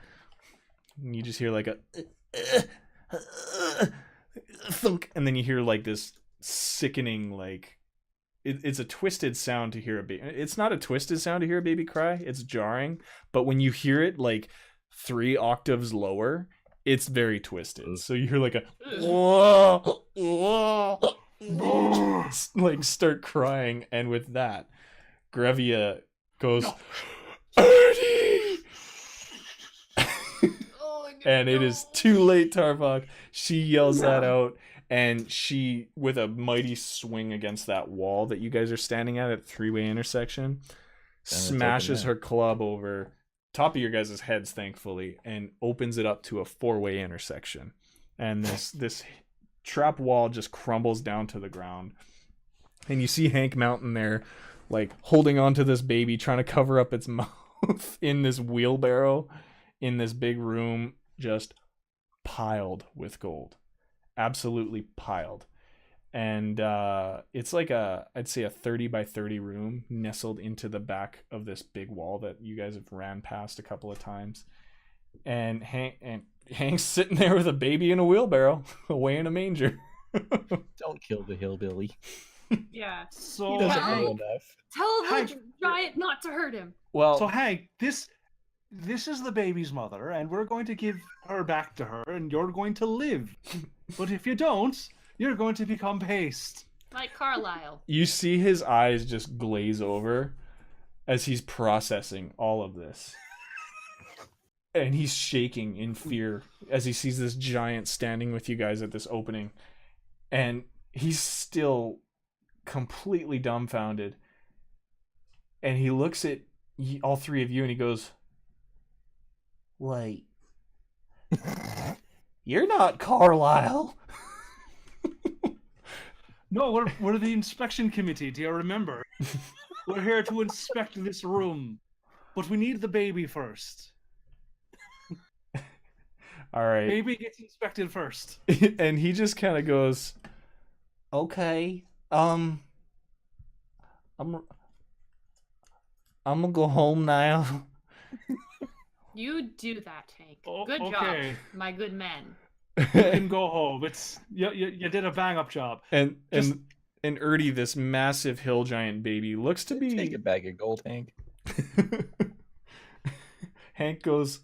And you just hear like a thunk, and then you hear like this sickening, like it's a twisted sound to hear a baby. It's not a twisted sound to hear a baby cry. It's jarring, but when you hear it like 3 octaves lower, it's very twisted. So you hear like a whoa, whoa, like start crying, and with that, Grevia goes, Ernie! And it is too late, Tarvok. She yells that out, and she, with a mighty swing against that wall that you guys are standing at three-way intersection, smashes her club over top of your guys' heads, thankfully, and opens it up to a 4-way intersection. And this trap wall just crumbles down to the ground. And you see Hank Mountain there, like, holding on to this baby, trying to cover up its mouth in this wheelbarrow, in this big room, just piled with gold. Absolutely piled. And it's like I'd say a 30 by 30 room nestled into the back of this big wall that you guys have ran past a couple of times. And Hank's sitting there with a baby in a wheelbarrow, away in a manger. Don't kill the hillbilly. Yeah. So He doesn't Hank- know enough. Tell the Hank- giant not to hurt him. Well, So Hank, this is the baby's mother, and we're going to give her back to her, and you're going to live. But if you don't, you're going to become paste. Like Carlisle. you see his eyes just glaze over as he's processing all of this. And he's shaking in fear as he sees this giant standing with you guys at this opening. And he's still completely dumbfounded. And he looks at all three of you and he goes, wait, you're not Carlisle. No, we're the inspection committee. Do you remember? We're here to inspect this room, but we need the baby first. All right. Baby gets inspected first. And he just kind of goes, okay, I'm gonna go home now. You do that, Hank. Oh, Good okay. job, my good man. You can go home. It's you did a bang up job. and Just- Ernie, this massive hill giant baby, looks to be Take a bag of gold, Hank. Hank goes,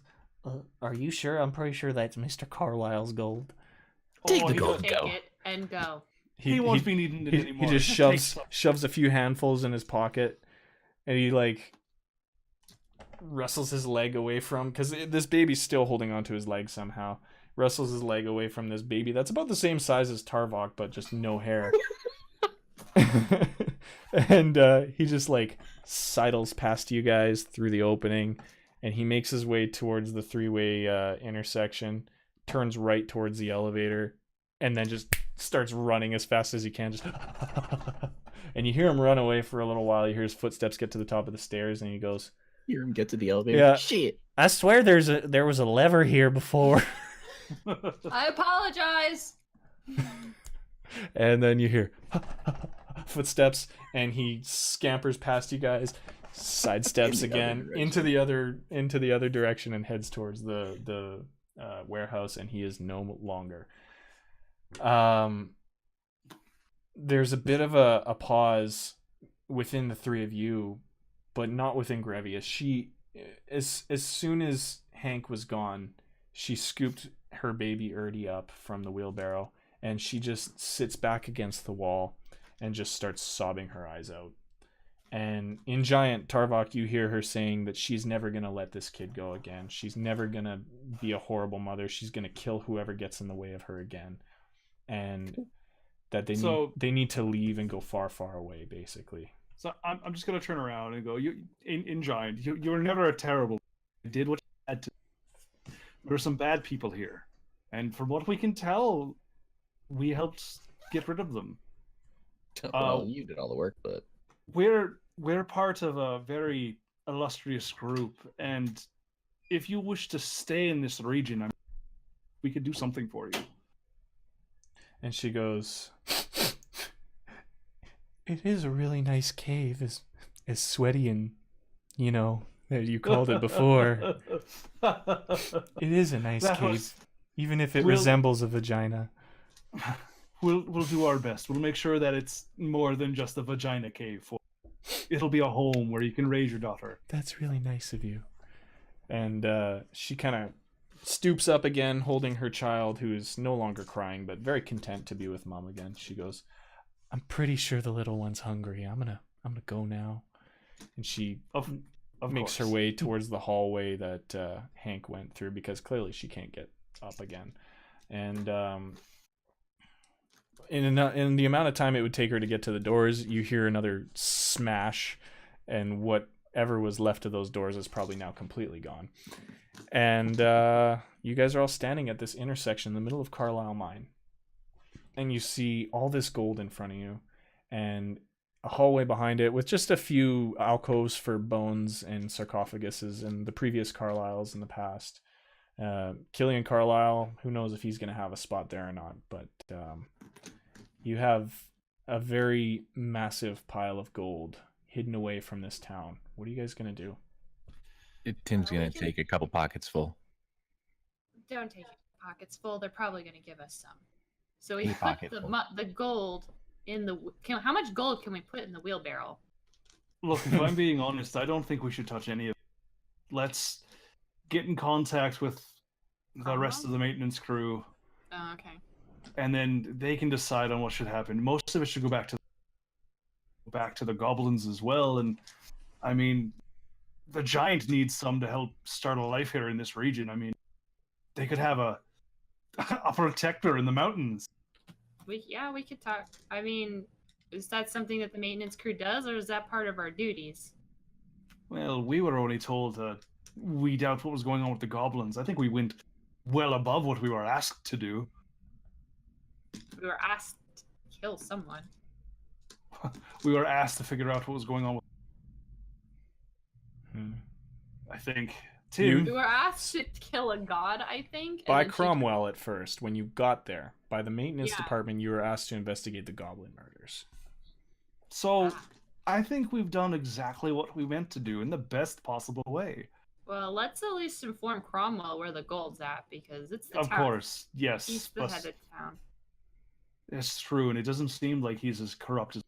are you sure? I'm pretty sure that's Mr. Carlisle's gold. Take the he gold. Take Go. it and go. He won't be needing it anymore. He just Take some. shoves a few handfuls in his pocket, and he like wrestles his leg away from, because this baby's still holding onto his leg somehow. Wrestles his leg away from this baby that's about the same size as Tarvok, but just no hair. And he just like sidles past you guys through the opening, and he makes his way towards the three-way intersection, turns right towards the elevator, and then just starts running as fast as he can. Just and you hear him run away for a little while. You hear his footsteps get to the top of the stairs, and he goes, Hear him get to the elevator. Yeah. Shit. I swear there was a lever here before. I apologize. And then you hear footsteps, and he scampers past you guys, sidesteps again into the other direction, and heads towards the warehouse. And he is no longer. There's a bit of a pause within the three of you, but not within Grevious. She, as soon as Hank was gone, she scooped her baby Erdy up from the wheelbarrow, and she just sits back against the wall and just starts sobbing her eyes out. And in Giant, Tarvok, you hear her saying that she's never going to let this kid go again. She's never going to be a horrible mother. She's going to kill whoever gets in the way of her again. And that they need to leave and go far, far away, basically. So I'm just going to turn around and go, in Giant, you were never a terrible. You did what you had to. There are some bad people here. And from what we can tell, we helped get rid of them. Well, you did all the work, but we're part of a very illustrious group, and if you wish to stay in this region, we could do something for you. And she goes, "It is a really nice cave, as sweaty and, that you called it before. It is a nice cave, even if it resembles a vagina." We'll do our best. We'll make sure that it's more than just a vagina cave. It'll be a home where you can raise your daughter. That's really nice of you. And she kind of stoops up again, holding her child, who is no longer crying, but very content to be with mom again. She goes, "I'm pretty sure the little one's hungry. I'm gonna go now." And she makes her way towards the hallway that Hank went through, because clearly she can't get up again. And in the amount of time it would take her to get to the doors, you hear another smash, and whatever was left of those doors is probably now completely gone. And you guys are all standing at this intersection in the middle of Carlisle Mine, and you see all this gold in front of you, and a hallway behind it with just a few alcoves for bones and sarcophaguses and the previous Carlisles in the past. Killian Carlisle, who knows if he's going to have a spot there or not, but you have a very massive pile of gold hidden away from this town. What are you guys going to do? Tim's going to take a couple pockets full. Don't take pockets full. They're probably going to give us some. So we put the gold in the... How much gold can we put in the wheelbarrow? Look, if I'm being honest, I don't think we should touch any of it. Let's get in contact with the rest of the maintenance crew. Oh, okay. And then they can decide on what should happen. Most of it should go back to the goblins as well. And I mean, the Giant needs some to help start a life here in this region. I mean, they could have a protector in the mountains. We could talk. I mean, is that something that the maintenance crew does, or is that part of our duties? Well, we were only told to weed out what was going on with the goblins. I think we went well above what we were asked to do. We were asked to kill someone. We were asked to figure out what was going on with... I think. Tim... We were asked to kill a god, I think. By Cromwell at first, when you got there. By the maintenance department, you were asked to investigate the goblin murders. So, I think we've done exactly what we meant to do in the best possible way. Well, let's at least inform Cromwell where the gold's at, because it's the town. Of course, yes. He's the head of town. It's true, and it doesn't seem like he's as corrupt as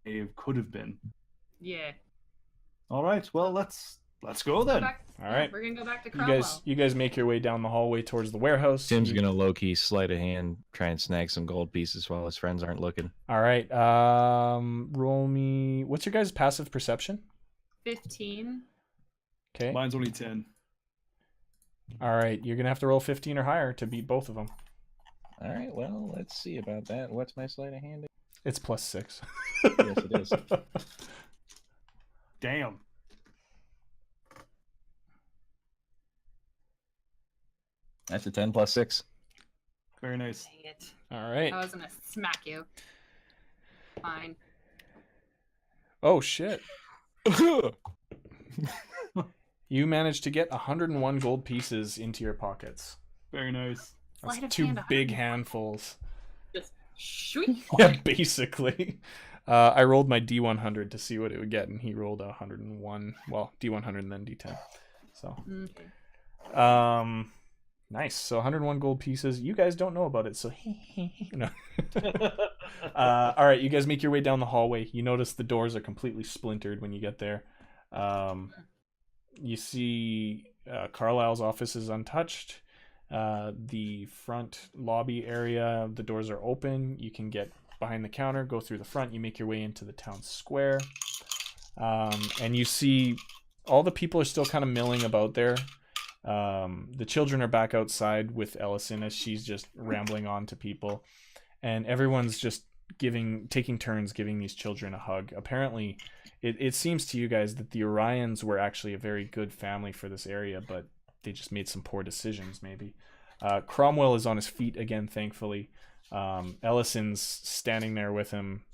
he could have been. Yeah. All right, well, let's go then. All right. We're gonna go back to Cromwell. You guys make your way down the hallway towards the warehouse. Tim's gonna low-key sleight of hand, try and snag some gold pieces while his friends aren't looking. All right. Roll me. What's your guys' passive perception? 15. Okay. Mine's only 10. All right. You're gonna have to roll 15 or higher to beat both of them. All right. Well, let's see about that. What's my sleight of hand? It's +6. Yes, it is. Damn. That's a 10 plus 6. Very nice. Dang it. All right. I was gonna smack you. Fine. Oh shit. You managed to get 101 gold pieces into your pockets. Very nice. That's Sleight of 2 hand, big 101. handfuls. Just shriek. Yeah, basically. I rolled my D100 to see what it would get, and he rolled 101. Well, D100 and then D10. So, Okay. nice. So 101 gold pieces. You guys don't know about it, so no. All right, you guys make your way down the hallway. You notice the doors are completely splintered when you get there. You see Carlisle's office is untouched. The front lobby area, the doors are open. You can get behind the counter, go through the front. You make your way into the town square. And you see all the people are still kind of milling about there. The children are back outside with Ellison as she's just rambling on to people. And everyone's just taking turns giving these children a hug. Apparently, it seems to you guys that the Orions were actually a very good family for this area, but they just made some poor decisions, maybe. Cromwell is on his feet again, thankfully. Ellison's standing there with him,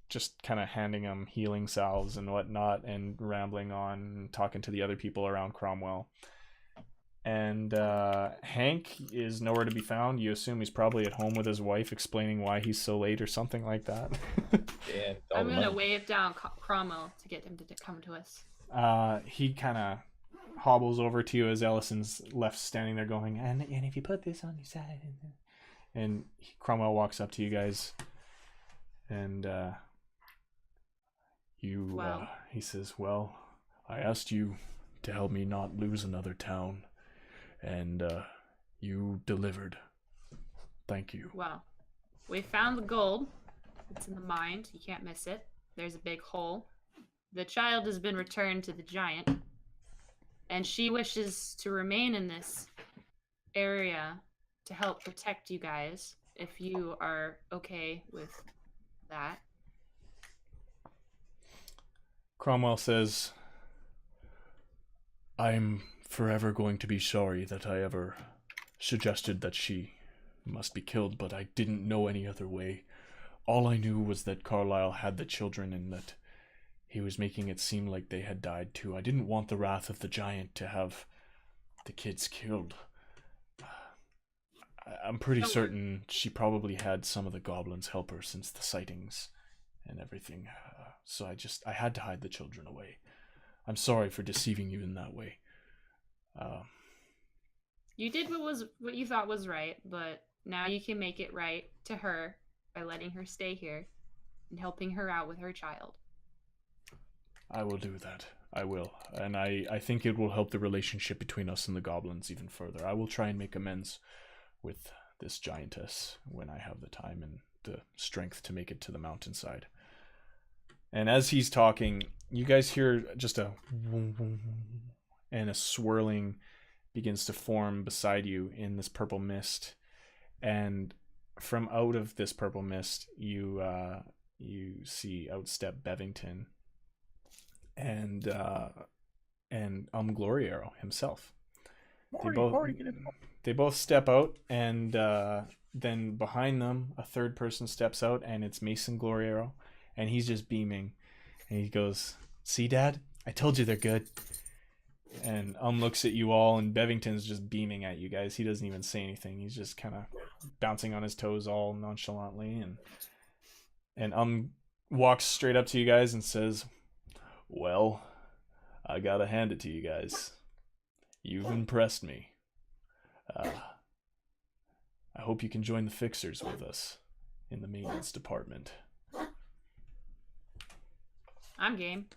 just kind of handing him healing salves and whatnot, and rambling on, talking to the other people around Cromwell. And Hank is nowhere to be found. You assume he's probably at home with his wife, explaining why he's so late or something like that. Yeah, I'm gonna wave down Cromwell to get him to come to us. He kind of hobbles over to you as Ellison's left standing there going, and if you put this on your side. And Cromwell walks up to you guys, and he says, well, I asked you to help me not lose another town, and you delivered. Thank you. Well, we found the gold. It's in the mine. You can't miss it. There's a big hole. The child has been returned to the giant, and she wishes to remain in this area to help protect you guys, if you are okay with that. Cromwell says, I'm forever going to be sorry that I ever suggested that she must be killed, but I didn't know any other way. All I knew was that Carlisle had the children and that he was making it seem like they had died too. I didn't want the wrath of the giant to have the kids killed. I'm pretty certain she probably had some of the goblins help her since the sightings and everything. So I had to hide the children away. I'm sorry for deceiving you in that way. You did what you thought was right, but now you can make it right to her by letting her stay here and helping her out with her child. I will do that. I will. And I think it will help the relationship between us and the goblins even further. I will try and make amends with this giantess when I have the time and the strength to make it to the mountainside. And as he's talking, you guys hear just a and a swirling begins to form beside you in this purple mist. And from out of this purple mist, you see outstep Bevington and Gloriero himself. They both step out, and then behind them, a third person steps out, and it's Mason Gloriero, and he's just beaming, and he goes, "See, Dad? I told you they're good." And looks at you all, and Bevington's just beaming at you guys. He doesn't even say anything. He's just kind of bouncing on his toes all nonchalantly, and walks straight up to you guys and says, "Well, I gotta hand it to you guys. You've impressed me. I hope you can join the fixers with us in the maintenance department." I'm game.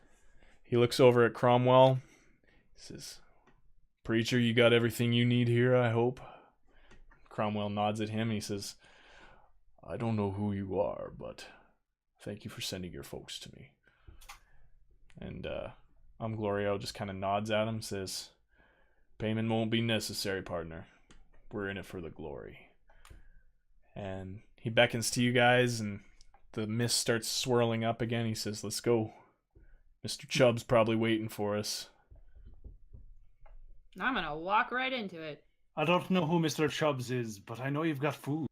He looks over at Cromwell. He says, "Preacher, you got everything you need here, I hope?" Cromwell nods at him and he says, "I don't know who you are, but thank you for sending your folks to me." And Glorio just kind of nods at him, says, "Payment won't be necessary, partner. We're in it for the glory." And he beckons to you guys, and the mist starts swirling up again. He says, "Let's go. Mr. Chubb's probably waiting for us. I'm gonna walk right into it. I don't know who Mr. Chubbs is, but I know you've got food.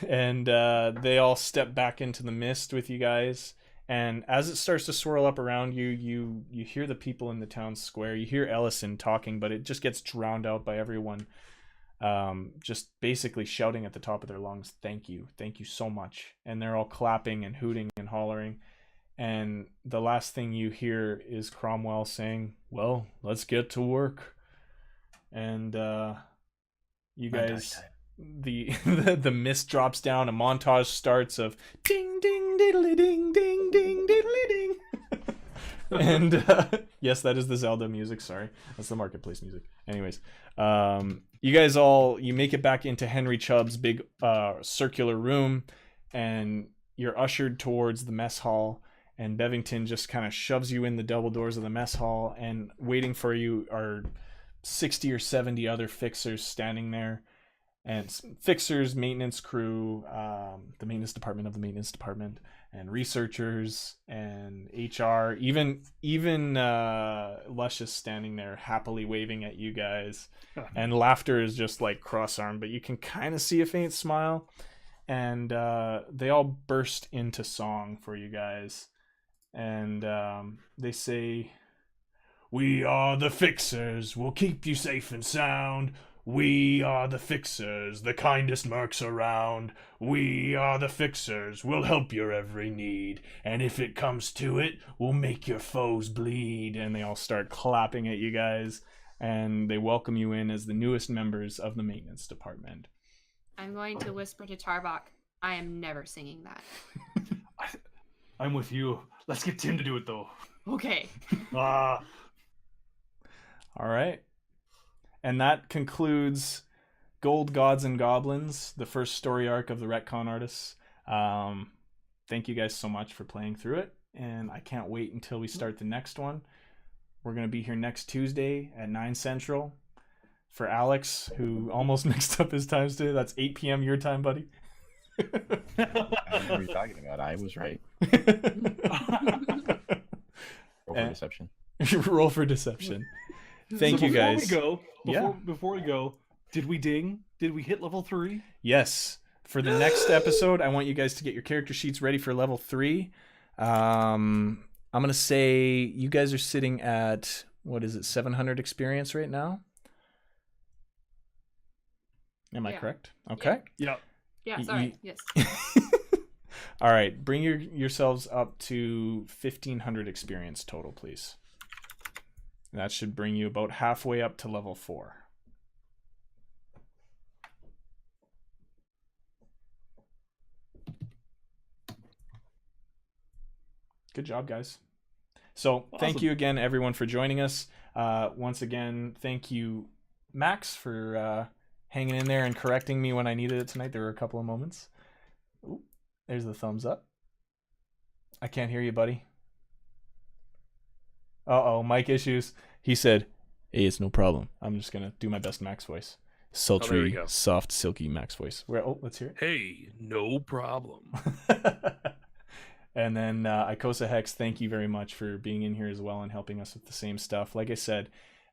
And they all step back into the mist with you guys. And as it starts to swirl up around you, you hear the people in the town square. You hear Ellison talking, but it just gets drowned out by everyone just basically shouting at the top of their lungs, thank you so much. And they're all clapping and hooting and hollering. And the last thing you hear is Cromwell saying, well, let's get to work. And you guys, the mist drops down, a montage starts of ding ding diddly ding ding ding diddly ding. And yes, that is the Zelda music. Sorry, that's the marketplace music. Anyways, you guys you make it back into Henry Chubb's big circular room, and you're ushered towards the mess hall. And Bevington just kind of shoves you in the double doors of the mess hall, and waiting for you are 60 or 70 other fixers standing there. And fixers, maintenance crew, the maintenance department of the maintenance department, and researchers and HR, even Luscious standing there happily waving at you guys. And laughter is just like cross-armed, but you can kind of see a faint smile. And they all burst into song for you guys. And they say, we are the fixers, we'll keep you safe and sound. We are the fixers, the kindest mercs around. We are the fixers, we'll help your every need. And if it comes to it, we'll make your foes bleed. And they all start clapping at you guys. And they welcome you in as the newest members of the maintenance department. I'm going to whisper to Tarbok, I am never singing that. I'm with you. Let's get Tim to do it, though. Okay. Ah. All right. And that concludes Gold Gods and Goblins, the first story arc of the Ret-Con-Artists. Thank you guys so much for playing through it. And I can't wait until we start the next one. We're going to be here next Tuesday at 9 Central. For Alex, who almost mixed up his times today, that's 8 p.m. your time, buddy. I don't know what you're talking about. I was right. Roll for deception. Roll for deception. Thank you guys. Before we go, did we ding? Did we hit level 3? Yes. For the next episode, I want you guys to get your character sheets ready for level 3. I'm going to say you guys are sitting at, 700 experience right now? Am I correct? Okay. Yeah. Yeah, sorry. Yes. All right. Bring yourselves up to 1,500 experience total, please. That should bring you about halfway up to level 4. Good job, guys. So thank you again, everyone, for joining us. Once again, thank you, Max, for hanging in there and correcting me when I needed it tonight. There were a couple of moments. Ooh, there's the thumbs up. I can't hear you, buddy. Uh-oh, mic issues. He said, hey, it's no problem. I'm just going to do my best Max voice. Sultry, soft, silky Max voice. Let's hear it. Hey, no problem. And then Ikosa Hex, thank you very much for being in here as well and helping us with the same stuff. Like I said,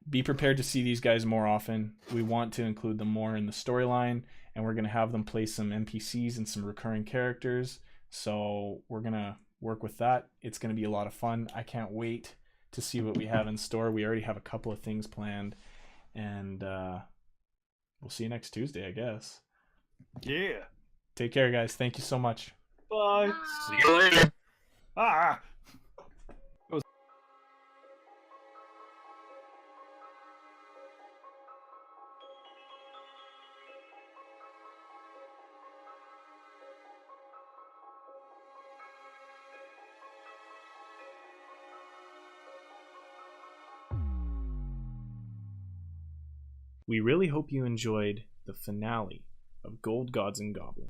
be prepared to see these guys more often. We want to include them more in the storyline, and we're going to have them play some NPCs and some recurring characters. So we're going to work with that. It's going to be a lot of fun. I can't wait to see what we have in store. We already have a couple of things planned, and we'll see you next Tuesday, I guess. Yeah. Take care, guys. Thank you so much. Bye. See you later. Ah. We really hope you enjoyed the finale of Gold Gods and Goblins.